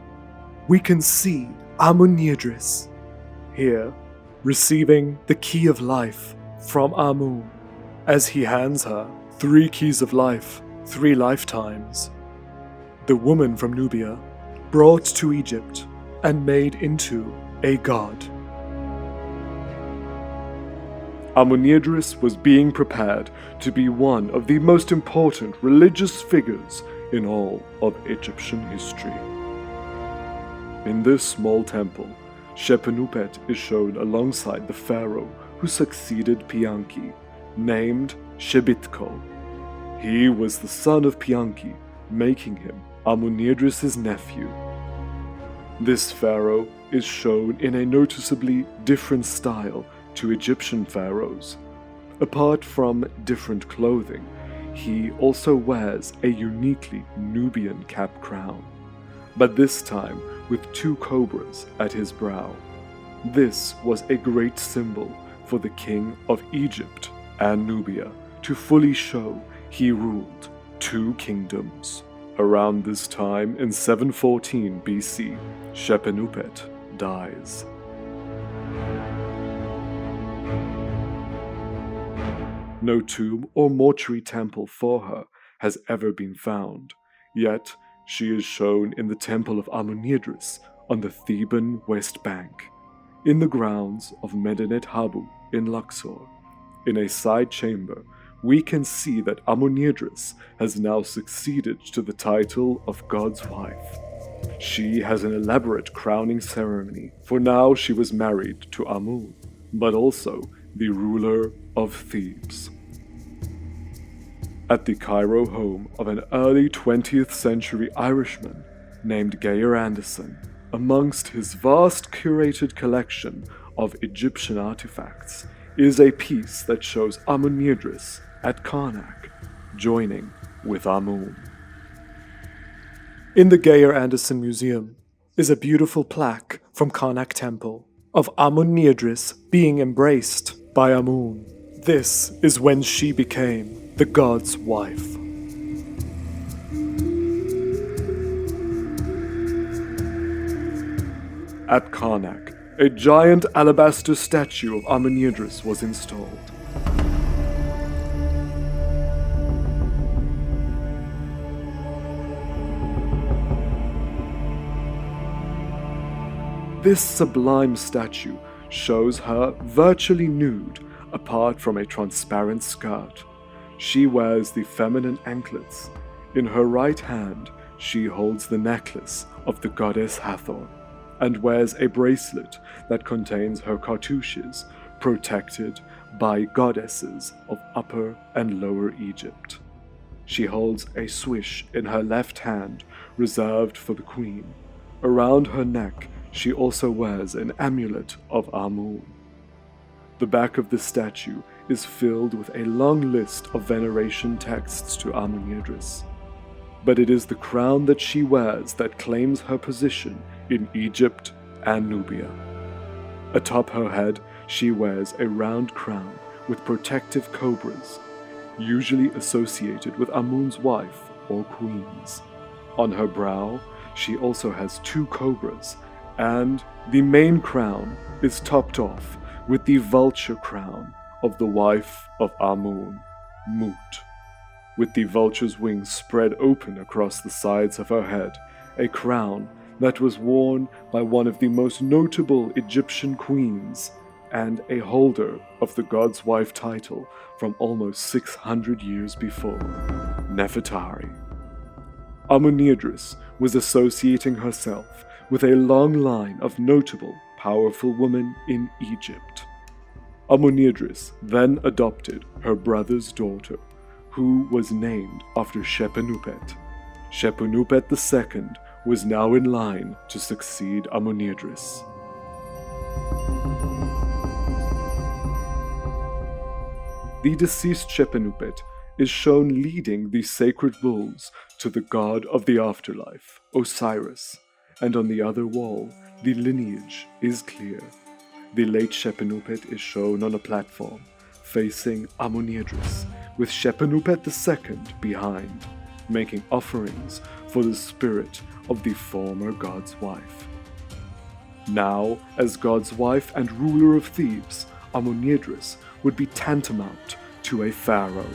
we can see Amenirdis, here receiving the key of life from Amun, as he hands her 3 keys of life, 3 lifetimes. The woman from Nubia, brought to Egypt and made into a god. Amenirdis was being prepared to be one of the most important religious figures in all of Egyptian history. In this small temple, Shepenupet is shown alongside the pharaoh who succeeded Pianki, named Shebitko. He was the son of Pianki, making him Amenirdis' nephew. This pharaoh is shown in a noticeably different style to Egyptian pharaohs. Apart from different clothing, he also wears a uniquely Nubian cap crown, but this time with 2 cobras at his brow. This was a great symbol for the king of Egypt and Nubia to fully show he ruled 2 kingdoms. Around this time in 714 BC, Shepenupet dies. No tomb or mortuary temple for her has ever been found, yet she is shown in the temple of Amenirdis on the Theban West Bank, in the grounds of Medinet Habu in Luxor. In a side chamber, we can see that Amenirdis has now succeeded to the title of God's wife. She has an elaborate crowning ceremony, for now she was married to Amun, but also the ruler of Thebes. At the Cairo home of an early 20th century Irishman named Geir Anderson, amongst his vast curated collection of Egyptian artifacts, is a piece that shows Amenirdis at Karnak, joining with Amun.
In the Geir Anderson Museum is a beautiful plaque from Karnak Temple of Amenirdis being embraced by Amun. This is when she became the god's wife.
At Karnak, a giant alabaster statue of Amenirdis was installed. This sublime statue shows her virtually nude apart from a transparent skirt. She wears the feminine anklets. In her right hand, she holds the necklace of the goddess Hathor and wears a bracelet that contains her cartouches, protected by goddesses of Upper and Lower Egypt. She holds a swish in her left hand, reserved for the queen. Around her neck, she also wears an amulet of Amun. The back of the statue is filled with a long list of veneration texts to Amenirdis. But it is the crown that she wears that claims her position in Egypt and Nubia. Atop her head, she wears a round crown with protective cobras, usually associated with Amun's wife or queens. On her brow, she also has 2 cobras, and the main crown is topped off with the vulture crown of the wife of Amun, Mut. With the vulture's wings spread open across the sides of her head, a crown that was worn by one of the most notable Egyptian queens and a holder of the god's wife title from almost 600 years before, Nefertari. Amenirdis was associating herself with a long line of notable, powerful women in Egypt. Amenirdis then adopted her brother's daughter, who was named after Shepenupet. Shepenupet II was now in line to succeed Amenirdis. The deceased Shepenupet is shown leading the sacred bulls to the god of the afterlife, Osiris, and on the other wall, the lineage is clear. The late Shepenupet is shown on a platform, facing Amenirdis, with Shepenupet II behind, making offerings for the spirit of the former god's wife. Now, as god's wife and ruler of Thebes, Amenirdis would be tantamount to a pharaoh.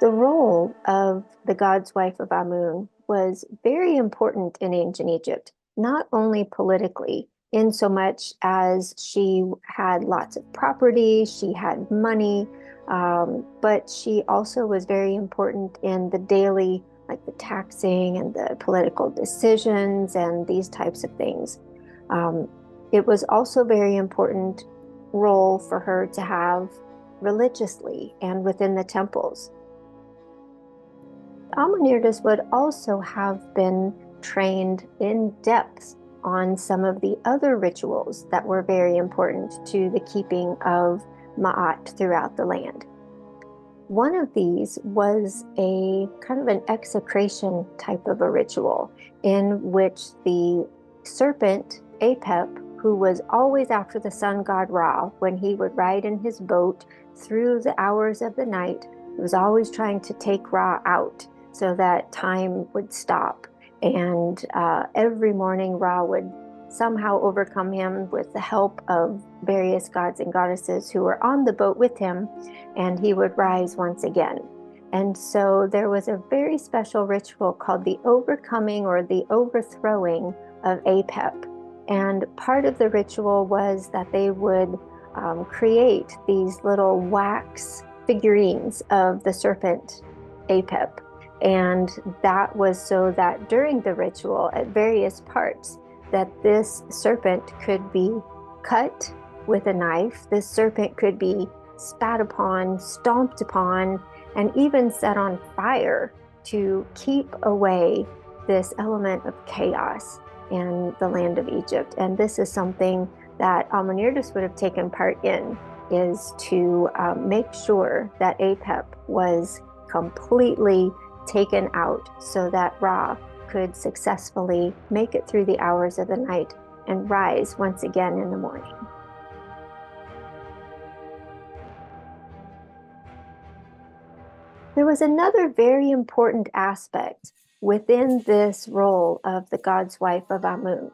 The role of the god's wife of Amun was very important in ancient Egypt, not only politically, in so much as she had lots of property, she had money, but she also was very important in the daily, like the taxing and the political decisions and these types of things. It was also very important role for her to have religiously and within the temples. Amenirdis would also have been trained in depth on some of the other rituals that were very important to the keeping of Ma'at throughout the land. One of these was a kind of an execration type of a ritual in which the serpent Apep, who was always after the sun god Ra. When he would ride in his boat through the hours of the night, he was always trying to take Ra out so that time would stop. And every morning Ra would somehow overcome him with the help of various gods and goddesses who were on the boat with him, and he would rise once again. And so there was a very special ritual called the overcoming or the overthrowing of Apep. And part of the ritual was that they would create these little wax figurines of the serpent Apep. And that was so that during the ritual, at various parts, that this serpent could be cut with a knife, this serpent could be spat upon, stomped upon, and even set on fire to keep away this element of chaos in the land of Egypt. And this is something that Amenirdis would have taken part in, is to make sure that Apep was completely taken out so that Ra could successfully make it through the hours of the night and rise once again in the morning. There was another very important aspect within this role of the god's wife of Amun.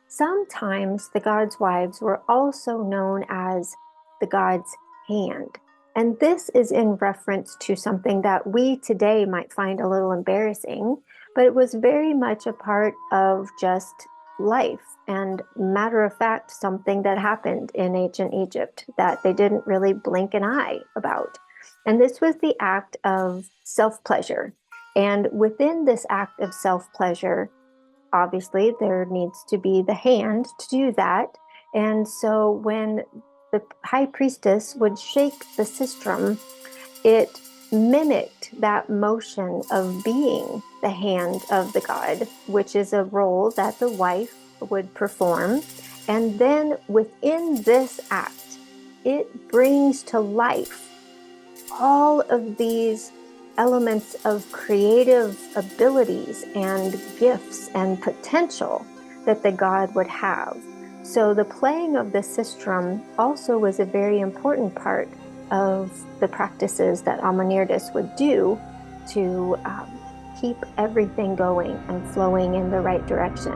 Sometimes the god's wives were also known as the god's hand. And this is in reference to something that we today might find a little embarrassing, but it was very much a part of just life and, matter of fact, something that happened in ancient Egypt that they didn't really blink an eye about. And this was the act of self-pleasure. And within this act of self-pleasure, obviously, there needs to be the hand to do that. And so when the high priestess would shake the sistrum, it mimicked that motion of being the hand of the god, which is a role that the wife would perform. And then within this act, it brings to life all of these elements of creative abilities and gifts and potential that the god would have. So the playing of the sistrum also was a very important part of the practices that Amenirdis would do to keep everything going and flowing in the right direction.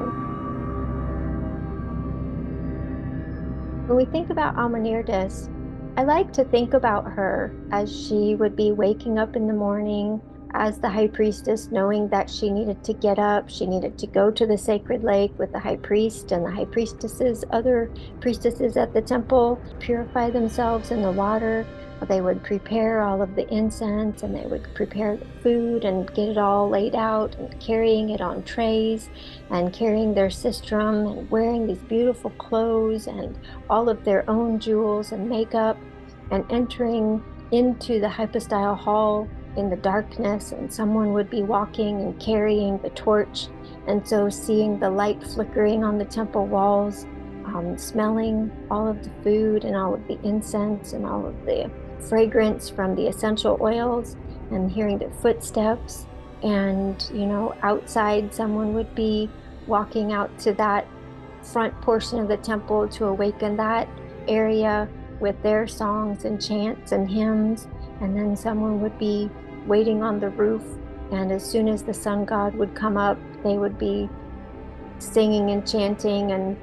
When we think about Amenirdis, I like to think about her as she would be waking up in the morning as the high priestess, knowing that she needed to get up, she needed to go to the sacred lake with the high priest and the high priestesses, other priestesses at the temple, purify themselves in the water. They would prepare all of the incense and they would prepare the food and get it all laid out and carrying it on trays and carrying their sistrum and wearing these beautiful clothes and all of their own jewels and makeup and entering into the hypostyle hall in the darkness, and someone would be walking and carrying the torch, and so seeing the light flickering on the temple walls, smelling all of the food and all of the incense and all of the fragrance from the essential oils, and hearing the footsteps. And outside someone would be walking out to that front portion of the temple to awaken that area with their songs and chants and hymns, and then someone would be waiting on the roof, and as soon as the sun god would come up, they would be singing and chanting and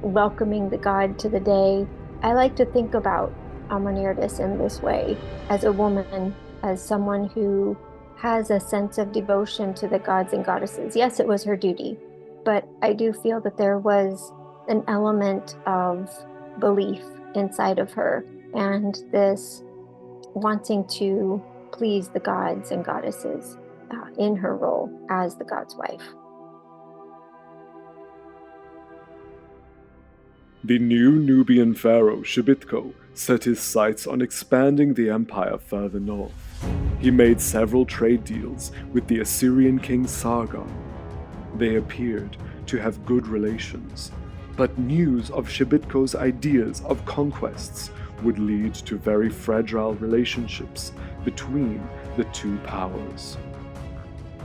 welcoming the god to the day. I like to think about Amenirdis in this way, as a woman, as someone who has a sense of devotion to the gods and goddesses. Yes, it was her duty, but I do feel that there was an element of belief inside of her and this wanting to please the gods and goddesses in her role as the god's wife.
The new Nubian pharaoh Sobekneferu set his sights on expanding the empire further north. He made several trade deals with the Assyrian king Sargon. They appeared to have good relations, but news of Sobekneferu's ideas of conquests would lead to very fragile relationships between the two powers.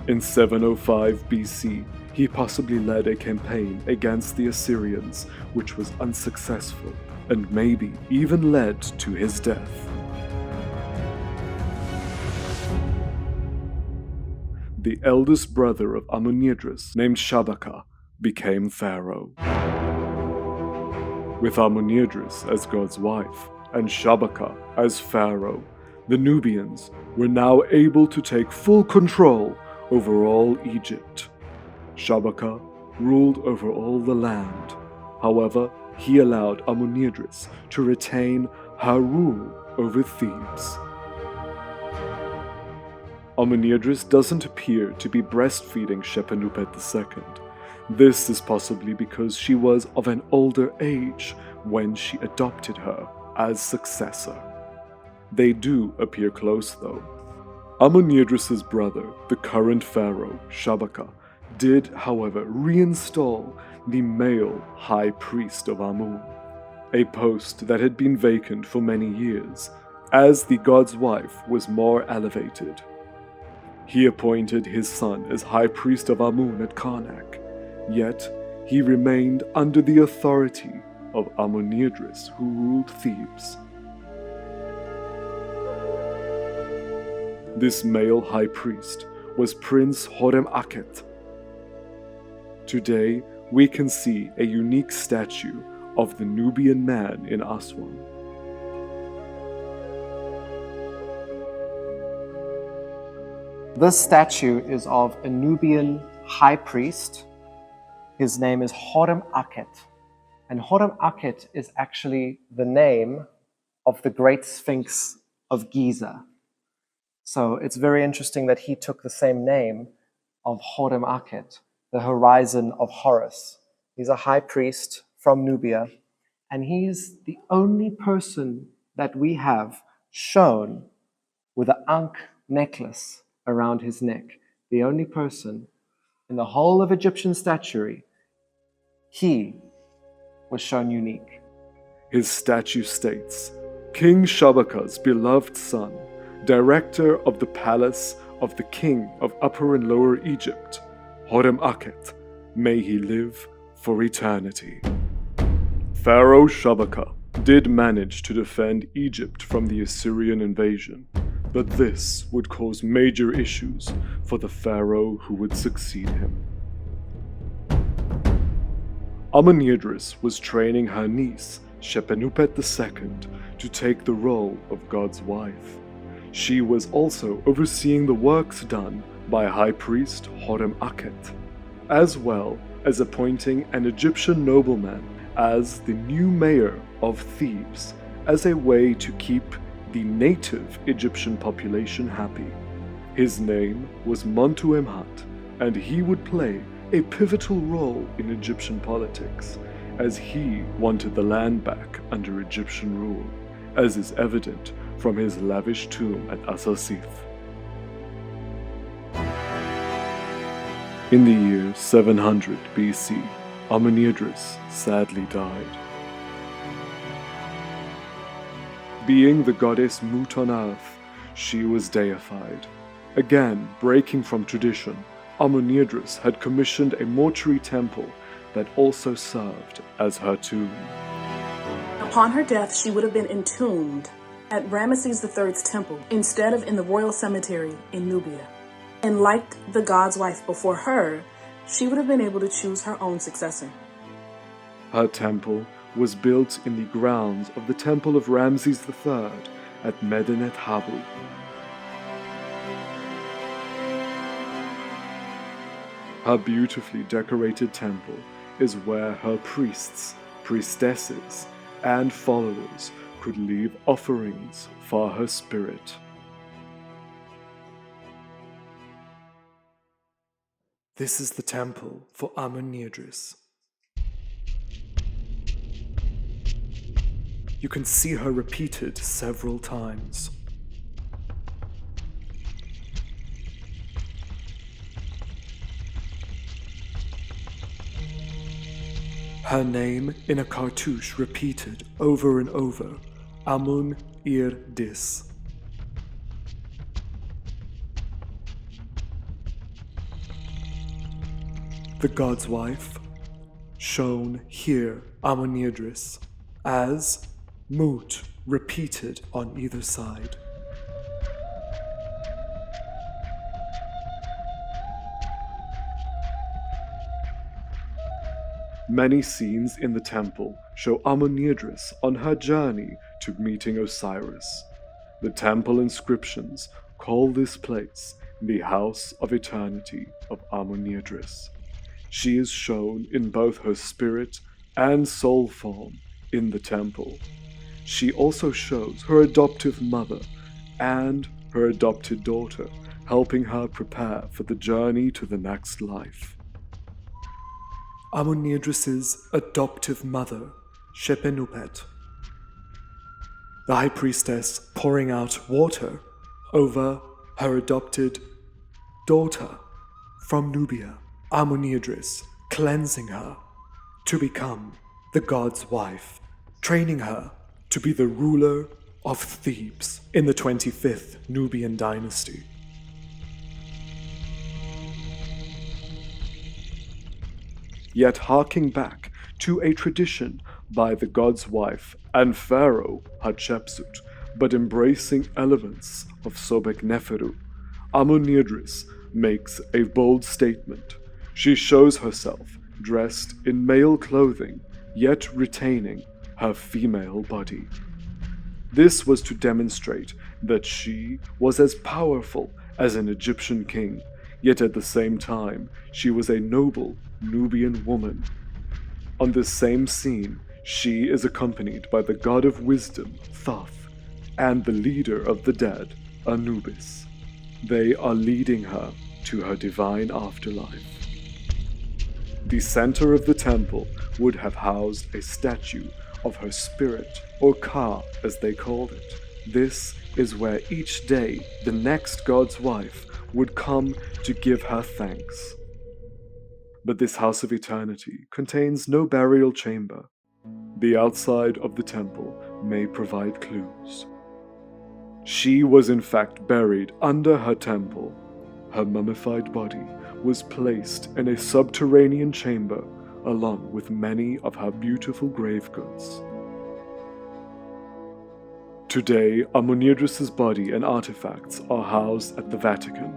In 705 BC, He possibly led a campaign against the Assyrians, which was unsuccessful, and maybe even led to his death. The eldest brother of Amenirdis, named Shabaka, became pharaoh. With Amenirdis as God's wife and Shabaka as pharaoh, the Nubians were now able to take full control over all Egypt. Shabaka ruled over all the land. However, he allowed Amenirdis to retain her rule over Thebes. Amenirdis doesn't appear to be breastfeeding Shepenupet II. This is possibly because she was of an older age when she adopted her as successor. They do appear close though. Amenirdis' brother, the current pharaoh, Shabaka, did, however, reinstall the male high priest of Amun, a post that had been vacant for many years, as the god's wife was more elevated. He appointed his son as high priest of Amun at Karnak, yet he remained under the authority of Amenirdis, who ruled Thebes. This male high priest was Prince Hor Awebra. Today, we can see a unique statue of the Nubian man in Aswan.
This statue is of a Nubian high priest. His name is Hor Awebra. And Hor Awebra is actually the name of the great Sphinx of Giza. So it's very interesting that he took the same name of Hor Awebra, the horizon of Horus. He's a high priest from Nubia, and he's the only person that we have shown with an ankh necklace around his neck. The only person in the whole of Egyptian statuary. He was shown unique.
His statue states, King Shabaka's beloved son, director of the palace of the king of Upper and Lower Egypt, Hor Awebra, may he live for eternity. Pharaoh Shabaka did manage to defend Egypt from the Assyrian invasion, but this would cause major issues for the pharaoh who would succeed him. Amenirdis was training her niece, Shepenupet II, to take the role of God's wife. She was also overseeing the works done by High Priest Hor Awebra, as well as appointing an Egyptian nobleman as the new mayor of Thebes as a way to keep the native Egyptian population happy. His name was Amunemhat, and he would play a pivotal role in Egyptian politics, as he wanted the land back under Egyptian rule, as is evident from his lavish tomb at Asasith. In the year 700 BC, Amenirdis sadly died. Being the goddess Mut on earth, she was deified. Again, breaking from tradition, Amenirdis had commissioned a mortuary temple that also served as her tomb.
Upon her death, she would have been entombed at Ramesses III's temple instead of in the royal cemetery in Nubia. And like the god's wife before her, she would have been able to choose her own successor.
Her temple was built in the grounds of the temple of Ramesses III at Medinet Habu. Her beautifully decorated temple is where her priests, priestesses, and followers could leave offerings for her spirit.
This is the temple for Amenirdis. You can see her repeated several times. Her name in a cartouche repeated over and over, Amun-adris. The
the god's wife, shown here Amenirdis, as Mut repeated on either side. Many scenes in the temple show Amenirdis on her journey to meeting Osiris. The temple inscriptions call this place the House of Eternity of Amenirdis. She is shown in both her spirit and soul form in the temple. She also shows her adoptive mother and her adopted daughter, helping her prepare for the journey to the next life. Amenirdis' adoptive mother, Shepenupet, the high priestess pouring out water over her adopted daughter from Nubia, Amenirdis, cleansing her to become the god's wife, training her to be the ruler of Thebes in the 25th Nubian dynasty. Yet harking back to a tradition by the god's wife and pharaoh Hatshepsut, but embracing elements of Sobekneferu, Amenirdis makes a bold statement. She shows herself dressed in male clothing, yet retaining her female body. This was to demonstrate that she was as powerful as an Egyptian king, yet at the same time she was a noble Nubian woman. On this same scene, she is accompanied by the god of wisdom, Thoth, and the leader of the dead, Anubis. They are leading her to her divine afterlife. The center of the temple would have housed a statue of her spirit, or Ka as they called it. This is where each day the next god's wife would come to give her thanks. But this house of eternity contains no burial chamber. The outside of the temple may provide clues. She was in fact buried under her temple. Her mummified body was placed in a subterranean chamber along with many of her beautiful grave goods. Today, Amenirdis' body and artifacts are housed at the Vatican.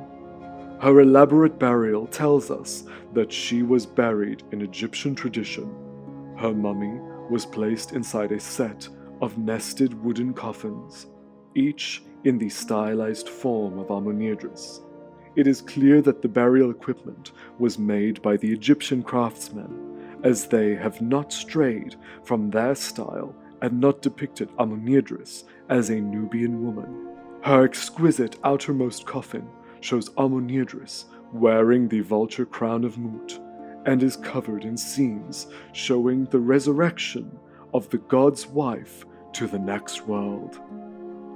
Her elaborate burial tells us that she was buried in Egyptian tradition. Her mummy was placed inside a set of nested wooden coffins, each in the stylized form of Amenirdis. It is clear that the burial equipment was made by the Egyptian craftsmen, as they have not strayed from their style and not depicted Amenirdis as a Nubian woman. Her exquisite outermost coffin shows Amenirdis wearing the vulture crown of Mut and is covered in scenes showing the resurrection of the god's wife to the next world.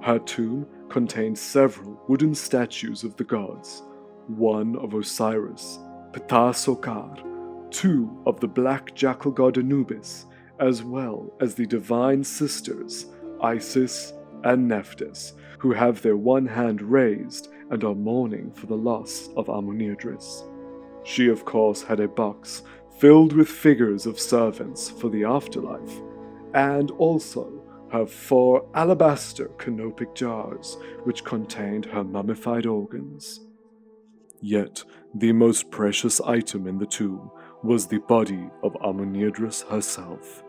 Her tomb contains several wooden statues of the gods, one of Osiris, Ptah-Sokar, two of the black jackal god Anubis, as well as the divine sisters Isis and Nephthys, who have their one hand raised and are mourning for the loss of Amenirdis. She, of course, had a box filled with figures of servants for the afterlife, and also her 4 alabaster canopic jars, which contained her mummified organs. Yet, the most precious item in the tomb was the body of Amenirdis herself.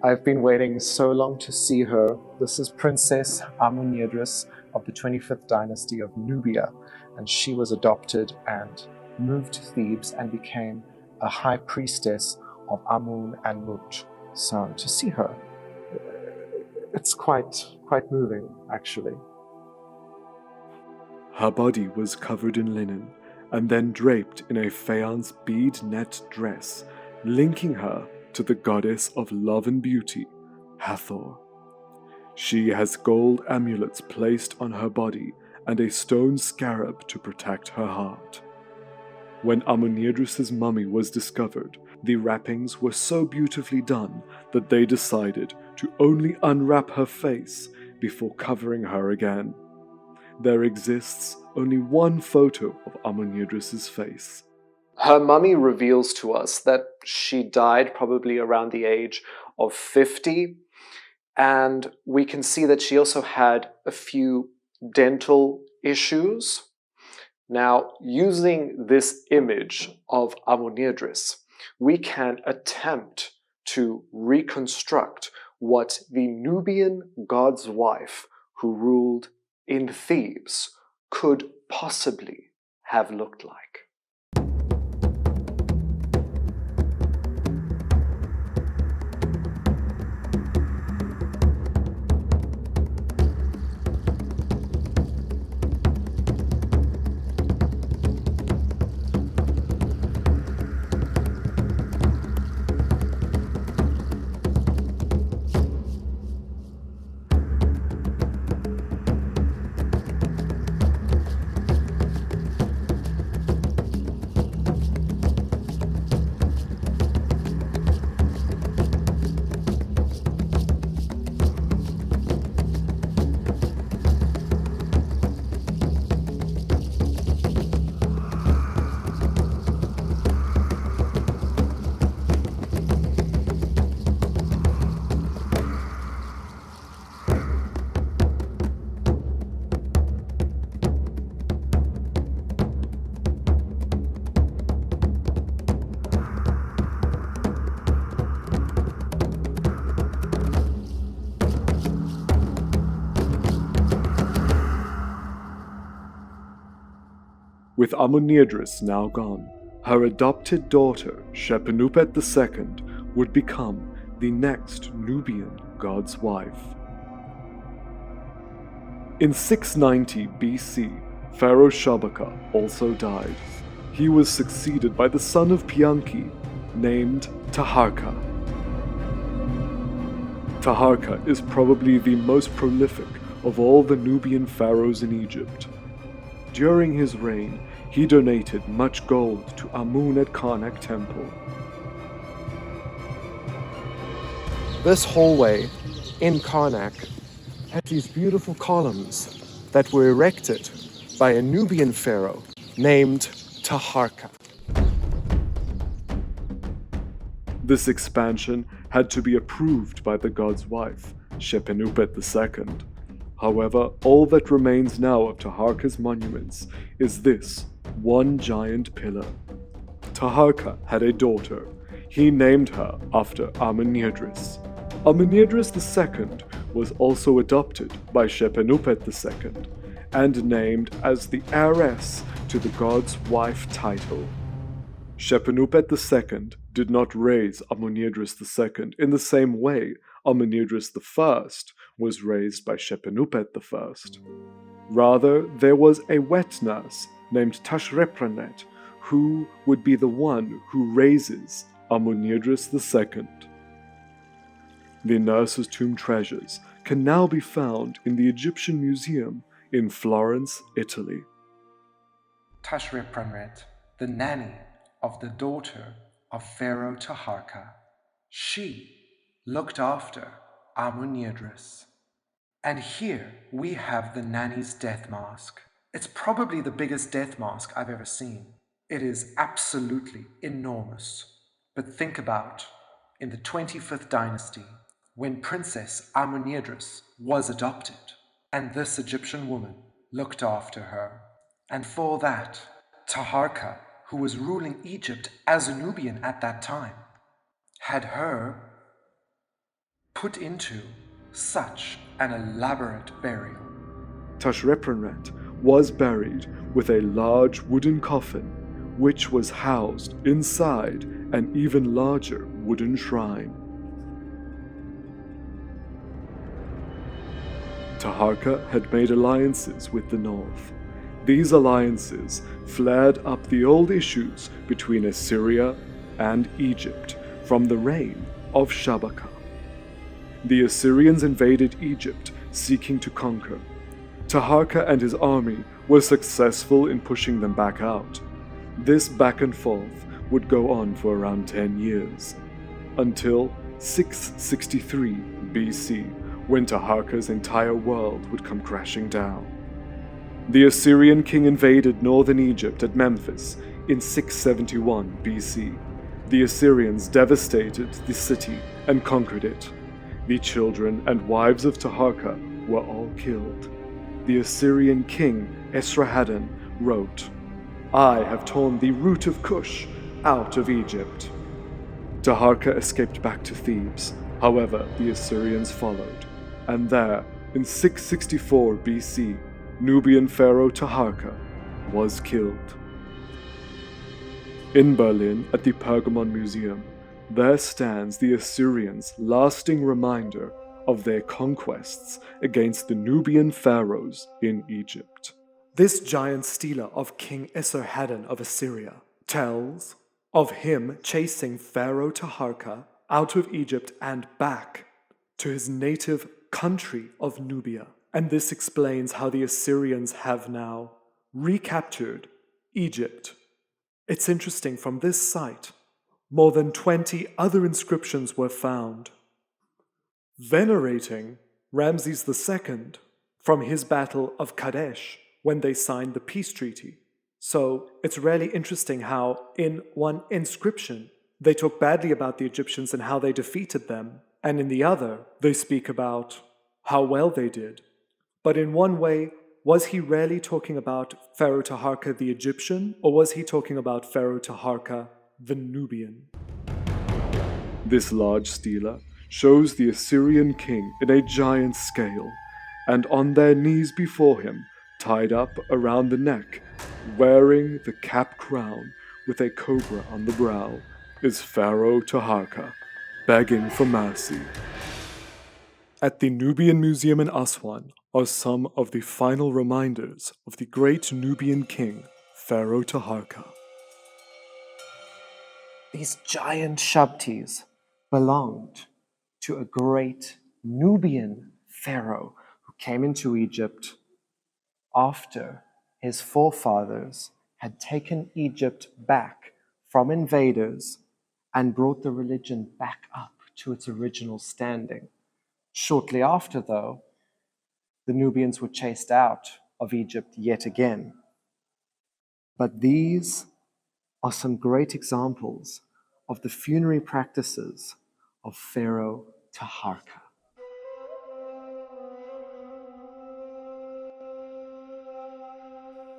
I've been waiting so long to see her. This is Princess Amenirdis of the 25th dynasty of Nubia, and she was adopted and moved to Thebes and became a high priestess of Amun and Mut. So to see her, it's quite moving, actually.
Her body was covered in linen and then draped in a faience bead net dress, linking her to the goddess of love and beauty, Hathor. She has gold amulets placed on her body and a stone scarab to protect her heart. When Amenirdis' mummy was discovered, the wrappings were so beautifully done that they decided to only unwrap her face before covering her again. There exists only one photo of Amenirdis' face. Her mummy reveals to us that she died probably around the age of 50, and we can see that she also had a few dental issues. Now, using this image of Amenirdis, we can attempt to reconstruct what the Nubian god's wife who ruled in Thebes could possibly have looked like. With Amenirdis now gone, her adopted daughter, Shepenupet II, would become the next Nubian god's wife. In 690 BC, Pharaoh Sobekneferu also died. He was succeeded by the son of Pianki, named Taharqa. Taharqa is probably the most prolific of all the Nubian pharaohs in Egypt. During his reign, he donated much gold to Amun-adris temple.
This hallway in Karnak had these beautiful columns that were erected by a Nubian pharaoh named Taharqa.
This expansion had to be approved by the god's wife, Shepenupet II. However, all that remains now of Taharqa's monuments is this one giant pillar. Taharqa had a daughter. He named her after Amenirdis. Amenirdis II was also adopted by Shepenupet II and named as the heiress to the god's wife title. Shepenupet II did not raise Amenirdis II in the same way Amenirdis I was raised by Shepenupet I. Rather, there was a wet nurse named Tawosret who would be the one who raises Amenirdis II. The nurse's tomb treasures can now be found in the Egyptian Museum in Florence, Italy.
Tawosret, the nanny of the daughter of Pharaoh Taharqa. She looked after Amenirdis. And here we have the nanny's death mask. It's probably the biggest death mask I've ever seen. It is absolutely enormous. But think about, in the 25th dynasty, when Princess Amenirdis was adopted, and this Egyptian woman looked after her. And for that, Taharqa, who was ruling Egypt as a Nubian at that time, had her put into such an elaborate burial.
Tawosret was buried with a large wooden coffin, which was housed inside an even larger wooden shrine. Taharqa had made alliances with the north. These alliances flared up the old issues between Assyria and Egypt from the reign of Sobekneferu. The Assyrians invaded Egypt, seeking to conquer. Taharqa and his army were successful in pushing them back out. This back and forth would go on for around 10 years, until 663 BC, when Taharqa's entire world would come crashing down. The Assyrian king invaded northern Egypt at Memphis In 671 BC, the Assyrians devastated the city and conquered it. The children and wives of Taharqa were all killed. The Assyrian king Esarhaddon wrote, "I have torn the root of Cush out of Egypt." Taharqa escaped back to Thebes. However, the Assyrians followed, and there, in 664 BC, Nubian pharaoh Taharqa was killed. In Berlin, at the Pergamon Museum, there stands the Assyrians' lasting reminder of their conquests against the Nubian pharaohs in Egypt.
This giant stela of King Esarhaddon of Assyria tells of him chasing Pharaoh Taharqa out of Egypt and back to his native country of Nubia. And this explains how the Assyrians have now recaptured Egypt. It's interesting, from this site, more than 20 other inscriptions were found venerating Ramesses II from his battle of Kadesh when they signed the peace treaty. So it's really interesting how in one inscription they talk badly about the Egyptians and how they defeated them, and in the other they speak about how well they did. But in one way, was he really talking about Pharaoh Taharqa the Egyptian, or was he talking about Pharaoh Taharqa the Nubian?
This large stela shows the Assyrian king in a giant scale, and on their knees before him, tied up around the neck, wearing the cap crown with a cobra on the brow, is Pharaoh Taharqa, begging for mercy.
At the Nubian Museum in Aswan are some of the final reminders of the great Nubian king, Pharaoh Taharqa.
These giant shabtis belonged to a great Nubian pharaoh who came into Egypt after his forefathers had taken Egypt back from invaders and brought the religion back up to its original standing. Shortly after, though, the Nubians were chased out of Egypt yet again. But these are some great examples of the funerary practices of Pharaoh Taharqa.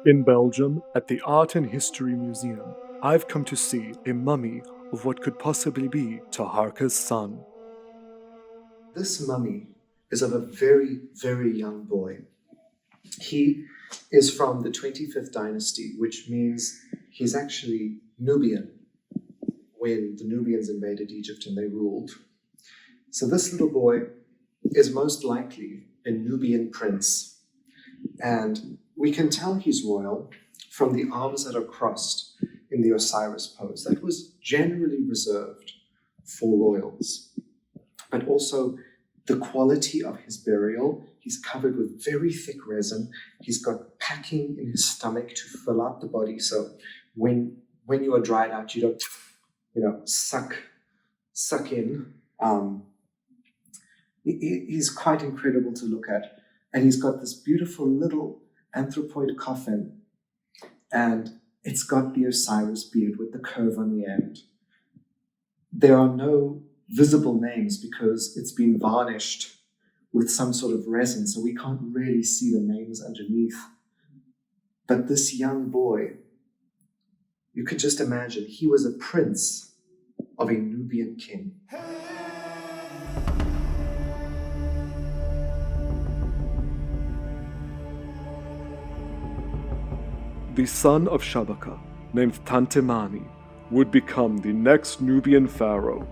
In Belgium, at the Art and History Museum, I've come to see a mummy of what could possibly be Taharqa's son.
This mummy is of a very, very young boy. He is from the 25th dynasty, which means he's actually Nubian when the Nubians invaded Egypt and they ruled. So this little boy is most likely a Nubian prince. And we can tell he's royal from the arms that are crossed in the Osiris pose. That was generally reserved for royals. But also the quality of his burial. He's covered with very thick resin. He's got packing in his stomach to fill out the body. So when you are dried out, you don't, suck in. He's quite incredible to look at. And he's got this beautiful little anthropoid coffin. And it's got the Osiris beard with the curve on the end. There are no visible names because it's been varnished with some sort of resin, so we can't really see the names underneath. But this young boy, you could just imagine, he was a prince of a Nubian king.
The son of Shabaka, named Tantemani, would become the next Nubian pharaoh.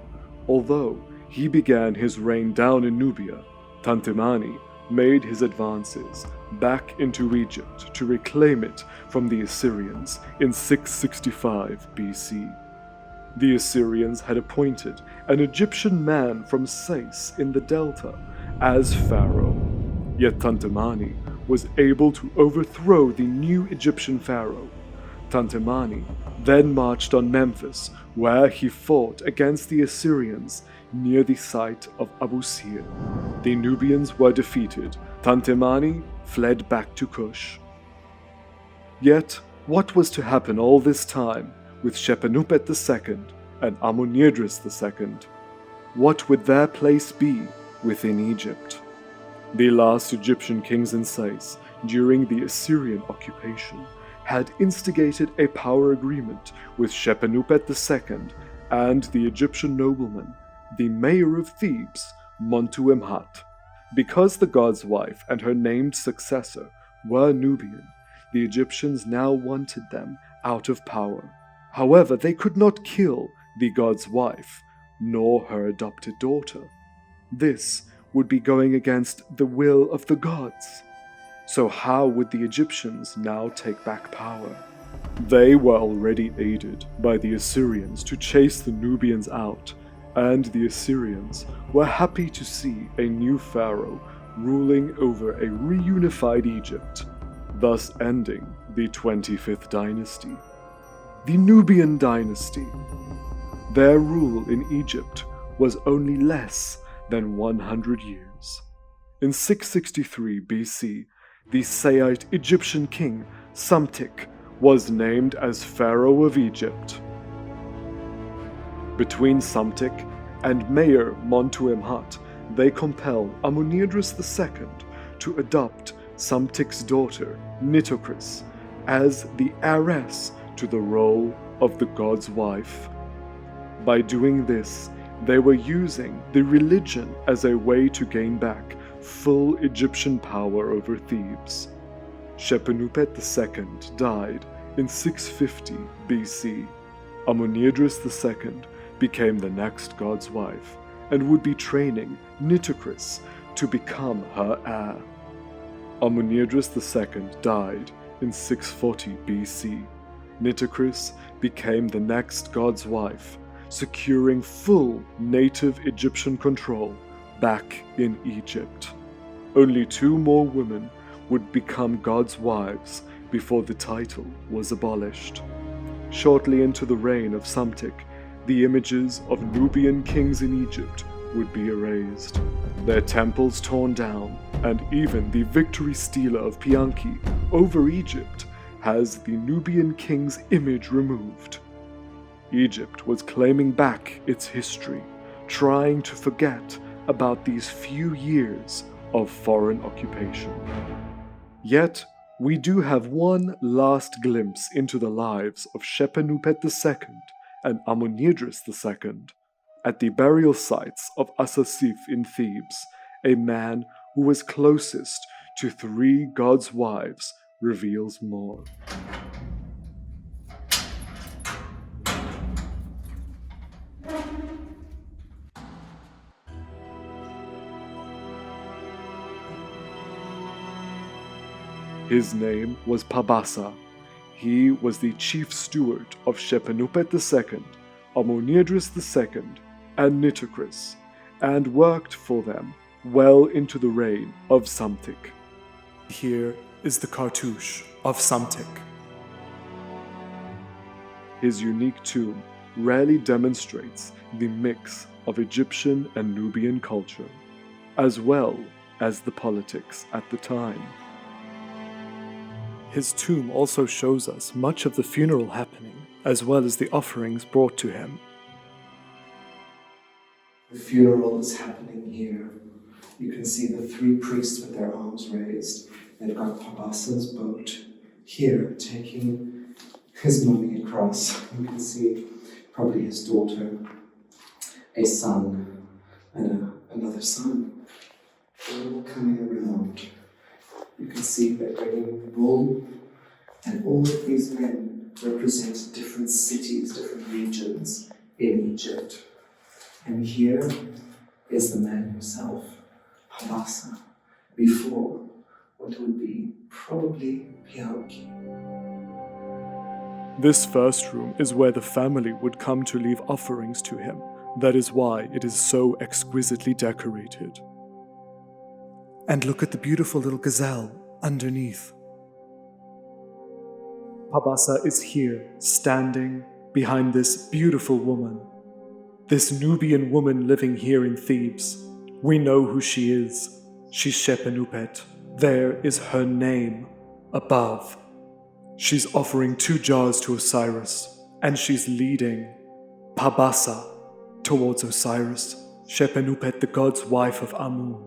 Although he began his reign down in Nubia, Tantemani made his advances back into Egypt to reclaim it from the Assyrians in 665 BC. The Assyrians had appointed an Egyptian man from Sais in the Delta as pharaoh. Yet Tantemani was able to overthrow the new Egyptian pharaoh. Tantemani then marched on Memphis, where he fought against the Assyrians near the site of Abu Sir. The Nubians were defeated. Tantemani fled back to Kush. Yet,
What was to happen all this time with Shepenupet II and Amenirdis II? What would their place be within Egypt? The last Egyptian kings in Sais, during the Assyrian occupation, had instigated a power agreement with Shepenupet II and the Egyptian nobleman, the mayor of Thebes, Amunemhat. Because the god's wife and her named successor were Nubian, the Egyptians now wanted them out of power. However, they could not kill the god's wife, nor her adopted daughter. This would be going against the will of the gods. So how would the Egyptians now take back power? They were already aided by the Assyrians to chase the Nubians out, and the Assyrians were happy to see a new pharaoh ruling over a reunified Egypt, thus ending the 25th dynasty. The Nubian dynasty. Their rule in Egypt was only less than 100 years. In 663 BC, the Saite Egyptian king Psamtik was named as Pharaoh of Egypt. Between Psamtik and Mayor Amunemhat, they compelled Amenirdis II to adopt Psamtik's daughter, Nitocris, as the heiress to the role of the god's wife. By doing this, they were using the religion as a way to gain back full Egyptian power over Thebes. Shepenupet II died in 650 BC. Amenirdis II became the next god's wife and would be training Nitocris to become her heir. Amenirdis II died in 640 BC. Nitocris became the next god's wife, securing full native Egyptian control back in Egypt. Only 2 more women would become god's wives before the title was abolished. Shortly into the reign of Psamtik, the images of Nubian kings in Egypt would be erased, their temples torn down, and even the victory stela of Pianki over Egypt has the Nubian king's image removed. Egypt was claiming back its history, trying to forget about these few years of foreign occupation. Yet, we do have one last glimpse into the lives of Shepenupet II and Amenirdis II. At the burial sites of Asasif in Thebes, a man who was closest to 3 gods' wives reveals more. His name was Pabasa. He was the chief steward of Shepenupet II, Amenirdis II, and Nitocris, and worked for them well into the reign of Psamtik.
Here is the cartouche of Psamtik.
His unique tomb rarely demonstrates the mix of Egyptian and Nubian culture, as well as the politics at the time.
His tomb also shows us much of the funeral happening, as well as the offerings brought to him.
The funeral is happening here. You can see the 3 priests with their arms raised. They've got Pabasa's boat here, taking his mummy across. You can see probably his daughter, a son, and another son. They're all coming around. You can see they're bringing wool, and all of these men represent different cities, different regions in Egypt. And here is the man himself, Pabasa, before what would be probably Pianki.
This first room is where the family would come to leave offerings to him. That is why it is so exquisitely decorated. And look at the beautiful little gazelle underneath. Pabasa is here, standing behind this beautiful woman. This Nubian woman living here in Thebes. We know who she is. She's Shepenupet. There is her name above.
She's offering 2 jars to Osiris, and she's leading Pabasa towards Osiris, Shepenupet, the god's wife of Amun,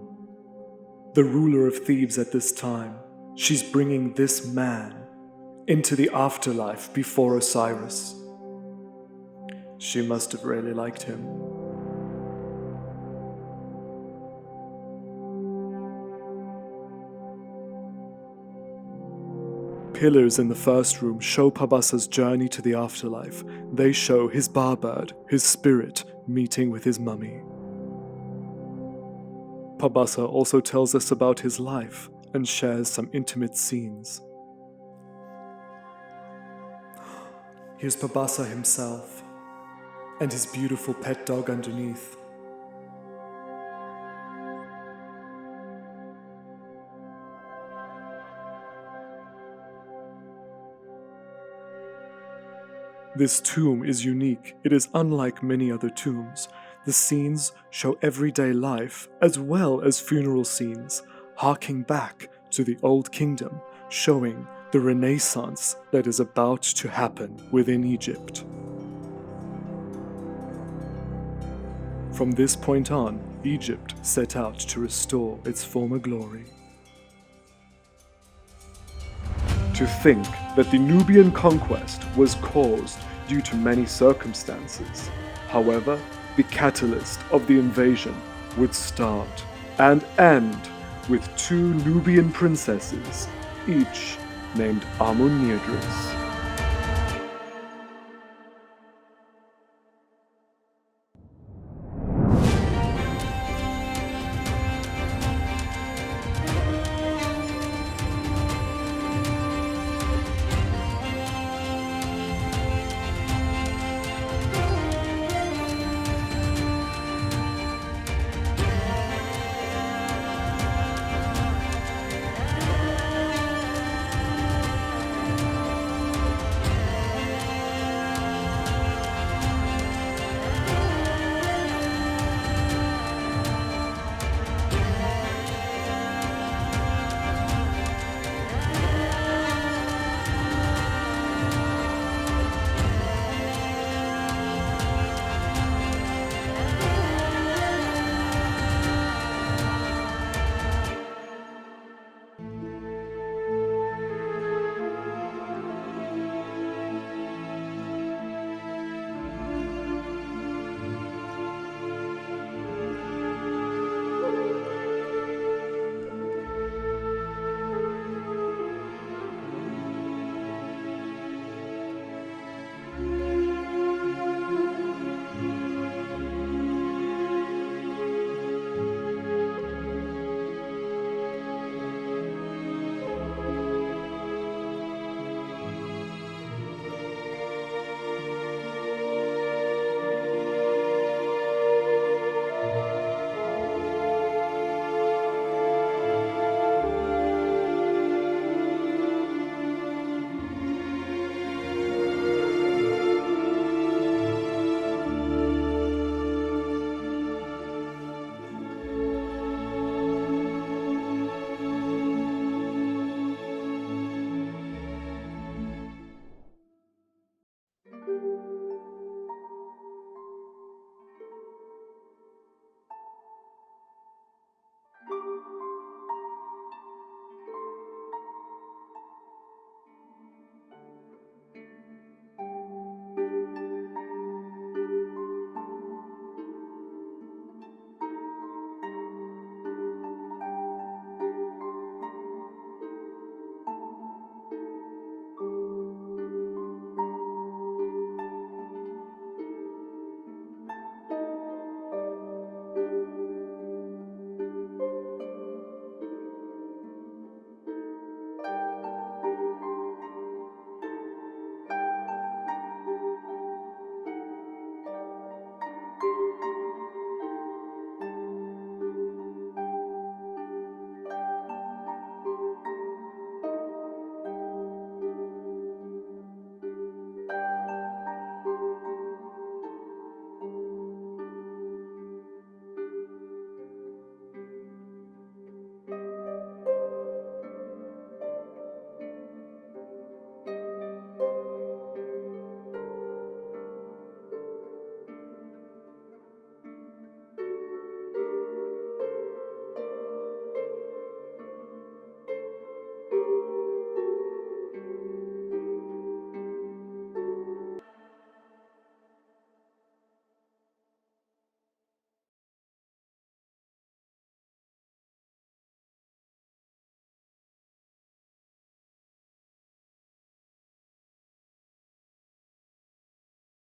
the ruler of Thebes at this time. She's bringing this man into the afterlife before Osiris. She must have really liked him. Pillars in the first room show Pabasa's journey to the afterlife. They show his barbird, his spirit, meeting with his mummy. Pabasa also tells us about his life and shares some intimate scenes. Here's Pabasa himself, and his beautiful pet dog underneath. This tomb is unique. It is unlike many other tombs. The scenes show everyday life as well as funeral scenes, harking back to the Old Kingdom, showing the Renaissance that is about to happen within Egypt. From this point on, Egypt set out to restore its former glory. To think that the Nubian conquest was caused due to many circumstances. However, the catalyst of the invasion would start and end with 2 Nubian princesses, each named Amenirdis.